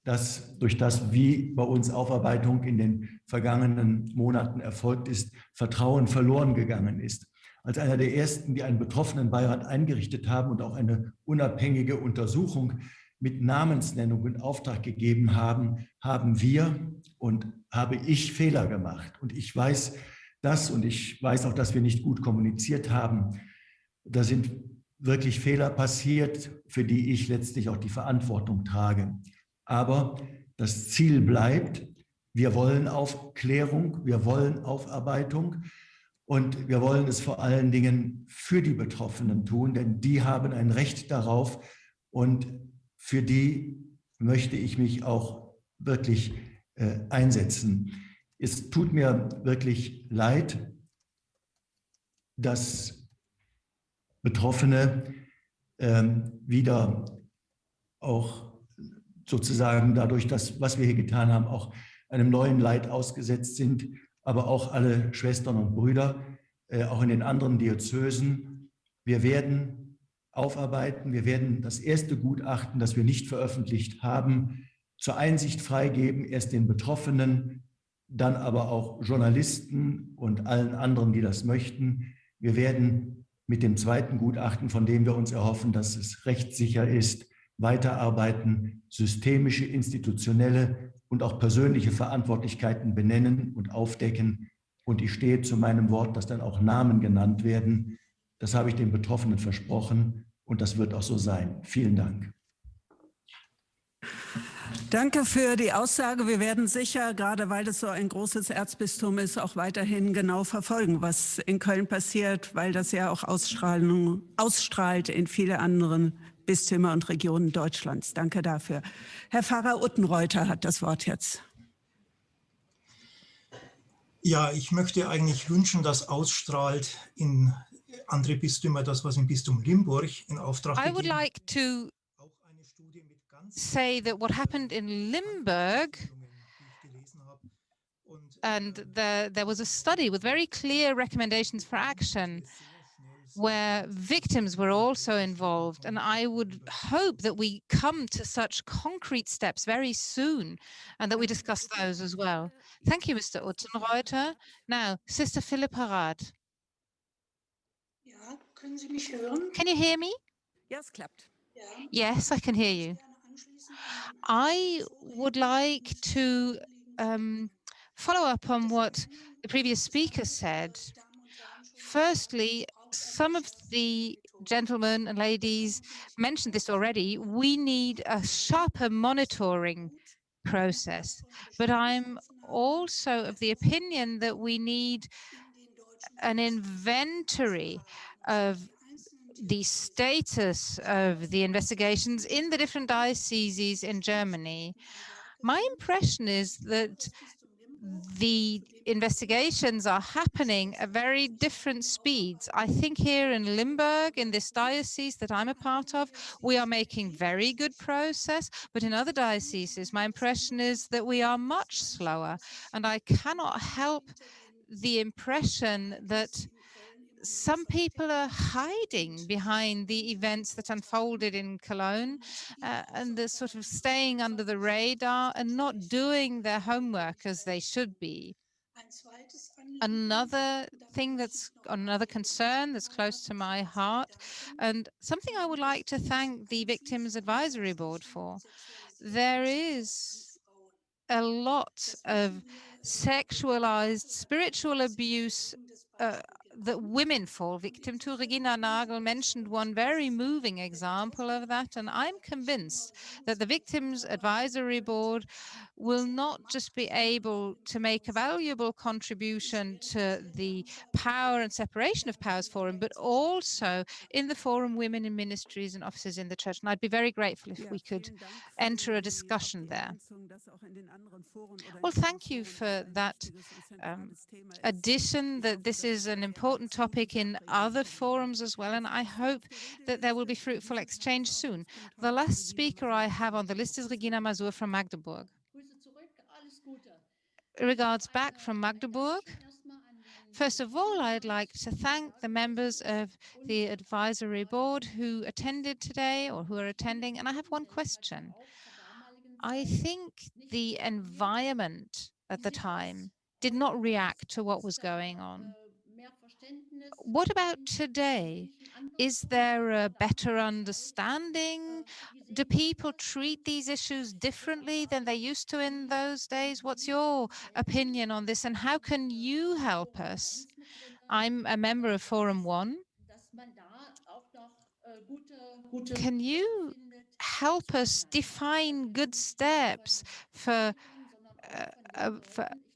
dass durch das, wie bei uns Aufarbeitung in den vergangenen Monaten erfolgt ist, Vertrauen verloren gegangen ist. Als einer der ersten, die einen Betroffenenbeirat eingerichtet haben und auch eine unabhängige Untersuchung mit Namensnennung in Auftrag gegeben haben, haben wir und habe ich Fehler gemacht. Und ich weiß das und ich weiß auch, dass wir nicht gut kommuniziert haben. Da sind wirklich Fehler passiert, für die ich letztlich auch die Verantwortung trage. Aber das Ziel bleibt, wir wollen Aufklärung, wir wollen Aufarbeitung. Und wir wollen es vor allen Dingen für die Betroffenen tun, denn die haben ein Recht darauf und für die möchte ich mich auch wirklich einsetzen. Es tut mir wirklich leid, dass Betroffene wieder auch sozusagen dadurch, dass, was wir hier getan haben, auch einem neuen Leid ausgesetzt sind, aber auch alle Schwestern und Brüder, auch in den anderen Diözesen. Wir werden aufarbeiten, wir werden das erste Gutachten, das wir nicht veröffentlicht haben, zur Einsicht freigeben, erst den Betroffenen, dann aber auch Journalisten und allen anderen, die das möchten. Wir werden mit dem zweiten Gutachten, von dem wir uns erhoffen, dass es rechtssicher ist, weiterarbeiten, systemische, institutionelle und auch persönliche Verantwortlichkeiten benennen und aufdecken. Und ich stehe zu meinem Wort, dass dann auch Namen genannt werden. Das habe ich den Betroffenen versprochen und das wird auch so sein. Vielen Dank. Danke für die Aussage. Wir werden sicher, gerade weil es so ein großes Erzbistum ist, auch weiterhin genau verfolgen, was in Köln passiert, weil das ja auch ausstrahlt in viele anderen Bistümer und Regionen Deutschlands. Danke dafür. Herr Pfarrer Uttenreuter hat das Wort jetzt. Ja, ich möchte eigentlich wünschen, dass ausstrahlt in andere Bistümer das, was im Bistum Limburg in Auftrag gegeben I would like to say that what happened in Limburg, and there was a study with very clear recommendations for action where victims were also involved. And I would hope that we come to such concrete steps very soon and that we discuss those as well. Thank you, Mr. Uttenreuter. Now, Sister Philippa Rath. Ja, können Sie mich hören? Can you hear me? Ja, es klappt. Yes, I can hear you. I would like to follow up on what the previous speaker said. Firstly, some of the gentlemen and ladies mentioned this already. We need a sharper monitoring process, but I'm also of the opinion that we need an inventory of the status of the investigations in the different dioceses in Germany. My impression is that the investigations are happening at very different speeds. I think here in Limburg, in this diocese that I'm a part of, we are making very good progress, but in other dioceses, my impression is that we are much slower, and I cannot help the impression that some people are hiding behind the events that unfolded in Cologne and they're sort of staying under the radar and not doing their homework as they should be. Another thing another concern that's close to my heart, and something I would like to thank the Victims Advisory Board for. There is a lot of sexualized spiritual abuse that women fall victim to. Regina Nagel mentioned one very moving example of that, and I'm convinced that the Victims Advisory Board will not just be able to make a valuable contribution to the Power and Separation of Powers Forum, but also in the Forum Women in Ministries and Offices in the Church. And I'd be very grateful if we could enter a discussion there. Well, thank you for that addition, that this is an important topic in other forums as well, and I hope that there will be fruitful exchange soon. The last speaker I have on the list is Regina Masur from Magdeburg. Regards back from Magdeburg. First of all, I'd like to thank the members of the advisory board who attended today or who are attending, and I have one question. I think the environment at the time did not react to what was going on. What about today? Is there a better understanding? Do people treat these issues differently than they used to in those days? What's your opinion on this, and how can you help us? I'm a member of Forum 1. Can you help us define good steps for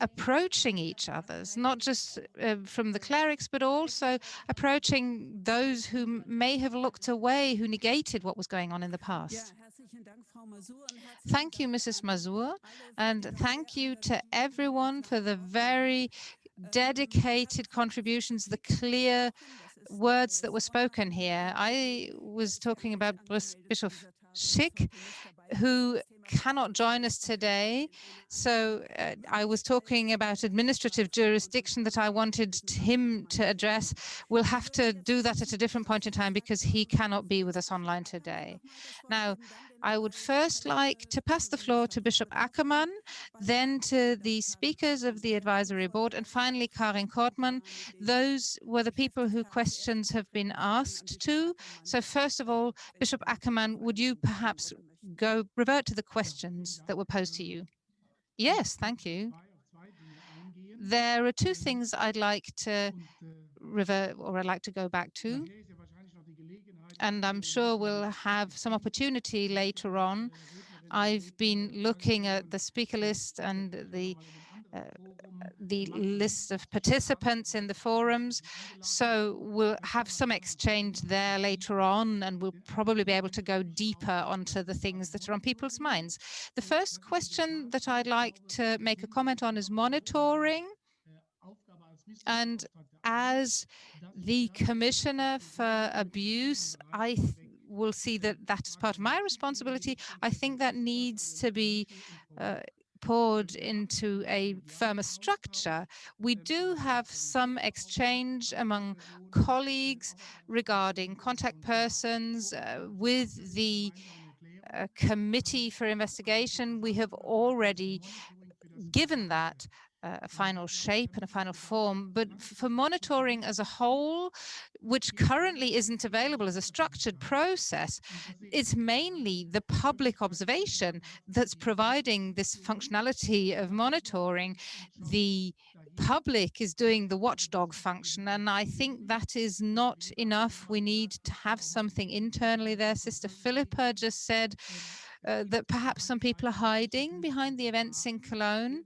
approaching each other's, not just from the clerics, but also approaching those who may have looked away, who negated what was going on in the past? Thank you, Mrs. Masur, and thank you to everyone for the very dedicated contributions, the clear words that were spoken here. I was talking about Bishop Schick, who cannot join us today. So I was talking about administrative jurisdiction that I wanted him to address. We'll have to do that at a different point in time because he cannot be with us online today. Now, I would first like to pass the floor to Bishop Ackermann, then to the speakers of the advisory board, and finally Karin Kortmann. Those were the people who questions have been asked to. So first of all, Bishop Ackermann, would you perhaps revert to the questions that were posed to you? Yes, thank you. There are two things I'd like to revert, or I'd like to go back to. And I'm sure we'll have some opportunity later on. I've been looking at the speaker list and the list of participants in the forums. So we'll have some exchange there later on, and we'll probably be able to go deeper onto the things that are on people's minds. The first question that I'd like to make a comment on is monitoring. And as the Commissioner for Abuse, I will see that that is part of my responsibility. I think that needs to be poured into a firmer structure. We do have some exchange among colleagues regarding contact persons with the Committee for Investigation. We have already given that a final shape and a final form, but for monitoring as a whole, which currently isn't available as a structured process, it's mainly the public observation that's providing this functionality of monitoring. The public is doing the watchdog function, and I think that is not enough. We need to have something internally there. Sister Philippa just said that perhaps some people are hiding behind the events in Cologne.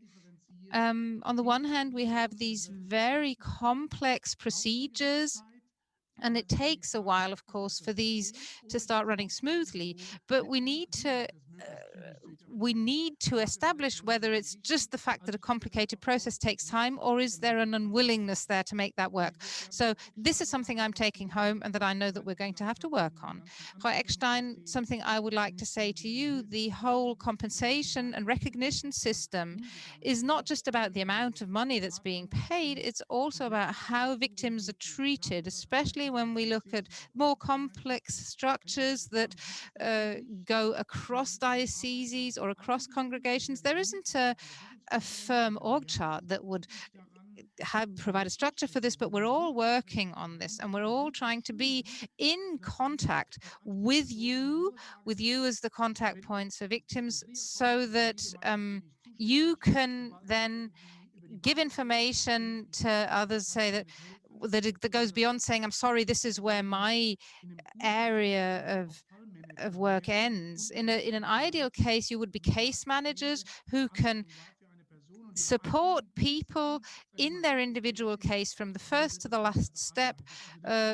On the one hand, we have these very complex procedures, and it takes a while, of course, for these to start running smoothly. But we need to establish whether it's just the fact that a complicated process takes time, or is there an unwillingness there to make that work? So this is something I'm taking home and that I know that we're going to have to work on. Frau Eckstein, something I would like to say to you, the whole compensation and recognition system is not just about the amount of money that's being paid, it's also about how victims are treated, especially when we look at more complex structures that go across dioceses or across congregations. There isn't a firm org chart that would provide a structure for this, but we're all working on this, and we're all trying to be in contact with you as the contact points for victims, so that you can then give information to others, say that goes beyond saying, I'm sorry, this is where my area of of work ends. In an ideal case, you would be case managers who can support people in their individual case from the first to the last step,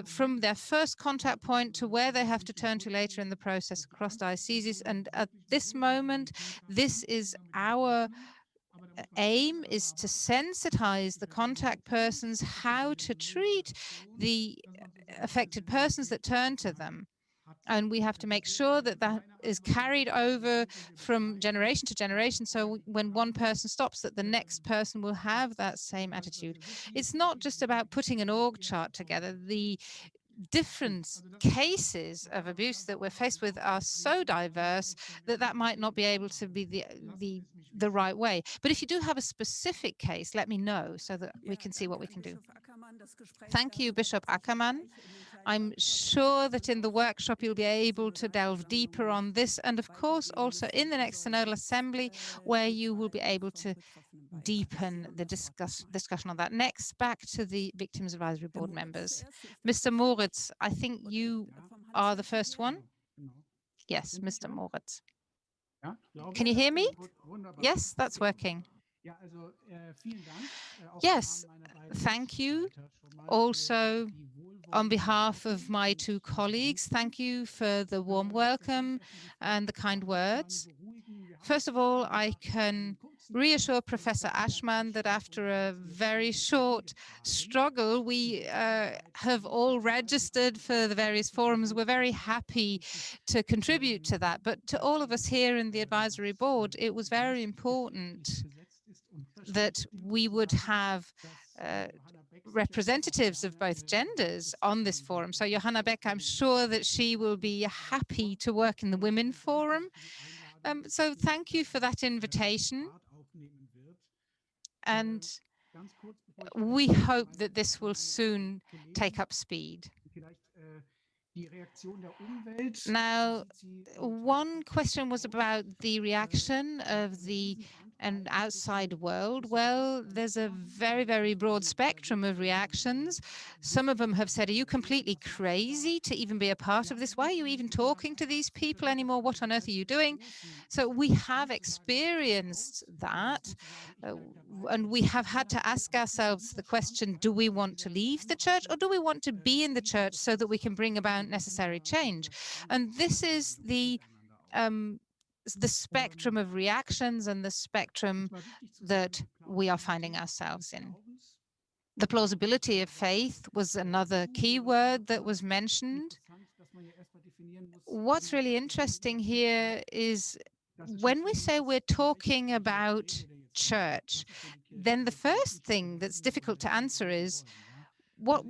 from their first contact point to where they have to turn to later in the process across dioceses. And at this moment, this is our aim, is to sensitize the contact persons how to treat the affected persons that turn to them. And we have to make sure that that is carried over from generation to generation. So when one person stops, that the next person will have that same attitude. It's not just about putting an org chart together. The different cases of abuse that we're faced with are so diverse that that might not be able to be the right way. But if you do have a specific case, let me know so that we can see what we can do. Thank you, Bishop Ackermann. I'm sure that in the workshop you'll be able to delve deeper on this, and of course also in the next Synodal Assembly, where you will be able to deepen the discussion on that. Next, back to the Victims Advisory Board members. Mr. Moritz, I think you are the first one. Yes, Mr. Moritz. Can you hear me? Yes, that's working. Yes, thank you. Also, on behalf of my two colleagues, thank you for the warm welcome and the kind words. First of all, I can reassure Professor Ashman that after a very short struggle, we have all registered for the various forums. We're very happy to contribute to that. But to all of us here in the advisory board, it was very important that we would have representatives of both genders on this forum. So Johanna Beck, I'm sure that she will be happy to work in the Women Forum. So thank you for that invitation. And we hope that this will soon take up speed. Now, one question was about the reaction of the outside world. Well, there's a very, very broad spectrum of reactions. Some of them have said, are you completely crazy to even be a part of this? Why are you even talking to these people anymore? What on earth are you doing? So we have experienced that, and we have had to ask ourselves the question, do we want to leave the church or do we want to be in the church so that we can bring about necessary change? And this is the spectrum of reactions and the spectrum that we are finding ourselves in. The plausibility of faith was another key word that was mentioned. What's really interesting here is when we say we're talking about church, then the first thing that's difficult to answer is what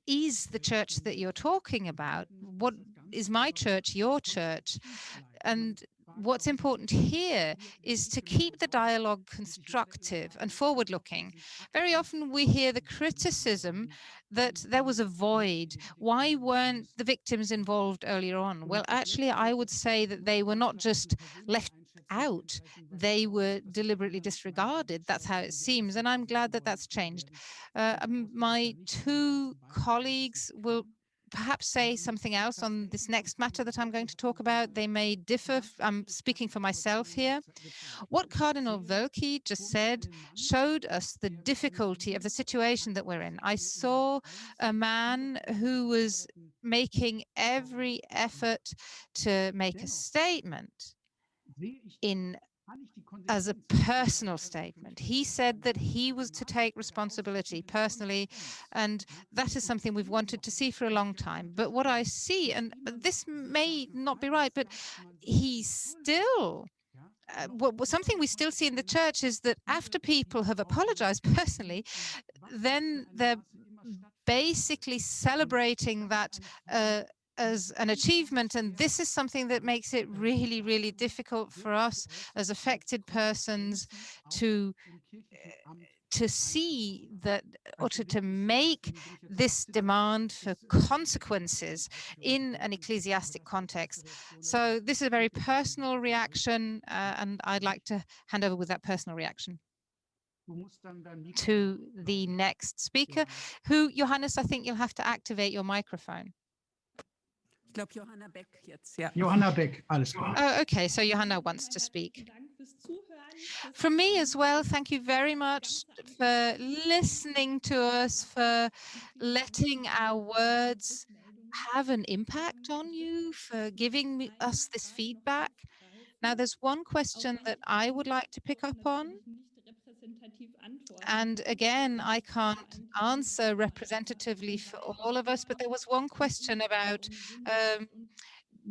is the church that you're talking about? What is my church, your church? And what's important here is to keep the dialogue constructive and forward-looking. Very often we hear the criticism that there was a void. Why weren't the victims involved earlier on? Well, actually, I would say that they were not just left out, they were deliberately disregarded. That's how it seems, and I'm glad that that's changed. My two colleagues will perhaps say something else on this next matter that I'm going to talk about. They may differ. I'm speaking for myself here. What Cardinal Wölki just said showed us the difficulty of the situation that we're in. I saw a man who was making every effort to make a statement as a personal statement. He said that he was to take responsibility personally, and that is something we've wanted to see for a long time. But what I see, and this may not be right, but he still something we still see in the church is that after people have apologized personally, then they're basically celebrating that as an achievement, and this is something that makes it really, really difficult for us as affected persons to see that, or to make this demand for consequences in an ecclesiastic context. So this is a very personal reaction, and I'd like to hand over with that personal reaction to the next speaker, who, Johannes, I think you'll have to activate your microphone. Ich glaube, Johanna Beck jetzt, ja. Johanna Beck, alles klar. Oh, okay, so Johanna wants to speak. From me as well, thank you very much for listening to us, for letting our words have an impact on you, for giving us this feedback. Now, there's one question that I would like to pick up on. And again, I can't answer representatively for all of us, but there was one question about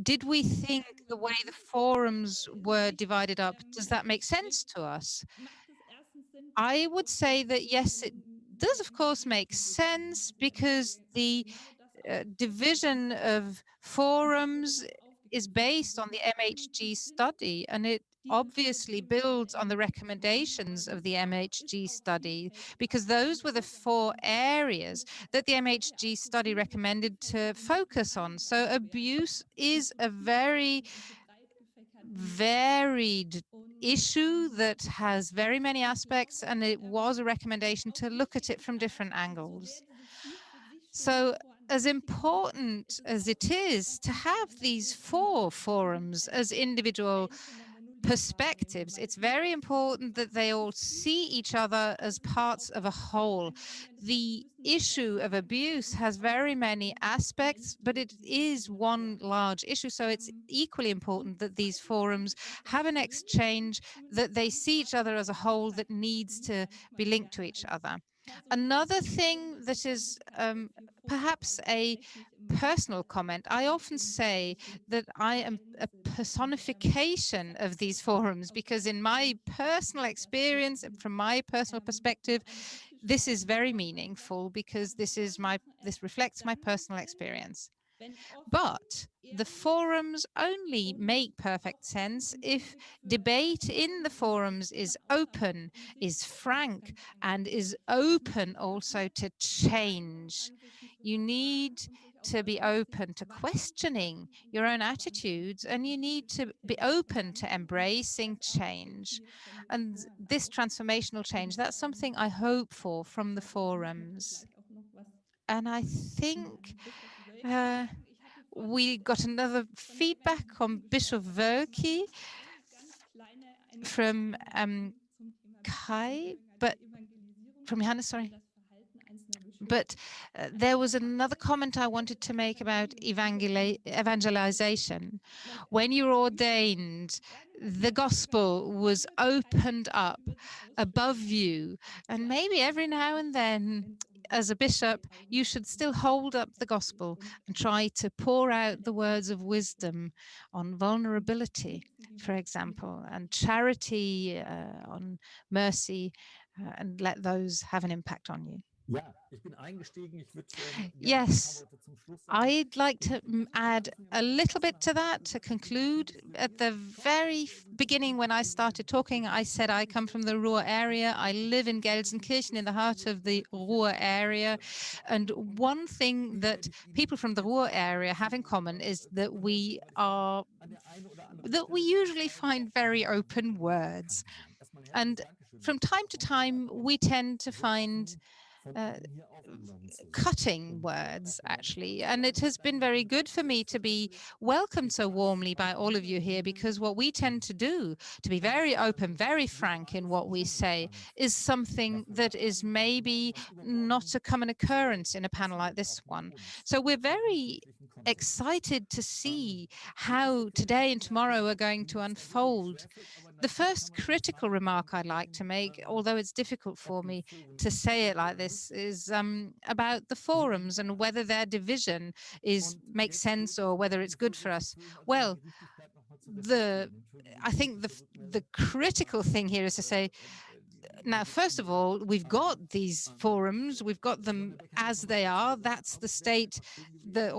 did we think the way the forums were divided up, does that make sense to us? I would say that yes, it does of course make sense, because the division of forums is based on the MHG study, and it obviously builds on the recommendations of the MHG study, because those were the 4 areas that the MHG study recommended to focus on. So abuse is a very varied issue that has very many aspects, and it was a recommendation to look at it from different angles. So as important as it is to have these 4 forums as individual perspectives, it's very important that they all see each other as parts of a whole. The issue of abuse has very many aspects, but it is one large issue. So it's equally important that these forums have an exchange, that they see each other as a whole that needs to be linked to each other. Another thing that is perhaps a personal comment, I often say that I am a personification of these forums, because in my personal experience and from my personal perspective, this is very meaningful, because this reflects my personal experience. But the forums only make perfect sense if debate in the forums is open, is frank, and is open also to change. You need to be open to questioning your own attitudes, and you need to be open to embracing change. And this transformational change, that's something I hope for from the forums. And I think we got another feedback on Bishop Wölki from Kai, but from Johannes, sorry. But there was another comment I wanted to make about evangelization. When you were ordained, the gospel was opened up above you, and maybe every now and then, as a bishop, you should still hold up the gospel and try to pour out the words of wisdom on vulnerability, for example, and charity, on mercy, and let those have an impact on you. Yes, I'd like to add a little bit to that to conclude. At the very beginning, when I started talking, I said I come from the Ruhr area. I live in Gelsenkirchen, in the heart of the Ruhr area. And one thing that people from the Ruhr area have in common is that we usually find very open words. And from time to time, we tend to find cutting words, actually. And it has been very good for me to be welcomed so warmly by all of you here, because what we tend to do, to be very open, very frank in what we say, is something that is maybe not a common occurrence in a panel like this one. So we're very excited to see how today and tomorrow are going to unfold. The first critical remark I'd like to make, although it's difficult for me to say it like this, is about the forums and whether their division makes sense or whether it's good for us. Well, I think the critical thing here is to say, now, first of all, we've got these forums, we've got them as they are. That's the state that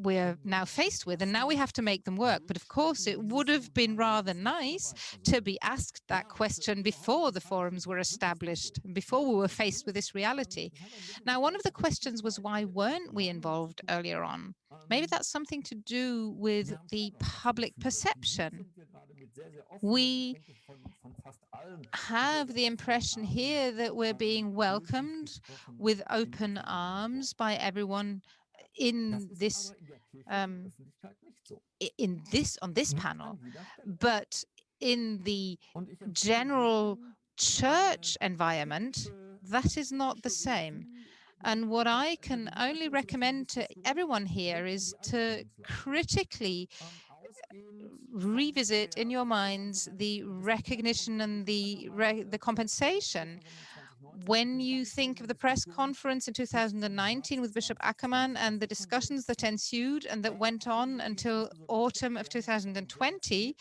we're now faced with, and now we have to make them work. But of course, it would have been rather nice to be asked that question before the forums were established, before we were faced with this reality. Now, one of the questions was, why weren't we involved earlier on? Maybe that's something to do with the public perception. We have the impression here that we're being welcomed with open arms by everyone in this on this panel, but in the general church environment, that is not the same. And what I can only recommend to everyone here is to critically revisit in your minds the recognition and the compensation. When you think of the press conference in 2019 with Bishop Ackermann and the discussions that ensued and that went on until autumn of 2020,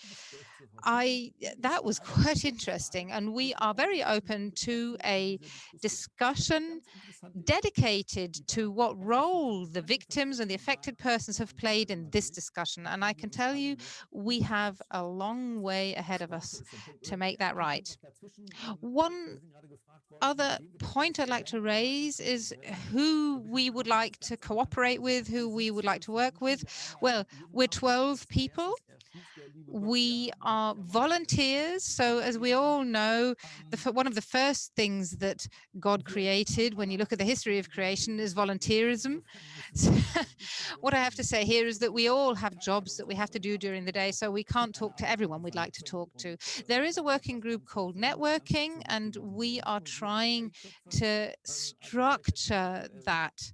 that was quite interesting. And we are very open to a discussion dedicated to what role the victims and the affected persons have played in this discussion. And I can tell you, we have a long way ahead of us to make that right. One other point I'd like to raise is who we would like to cooperate with, who we would like to work with. Well, we're 12 people. We are volunteers. So as we all know, one of the first things that God created, when you look at the history of creation, is volunteerism. So what I have to say here is that we all have jobs that we have to do during the day, so we can't talk to everyone we'd like to talk to. There is a working group called Networking, and we are trying to structure that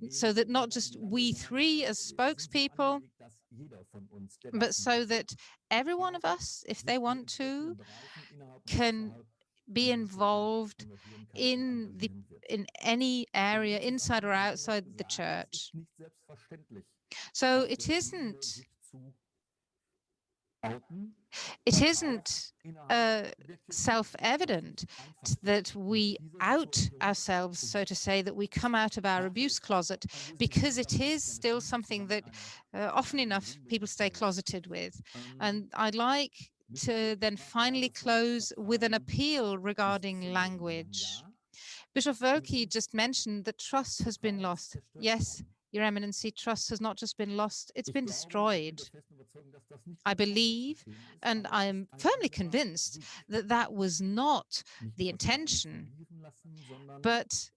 so that not just we three as spokespeople, but so that every one of us, if they want to, can be involved in any area inside or outside the church. So it isn't self-evident that we out ourselves, so to say, that we come out of our abuse closet, because it is still something that often enough people stay closeted with. And I'd like to then finally close with an appeal regarding language. Bishop Wölki just mentioned that trust has been lost. Yes, Your Eminency, trust has not just been lost, it's been destroyed. I believe, and I am firmly convinced, that that was not the intention. But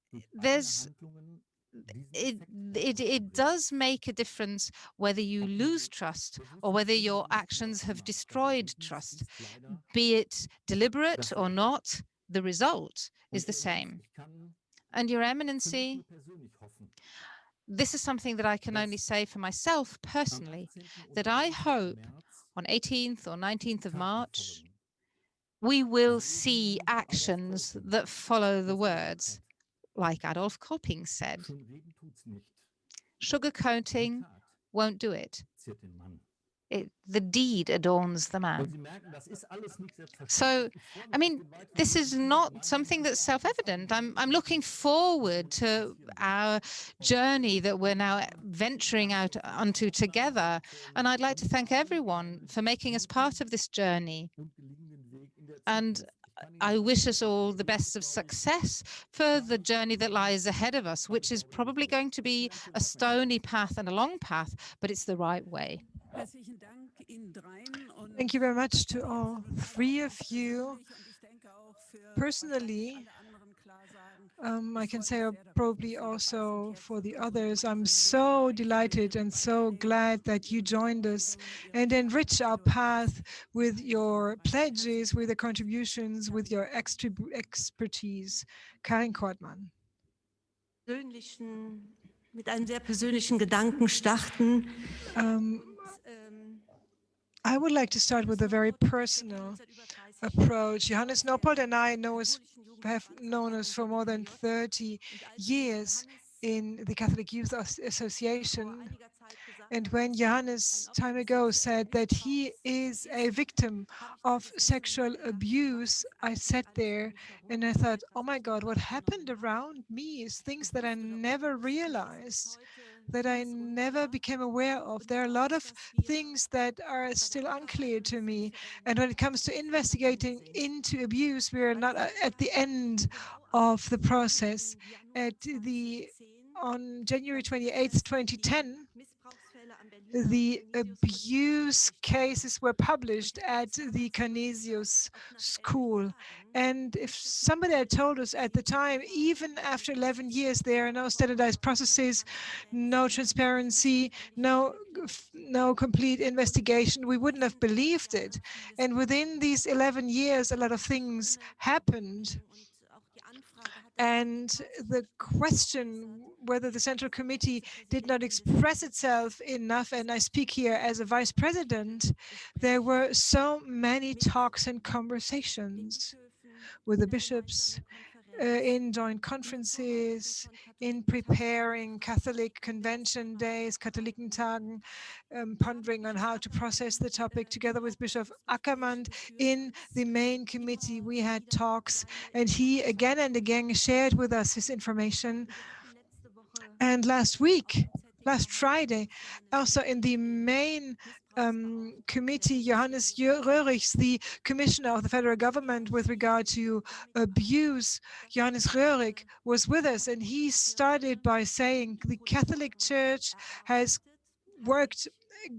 it does make a difference whether you lose trust or whether your actions have destroyed trust. Be it deliberate or not, the result is the same. And Your Eminency, this is something that I can only say for myself personally, that I hope on 18th or 19th of March, we will see actions that follow the words, like Adolf Kolping said. Sugarcoating won't do it. The deed adorns the man. So, I mean, this is not something that's self-evident. I'm looking forward to our journey that we're now venturing out onto together. And I'd like to thank everyone for making us part of this journey. And I wish us all the best of success for the journey that lies ahead of us, which is probably going to be a stony path and a long path, but it's the right way. Thank you very much to all three of you. Personally, I can say probably also for the others, I'm so delighted and so glad that you joined us and enrich our path with your pledges, with the contributions, with your expertise. Karin Kortmann. Mit einem sehr persönlichen Gedanken starten. I would like to start with a very personal approach. Johannes Noppold and I have known us for more than 30 years in the Catholic Youth Association. And when Johannes time ago said that he is a victim of sexual abuse, I sat there and I thought, oh my God, what happened around me is things that I never realized, that I never became aware of. There are a lot of things that are still unclear to me. And when it comes to investigating into abuse, we are not at the end of the process. On January 28th, 2010, the abuse cases were published at the Canisius school. And if somebody had told us at the time, even after 11 years, there are no standardized processes, no transparency, no complete investigation, we wouldn't have believed it. And within these 11 years, a lot of things happened. And the question whether the Central Committee did not express itself enough, and I speak here as a vice president, there were so many talks and conversations with the bishops, in joint conferences, in preparing Catholic Convention days, Katholikentagen, pondering on how to process the topic together with Bishop Ackermann. In the main committee, we had talks, and he again and again shared with us his information. And last Friday, also in the main committee, Johannes Röhrichs, the commissioner of the federal government with regard to abuse, Johannes Röhrig was with us, and he started by saying the Catholic Church has worked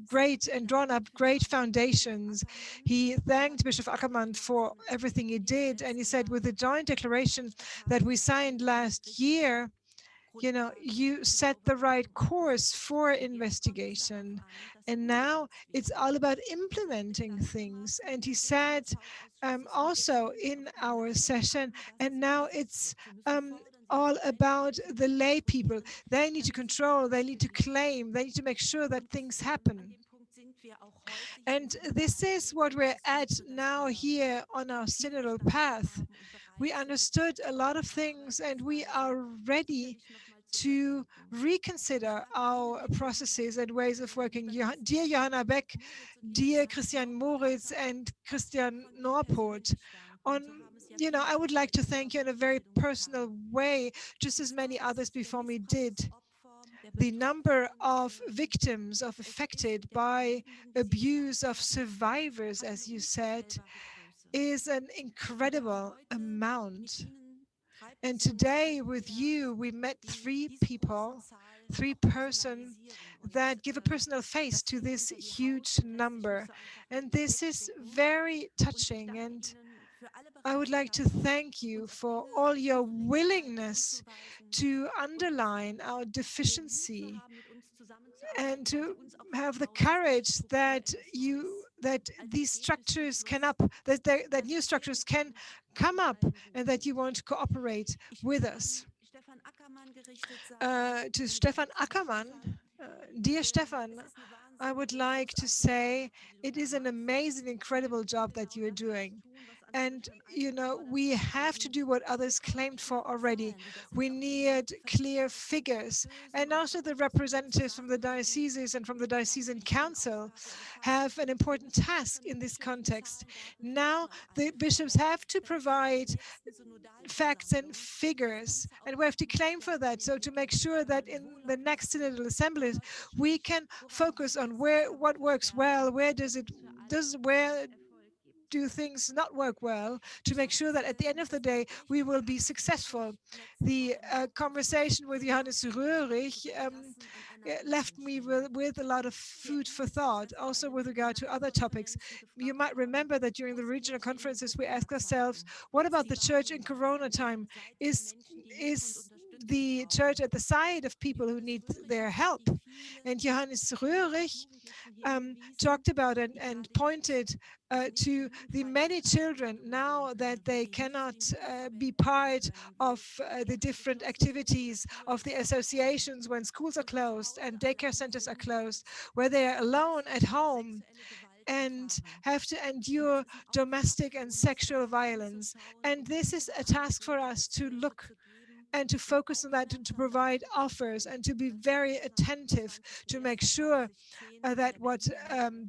great and drawn up great foundations. He thanked Bishop Ackermann for everything he did, and he said, with the joint declaration that we signed last year, you know, you set the right course for investigation. And now it's all about implementing things. And he said also in our session, and now it's all about the lay people. They need to control, they need to claim, they need to make sure that things happen. And this is what we're at now here on our synodal path. We understood a lot of things, and we are ready to reconsider our processes and ways of working. Dear Johanna Beck, dear Christian Moritz and Christian Norpot, I would like to thank you in a very personal way, just as many others before me did. The number of victims of affected by abuse, of survivors, as you said, is an incredible amount. And today with you, we met three persons that give a personal face to this huge number. And this is very touching. And I would like to thank you for all your willingness to underline our deficiency and to have the courage that these structures that new structures can come up, and that you want to cooperate with us. To Stefan Ackermann, dear Stefan, I would like to say it is an amazing, incredible job that you are doing. And, we have to do what others claimed for already. We need clear figures. And also the representatives from the dioceses and from the diocesan council have an important task in this context. Now, the bishops have to provide facts and figures, and we have to claim for that. So to make sure that in the next synodal assemblies, we can focus on what works well, where do things not work well, to make sure that at the end of the day, we will be successful. The conversation with Johannes Röhrig left me with a lot of food for thought, also with regard to other topics. You might remember that during the regional conferences, we asked ourselves, what about the church in Corona time? Is the church at the side of people who need their help? And Johannes Röhrig talked about it and pointed to the many children now that they cannot be part of the different activities of the associations when schools are closed and daycare centers are closed, where they are alone at home and have to endure domestic and sexual violence. And this is a task for us to look and to focus on that, and to provide offers, and to be very attentive to make sure that what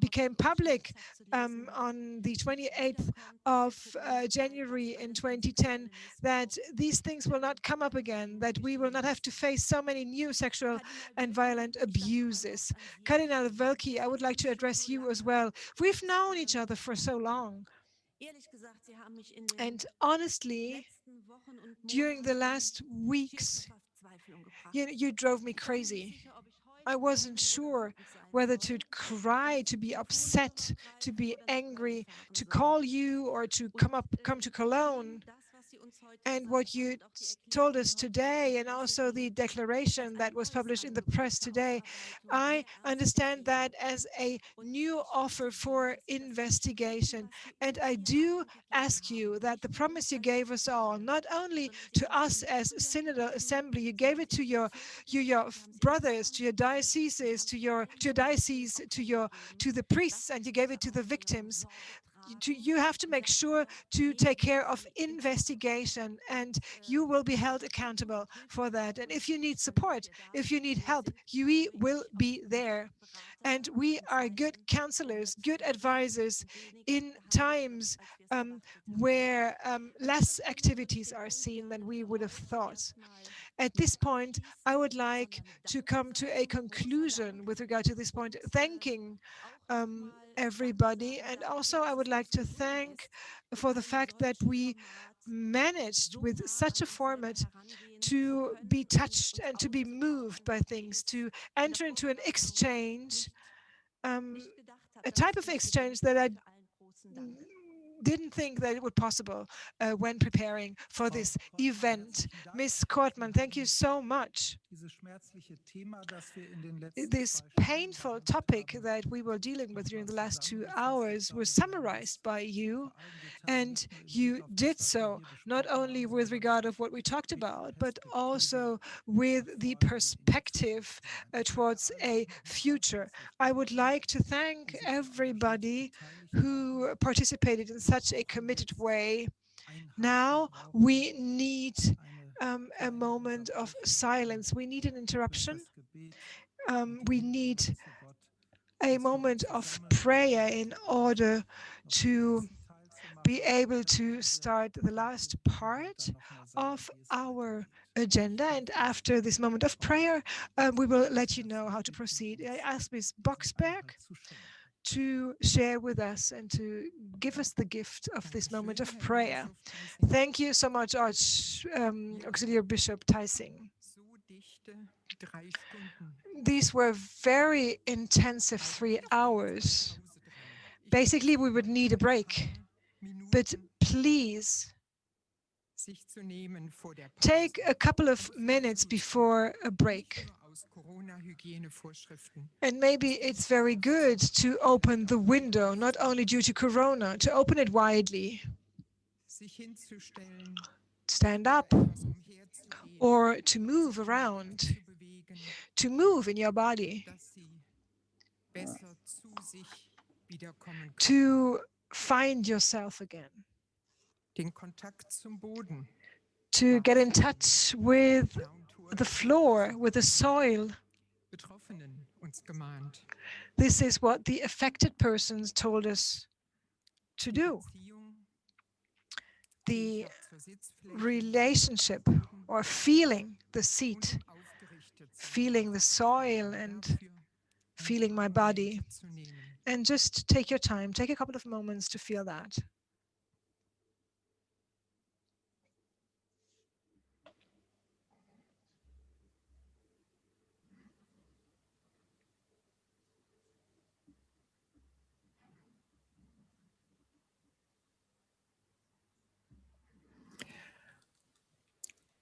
became public on the 28th of January in 2010, that these things will not come up again, that we will not have to face so many new sexual and violent abuses. Kardinal Wölki, I would like to address you as well. We've known each other for so long. And honestly, during the last weeks, you drove me crazy. I wasn't sure whether to cry, to be upset, to be angry, to call you, or to come to Cologne. And what you told us today, and also the declaration that was published in the press today, I understand that as a new offer for investigation. And I do ask you that the promise you gave us all, not only to us as Synodal Assembly, you gave it to your brothers, to your dioceses, to the priests, and you gave it to the victims. You have to make sure to take care of investigation, and you will be held accountable for that. And if you need support, if you need help, we will be there. And we are good counselors, good advisors in times where less activities are seen than we would have thought. At this point, I would like to come to a conclusion with regard to this point, thanking everybody. And also I would like to thank for the fact that we managed with such a format to be touched and to be moved by things, to enter into an exchange, a type of exchange that I didn't think that it would possible when preparing for this event. Ms. Kortmann, thank you so much. This painful topic that we were dealing with during the last 2 hours was summarized by you, and you did so not only with regard of what we talked about, but also with the perspective towards a future. I would like to thank everybody who participated in such a committed way. Now we need a moment of silence. We need an interruption. We need a moment of prayer in order to be able to start the last part of our agenda. And after this moment of prayer, we will let you know how to proceed. I ask Ms. Boxberg to share with us and to give us the gift of this moment of prayer. Thank you so much, Auxiliary Bishop Theissing. These were very intensive 3 hours. Basically, we would need a break, but please take a couple of minutes before a break. And maybe it's very good to open the window, not only due to Corona, to open it widely. Stand up or to move around, to move in your body, to find yourself again, to get in touch with the floor, with the soil. This is what the affected persons told us to do. The relationship or feeling the seat, feeling the soil and feeling my body. And just take your time, take a couple of moments to feel that.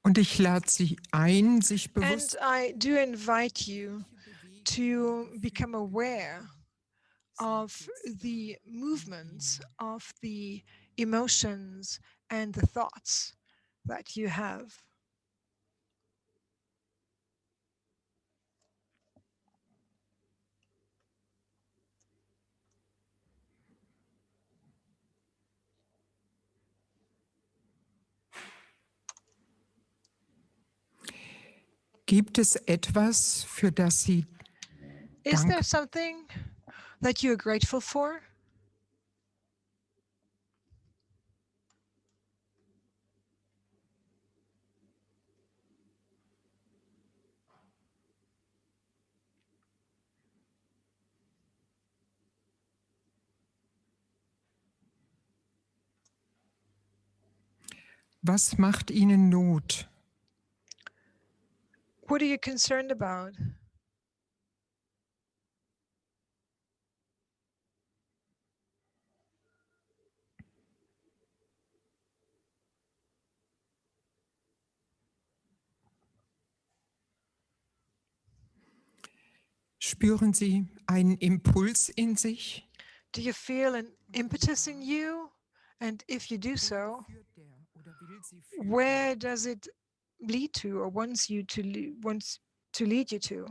Und ich lade Sie ein, sich bewusst. And I do invite you to become aware of the movements, of the emotions and the thoughts that you have. Gibt es etwas, für das Sie Is there something that you're grateful for? Was macht Ihnen Not? What are you concerned about? Spüren Sie einen Impuls in sich? Do you feel an impetus in you? And if you do so, where does it lead to, or wants to lead you to?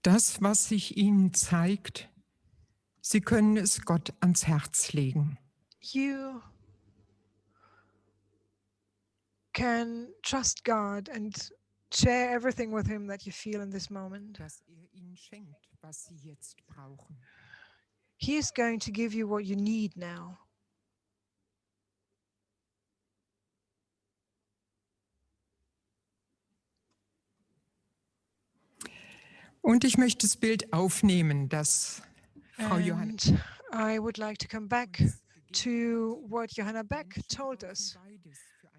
Das, was sich Ihnen zeigt, Sie können es Gott ans Herz legen. You can trust God and share everything with Him that you feel in this moment. Dass Ihnen schenkt, was Sie jetzt brauchen. He is going to give you what you need now. Und ich möchte das Bild aufnehmen, das Frau Johanna. I would like to come back to what Johanna Beck told us.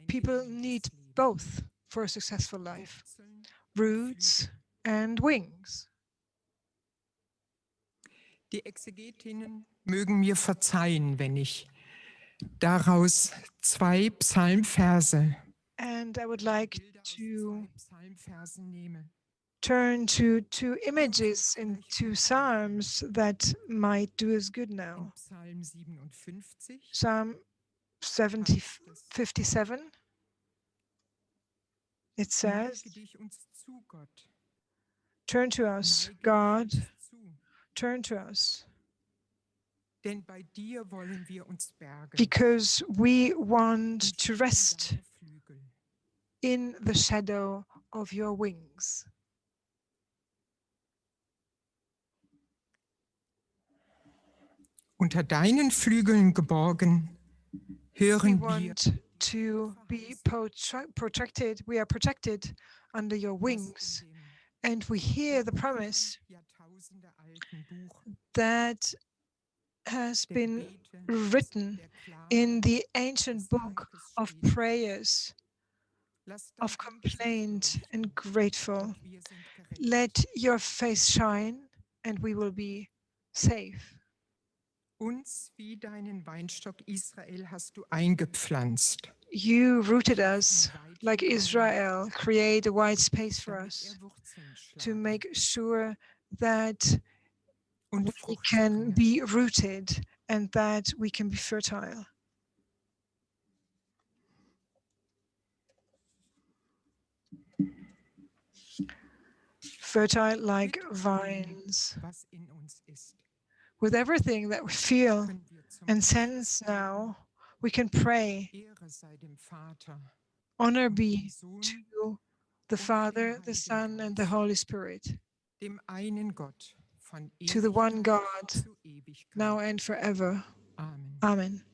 People need both for a successful life, roots and wings. Die Exegetinnen mögen mir verzeihen, wenn ich daraus 2 Psalmverse And I would like to turn to 2 images in 2 psalms that might do us good now. Psalm 57, it says, "Turn to us, God, turn to us, because we want to rest in the shadow of your wings." Unter deinen Flügeln geborgen We hören wir want to be protected. We are protected under your wings, and we hear the promise that has been written in the ancient book of prayers, of complaint and grateful. Let your face shine, and we will be safe. uns wie deinen Weinstock Israel hast du eingepflanzt. You rooted us like Israel. Create a wide space for us to make sure that we can be rooted and that we can be fertile. Fertile like vines. Was in uns ist. With everything that we feel and sense now, we can pray. Ehre sei dem Vater, Honor be to the Father, the Son, and the Holy Spirit, dem einen Gott, von to the one Ewigkeit God, zu Ewigkeit. now and forever. Amen. Amen.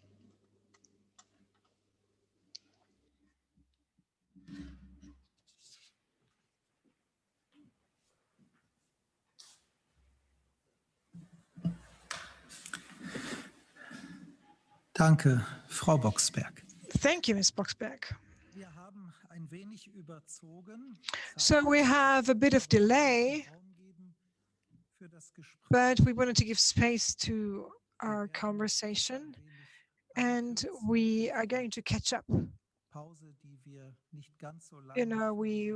Danke, Frau Boxberg. Thank you, Ms. Boxberg. Wir haben ein wenig überzogen. So we have a bit of delay, but we wanted to give space to our conversation, and we are going to catch up. Pause, die wir nicht ganz so lang You know, we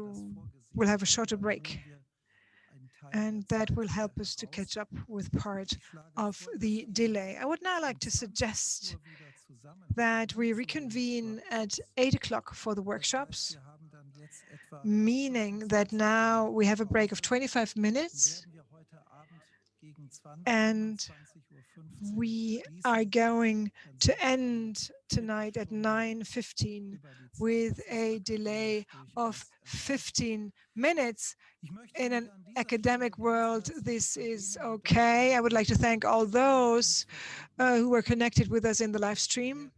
will have a shorter break, and that will help us to catch up with part of the delay. I would now like to suggest that we reconvene at 8 o'clock for the workshops, meaning that now we have a break of 25 minutes, and we are going to end tonight at 9:15 with a delay of 15 minutes. In an academic world, this is okay. I would like to thank all those who were connected with us in the live stream.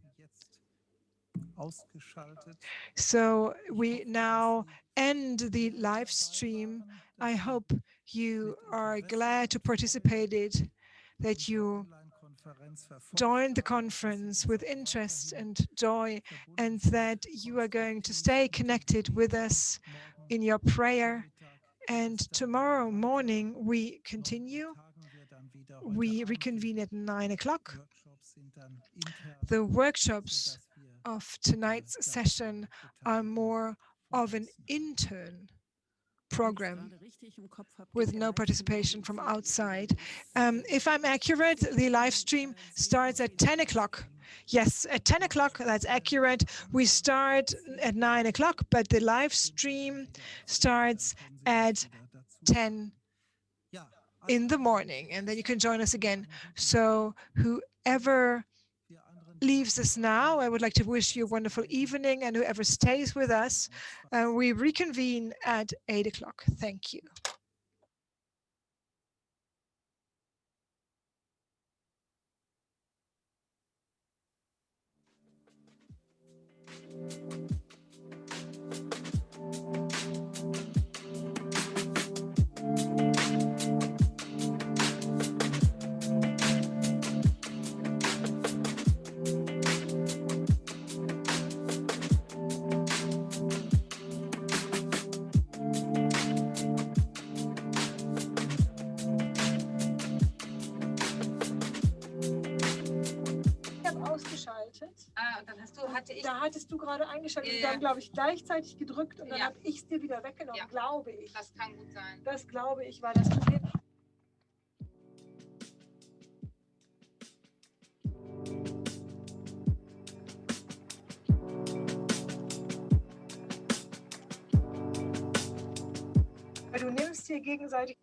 So we now end the live stream. I hope you are glad to participate, that you joined the conference with interest and joy, and that you are going to stay connected with us in your prayer And tomorrow morning we continue. We reconvene at 9 o'clock. The workshops of tonight's session are more of an intern program with no participation from outside. If I'm accurate, the live stream starts at 10 o'clock. Yes, at 10 o'clock, that's accurate. We start at 9 o'clock, but the live stream starts at 10 in the morning, and then you can join us again. So whoever leaves us now, I would like to wish you a wonderful evening, and whoever stays with us, we reconvene at 8 o'clock. Thank you. Ausgeschaltet. Und dann Da hattest du gerade eingeschaltet und dann, glaube ich, gleichzeitig gedrückt und dann habe ich es dir wieder weggenommen, glaube ich. Das kann gut sein. Das glaube ich, war das Problem. Du nimmst hier gegenseitig.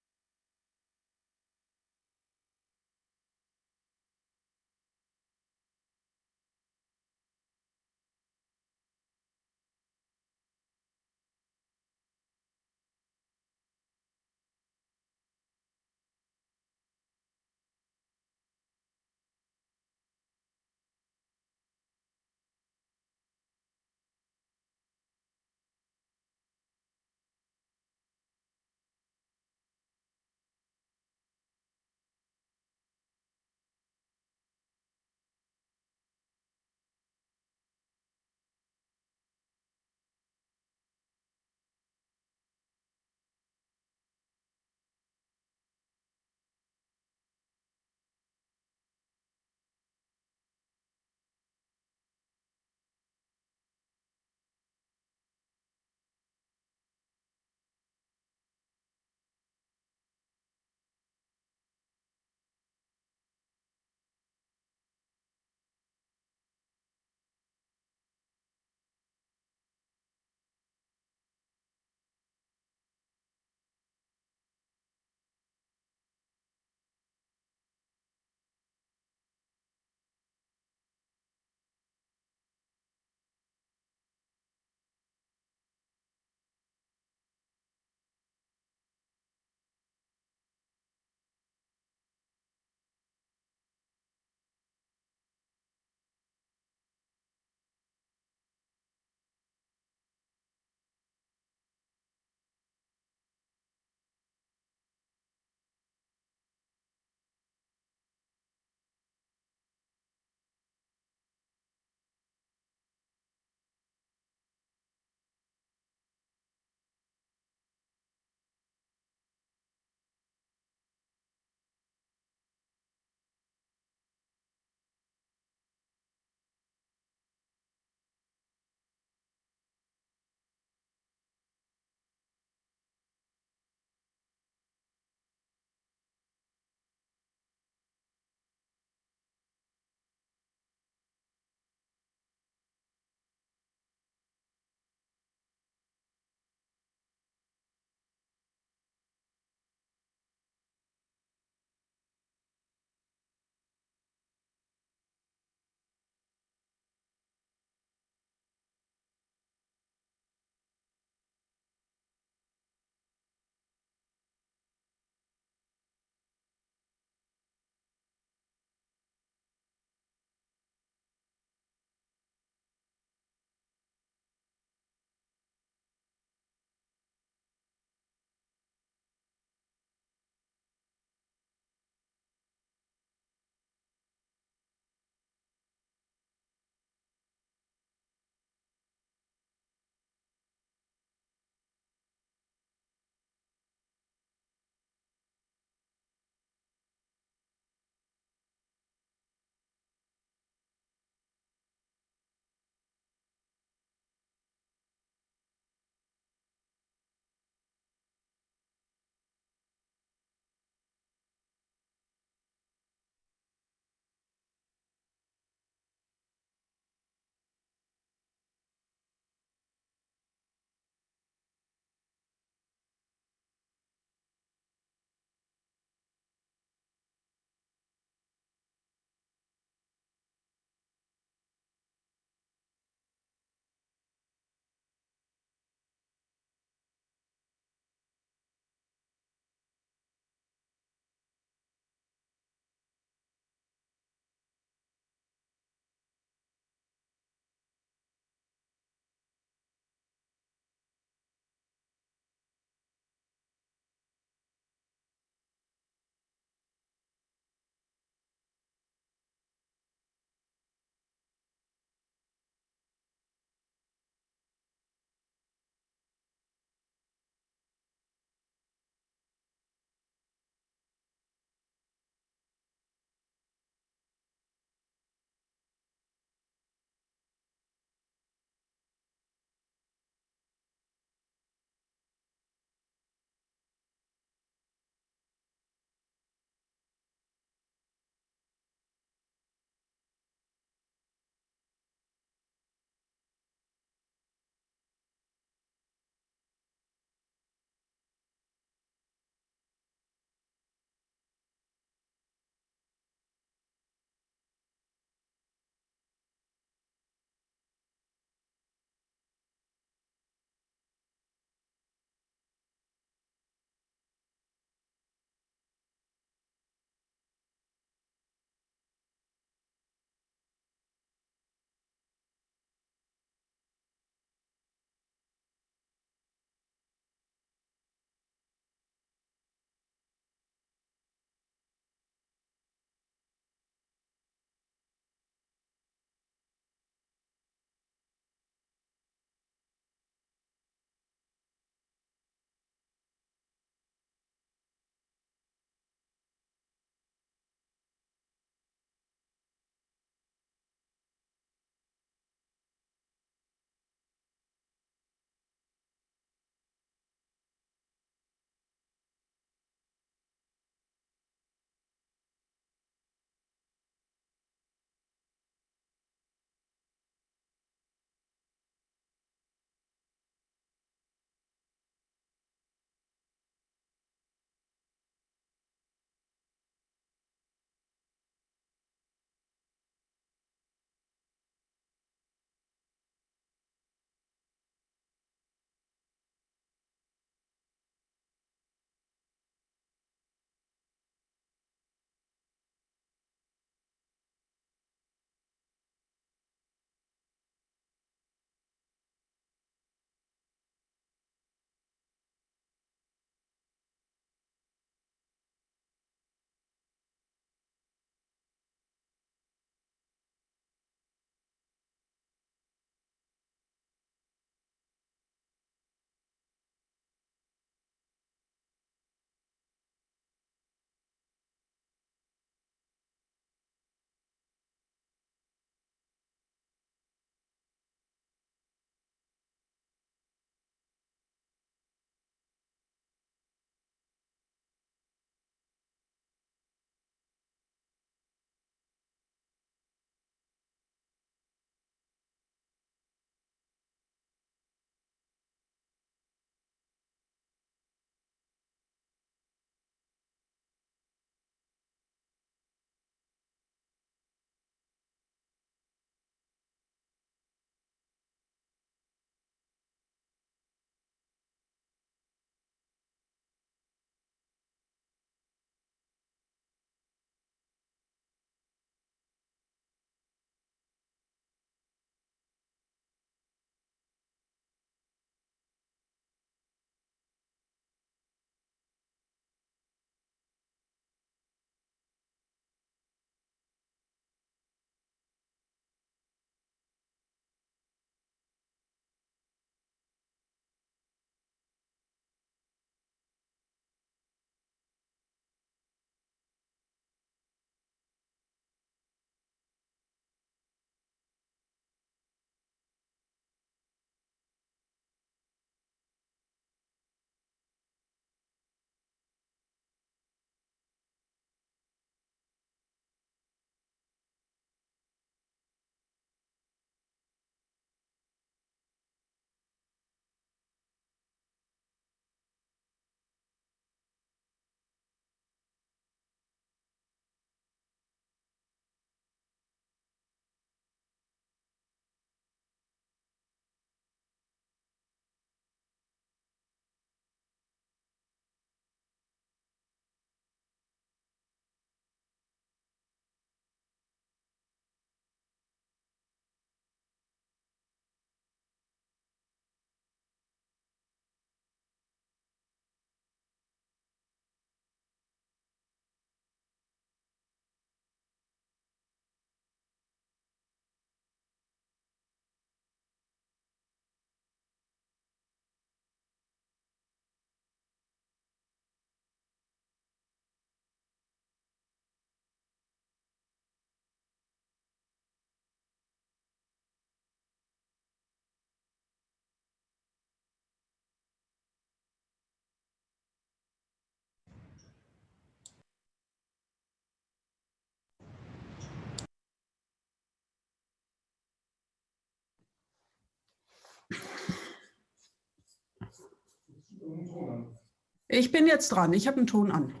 Ich bin jetzt dran. Ich habe einen Ton an.